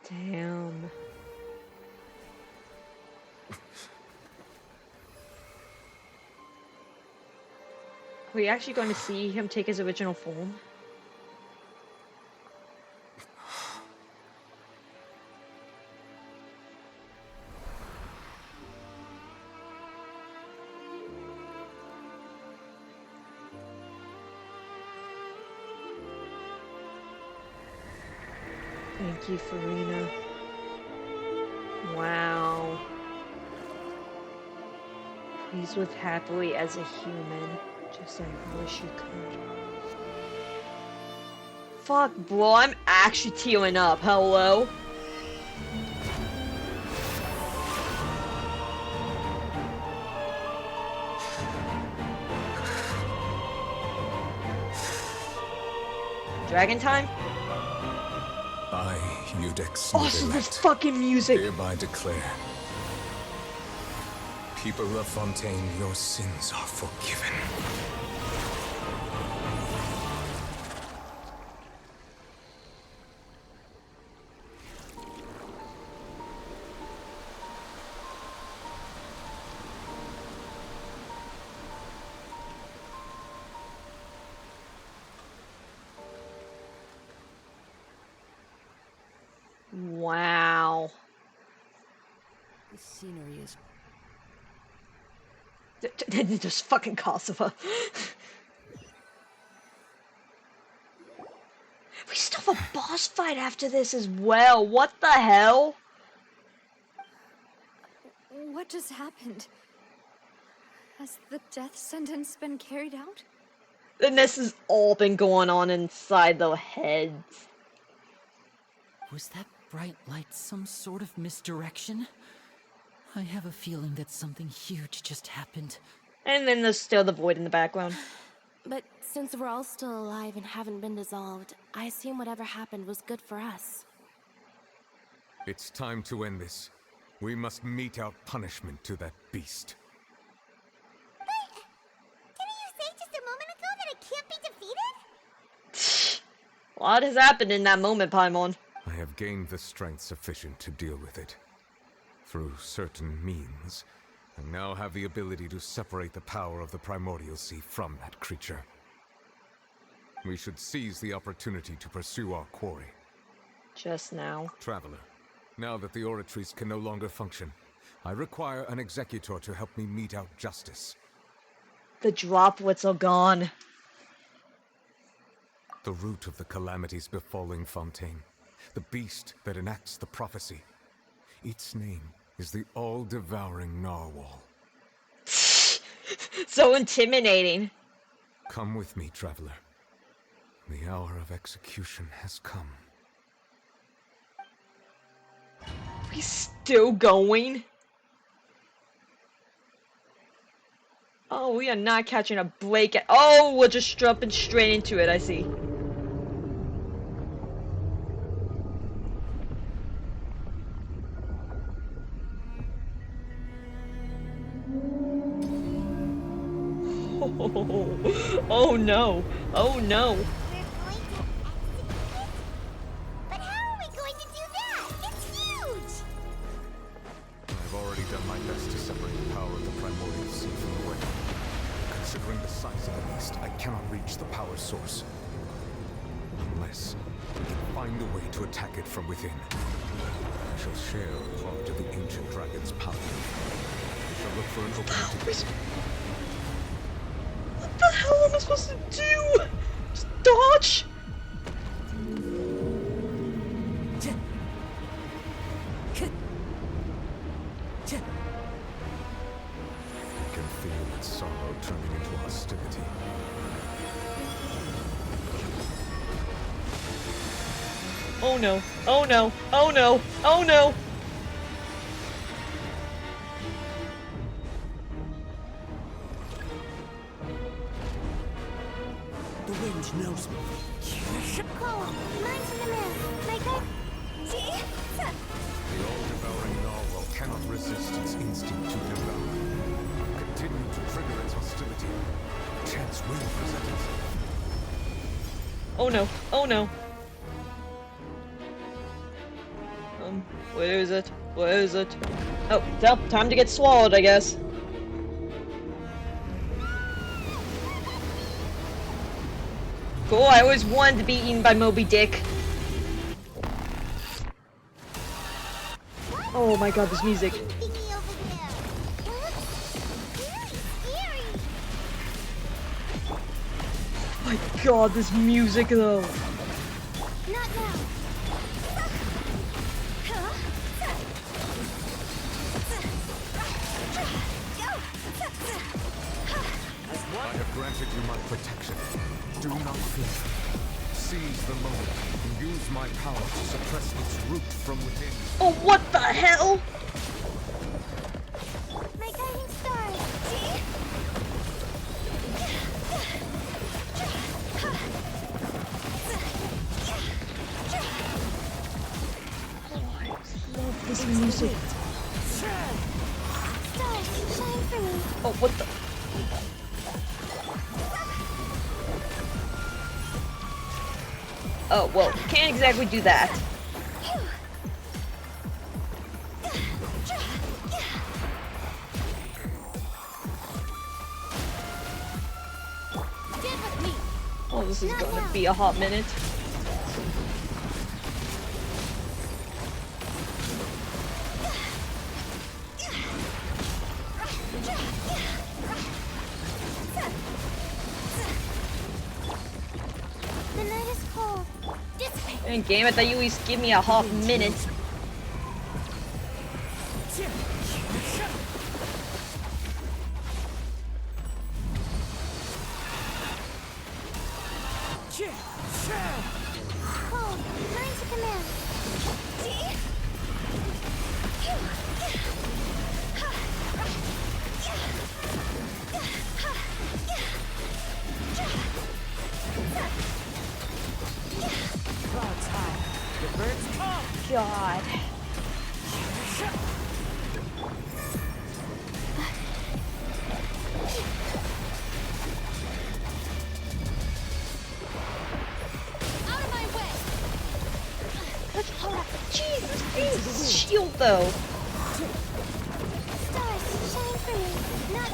Damn. Are we actually going to see him take his original form? Thank you, Furina. Wow. Please live happily as a human. Just I wish you could. Fuck, bro, I'm actually tearing up. Hello? Dragon time? I, Iudex Awesome, this Neuvillette, fucking music! hereby declare, people of Fontaine, your sins are forgiven. Wow. The scenery is... Just fucking Kosovo. We still have a boss fight after this as well. What the hell? What just happened? Has the death sentence been carried out? And this has all been going on inside their heads. Was that bright light some sort of misdirection? I have a feeling that something huge just happened. And then there's still the void in the background. But since we're all still alive and haven't been dissolved, I assume whatever happened was good for us. It's time to end this. We must mete out punishment to that beast. Didn't you say just a moment ago that it can't be defeated? A lot has happened in that moment, Paimon. I have gained the strength sufficient to deal with it. Through certain means, I now have the ability to separate the power of the Primordial Sea from that creature. We should seize the opportunity to pursue our quarry. Just now. Traveler, now that the oratories can no longer function, I require an executor to help me mete out justice. The droplets are gone. The root of the calamities befalling Fontaine. The beast that enacts the prophecy. Its name is the all-devouring narwhal. So intimidating. Come with me, traveler. The hour of execution has come. We still going? Oh, we are not catching a break at— oh, we're just jumping straight into it, I see. Oh no, oh no. But how are we going to do that? It's huge! I've already done my best to separate the power of the Primordial Sea from the way. Considering the size of the beast, I cannot reach the power source. Unless we can find a way to attack it from within. I shall share a part of the ancient dragon's power. We shall look for an opening to... What the hell am I supposed to do? Just dodge? I can feel its sorrow turning into hostility. Oh no, oh no, oh no, oh no! The wind knows me. Cole, mine's in the mill. My good. The all-devouring narwhal cannot resist its instinct to devour. Continue to trigger its hostility. Chance will present itself. Oh no, oh no. Where is it? Where is it? Oh, well, time to get swallowed, I guess. Cool, I always wanted to be eaten by Moby-Dick. Oh my god, this music. Oh my god, this music though. Not now. I have granted you my protection. Do not fear. Seize the moment and use my power to suppress its root from within. Oh, what the hell? My guiding star. Love this music. Stars, shine for me. Oh, what the? Oh, well, can't exactly do that. Oh, this is gonna be a hot minute. The night is cold. Dissipate. And game it that you at least give me a hot minute. Cold, mine's a command. words come! God. Out of my way! Jesus, his shield though. Stars, shine for me. Not.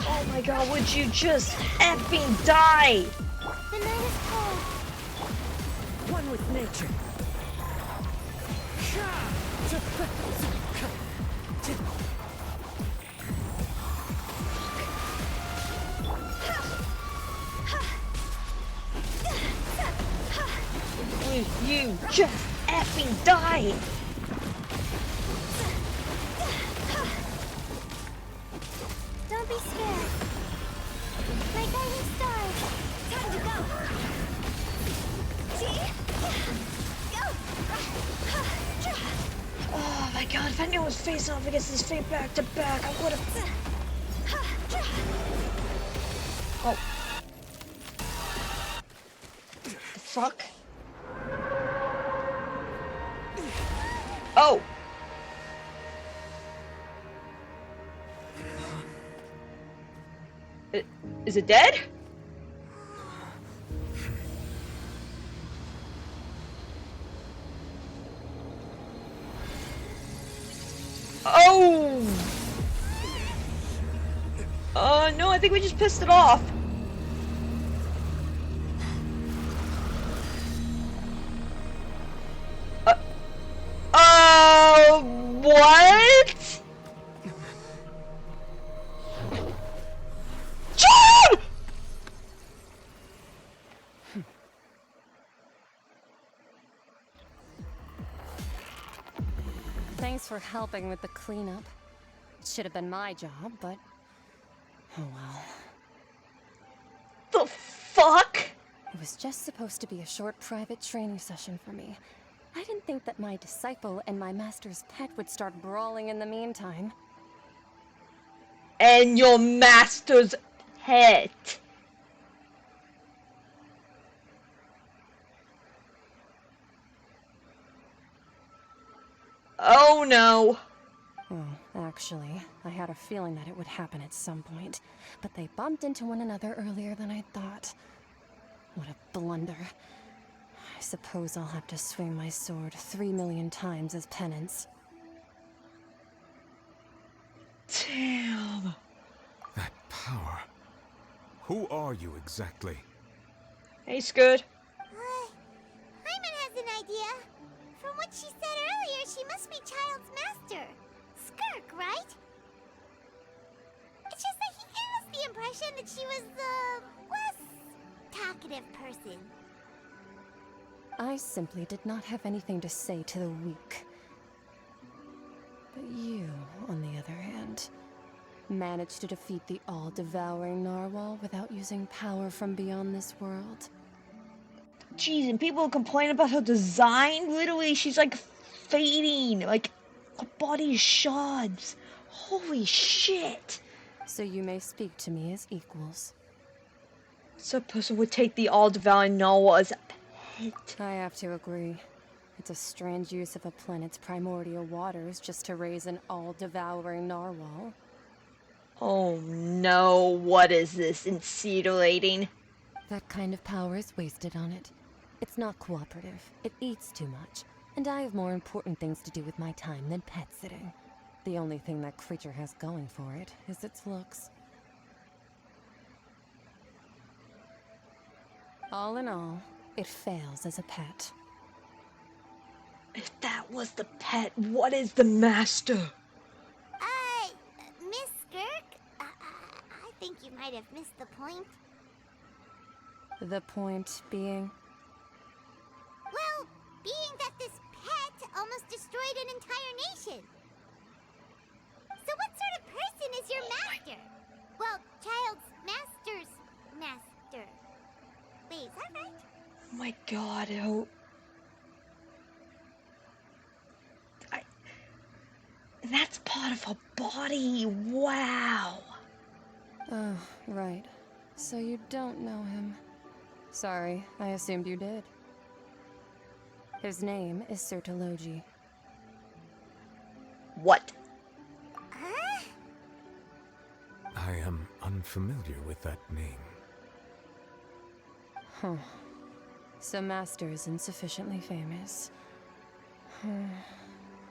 Oh my god, would you just effing die? The night is cold. One with nature. Would you just effing die? Don't be scared. My guiding stars. Time to go. Oh my god, if I knew I was facing off against this thing back to back, I would have. Oh. The fuck? Oh! Is it dead? Oh! No, I think we just pissed it off. What? John! Thanks for helping with the cleanup. It should have been my job, but oh well. The fuck? It was just supposed to be a short private training session for me. I didn't think that my disciple and my master's pet would start brawling in the meantime. And your master's pet. Oh no. Oh, actually, I had a feeling that it would happen at some point, but they bumped into one another earlier than I thought. What a blunder. I suppose I'll have to swing my sword 3 million times as penance. Damn. That power. Who are you exactly? Hey, Scud. Hyman has an idea. From what she said earlier, she must be Child's master. Skirk, right? It's just that he gave us the impression that she was the less talkative person. I simply did not have anything to say to the weak. But you, on the other hand, managed to defeat the all-devouring narwhal without using power from beyond this world. Jeez, and people complain about her design. Literally, she's like fading. Like, her body is shards. Holy shit. So you may speak to me as equals. So a person would take the all-devouring narwhal as a pet. I have to agree. It's a strange use of a planet's primordial waters just to raise an all-devouring narwhal. Oh no, what is this? Incinerating? That kind of power is wasted on it. It's not cooperative. It eats too much. And I have more important things to do with my time than pet sitting. The only thing that creature has going for it is its looks. All in all, it fails as a pet. If that was the pet, what is the master? Miss Skirk? I think you might have missed the point. The point being? Well, being that this pet almost destroyed an entire nation. So what sort of person is your master? Well, Child's master's master. Wait, is that right? Oh my god, oh. And that's part of beautiful body. Wow. Oh, right. So you don't know him. Sorry, I assumed you did. His name is Sir Tologi. What? I am unfamiliar with that name. Huh. So Master is insufficiently famous.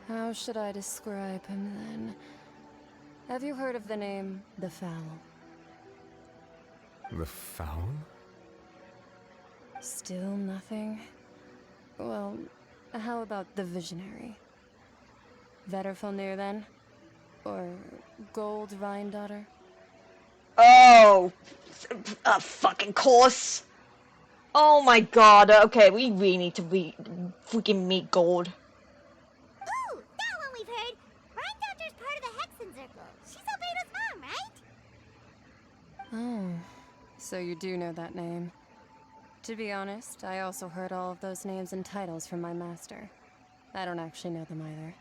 How should I describe him then? Have you heard of the name The Fowl? The Fowl? Still nothing? Well, how about the Visionary? Vetterfalnir then? Or Gold Rhine-Daughter? Oh, fucking course. Oh my god. Okay, we really need to freaking meet Gold. Ooh, that one we've heard. Rhine-Daughter's part of the Hexen Circle. She's Albedo's mom, right? Oh, so you do know that name. To be honest, I also heard all of those names and titles from my master. I don't actually know them either.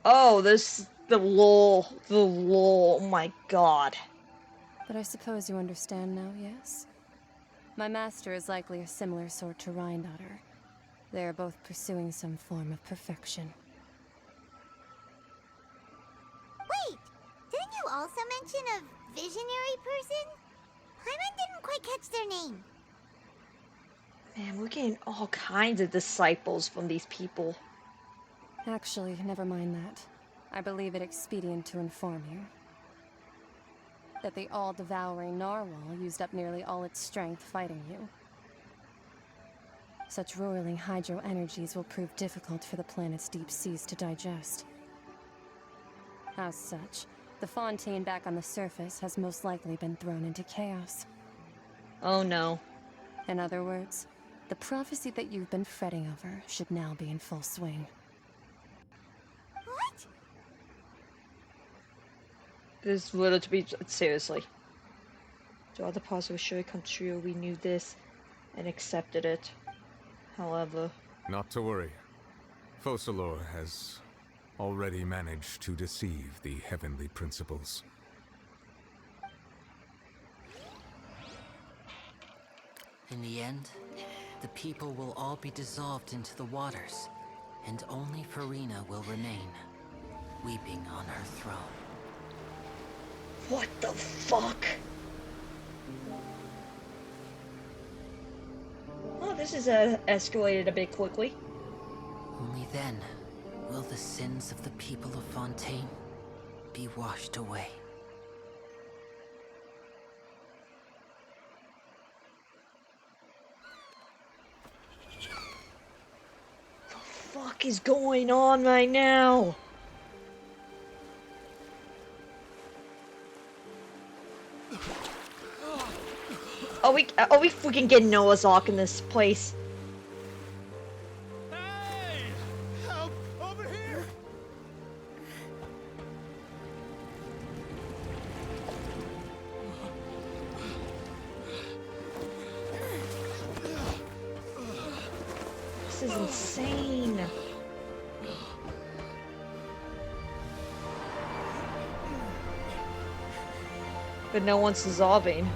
Oh, the lore, oh my god. But I suppose you understand now, yes? My master is likely a similar sort to Rhine-Daughter. They are both pursuing some form of perfection. Wait, didn't you also mention a visionary person? Paimon didn't quite catch their name. Man, we're getting all kinds of disciples from these people. Actually, never mind that. I believe it expedient to inform you that the all-devouring narwhal used up nearly all its strength fighting you. Such roiling hydro energies will prove difficult for the planet's deep seas to digest. As such, the fontaine back on the surface has most likely been thrown into chaos. Oh no. In other words, the prophecy that you've been fretting over should now be in full swing. What? This little to be seriously. To other parts of the show come true, we knew this and accepted it. However, Not to worry. Focalor has already managed to deceive the heavenly principles. In the end, the people will all be dissolved into the waters, and only Furina will remain, weeping on her throne. what the fuck? Oh, this is escalated a bit quickly. Only then will the sins of the people of Fontaine be washed away. What the fuck is going on right now? Are we freaking getting Noah's Ark in this place? Hey! Help! Over here! This is insane. But no one's dissolving.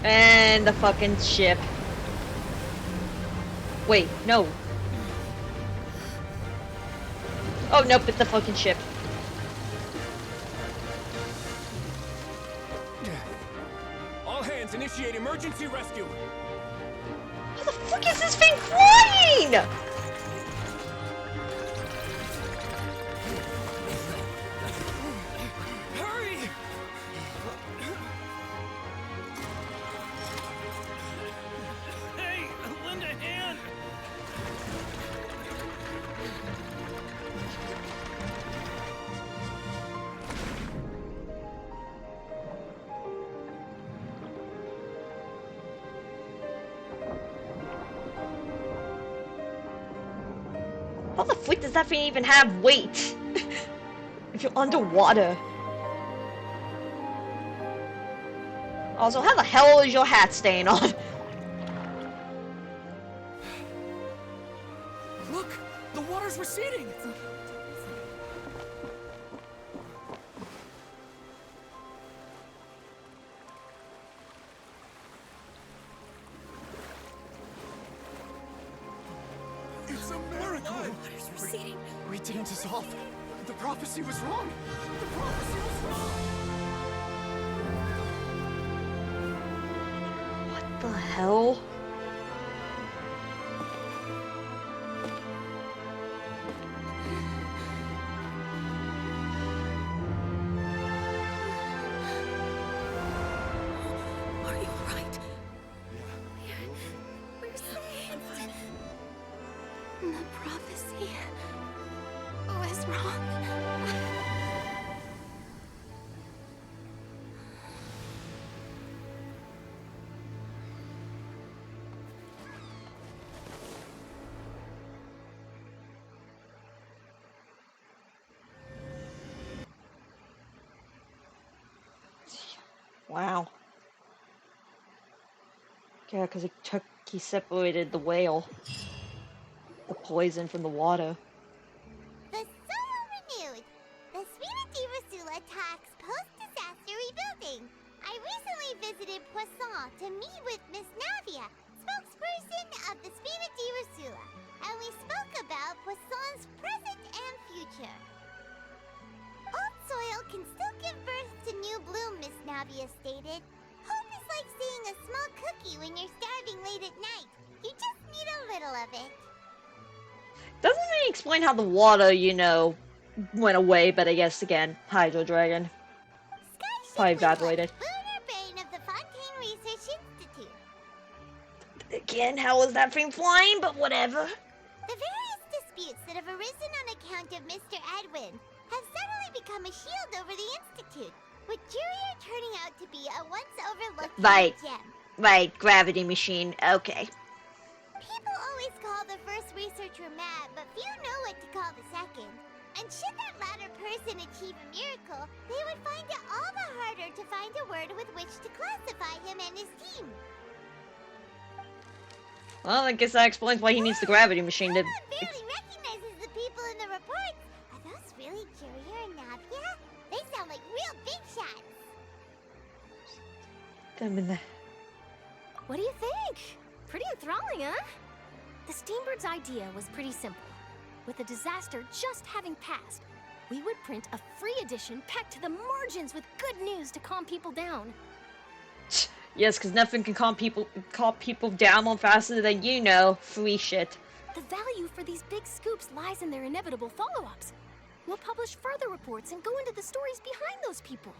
And the fucking ship. Wait, no. Oh, nope, it's the fucking ship. All hands, initiate emergency rescue! How the fuck is this thing flying? Hurry! Hey, lend a hand! How the fuck does that thing even have weight? If you're underwater. Also, how the hell is your hat staying on? Look! The water's water's receding! It's a miracle! Water's receding. We didn't dissolve. The prophecy was wrong. The prophecy was wrong. What the hell? Are you alright? We're safe. The prophecy was wrong. Wow. Yeah, because he separated the whale, the poison from the water. The Solo renewed. The Furina di Rasula talks post-disaster rebuilding. I recently visited Poisson to meet with Miss Navia, spokesperson of the Furina di Rasula, and we spoke about Poisson's present and future. Old soil can still give birth to new bloom, Miss Navia stated. Hope is like seeing a small cookie when you're starving late at night. You just need a little of it. Doesn't really explain how the water, you know, went away, but I guess again, Hydro Dragon. Probably evaporated. Lunar brain of the Fontaine Research Institute. Again, how was that thing flying? But whatever. The various disputes that have arisen on account of Mr. Edwin have suddenly become a shield over the Institute, with Jurier turning out to be a once overlooked Right. gem. Right, gravity machine. Okay. People always call the first researcher mad, but few know what to call the second. And should that latter person achieve a miracle, they would find it all the harder to find a word with which to classify him and his team. Well, I guess that explains why he needs the gravity machine to... Barely recognizes the people in the reports. Are those really Jurier and Navia? They sound like real big shots. Them in the... What do you think? Pretty enthralling, huh? The Steambird's idea was pretty simple. With the disaster just having passed, we would print a free edition packed to the margins with good news to calm people down. Yes, because nothing can calm people down more faster than, you know, free shit. The value for these big scoops lies in their inevitable follow-ups. We'll publish further reports and go into the stories behind those people.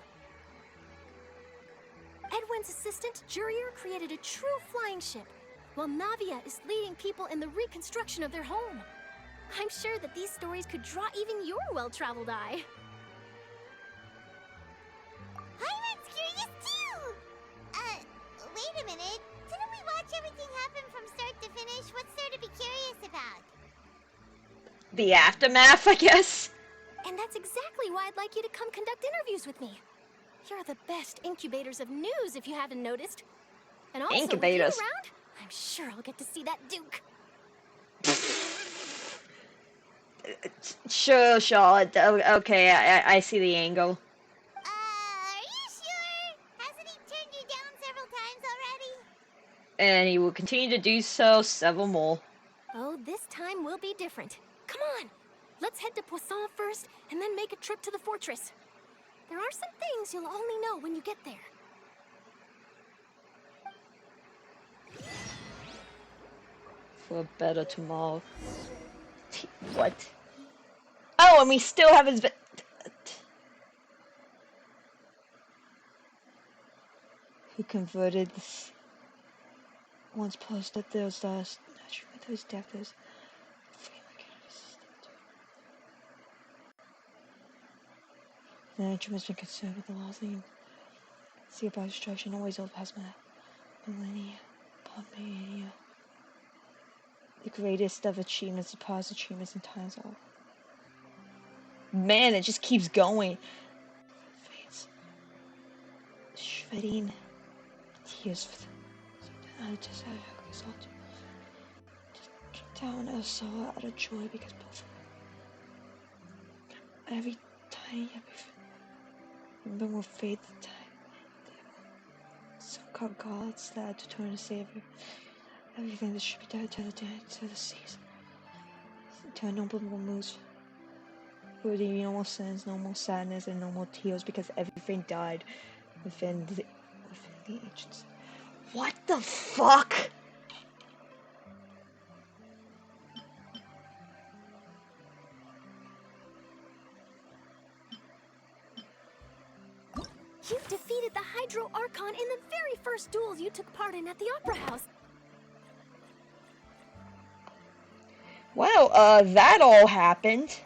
Edwin's assistant, Jurier, created a true flying ship, while Navia is leading people in the reconstruction of their home. I'm sure that these stories could draw even your well-traveled eye. I'm curious too! Wait a minute. Didn't we watch everything happen from start to finish? What's there to be curious about? The aftermath, I guess? And that's exactly why I'd like you to come conduct interviews with me. You're the best incubators of news, if you haven't noticed. And also, Incubators. If you're around, I'm sure I'll get to see that Duke. Sure, Charlotte. Okay, I see the angle. Are you sure? Hasn't he turned you down several times already? And he will continue to do so several more. Oh, this time will be different. Come on, let's head to Poisson first, and then make a trip to the fortress. There are some things you'll only know when you get there. For a better tomorrow. What? Oh, and we still have his... Who converted this... Once posted those last... Those deaths. The Archon has been concerned with the loss of sea about destruction always over past millennia, Pompeia. The greatest of achievements, the past achievements in times all. Man, it just keeps going. Shredding tears for the just down a soul out of joy because both every tiny, remember more faith the time. So called gods that to turn to Savior. Everything that should be done to the dead, to the seas. To unnoble moves. Where there be no more sins, no more sadness, and no more tears because everything died within the ancients. What the fuck? You defeated the Hydro Archon in the very first duels you took part in at the Opera House. Well, that all happened.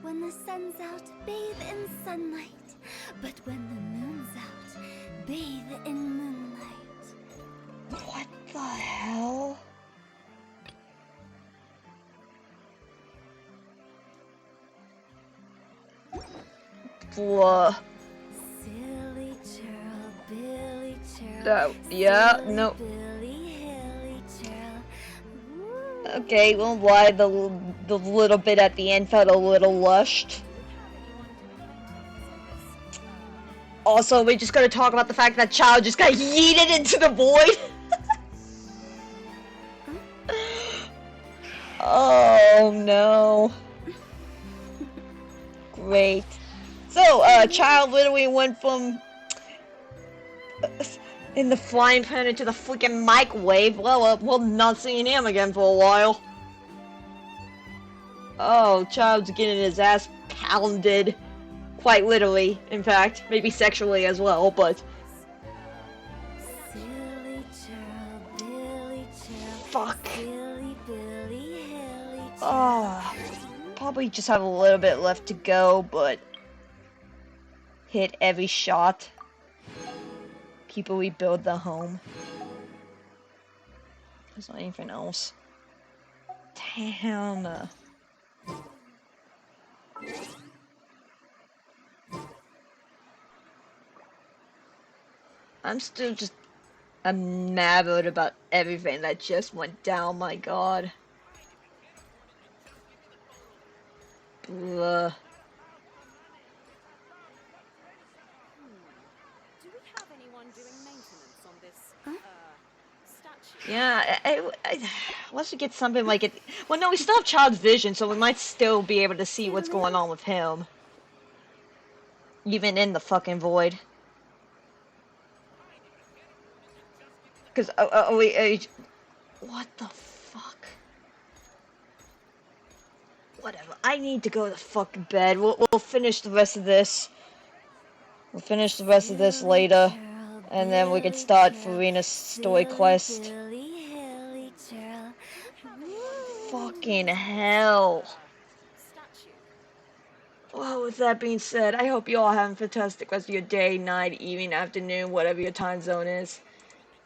When the sun's out, bathe in sunlight. But when the moon's out, bathe in moonlight. What the hell? Blah. Silly churl, Billy churl. Yeah, no. Okay, well, why the little bit at the end felt a little rushed. Also, we just gotta talk about the fact that child just got yeeted into the void. Oh no. Great. So, child literally went from in the flying pan into the freaking microwave. Well, we'll not seeing him again for a while. Oh, child's getting his ass pounded. Quite literally, in fact. Maybe sexually as well, but... Fuck. Oh, probably just have a little bit left to go, but... hit every shot. People rebuild the home. There's not anything else. Damn. I'm still just enamored about everything that just went down, my god. Blah. Yeah, let's get something like it. Well, no, we still have child's vision, so we might still be able to see what's going on with him. Even in the fucking void. Because, what the fuck? Whatever, I need to go to fucking bed. We'll finish the rest of this. We'll finish the rest of this later. And then we can start Furina's story quest. Fucking hell. Well, with that being said, I hope you all have a fantastic rest of your day, night, evening, afternoon, whatever your time zone is.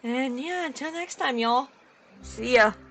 And yeah, until next time, y'all. See ya.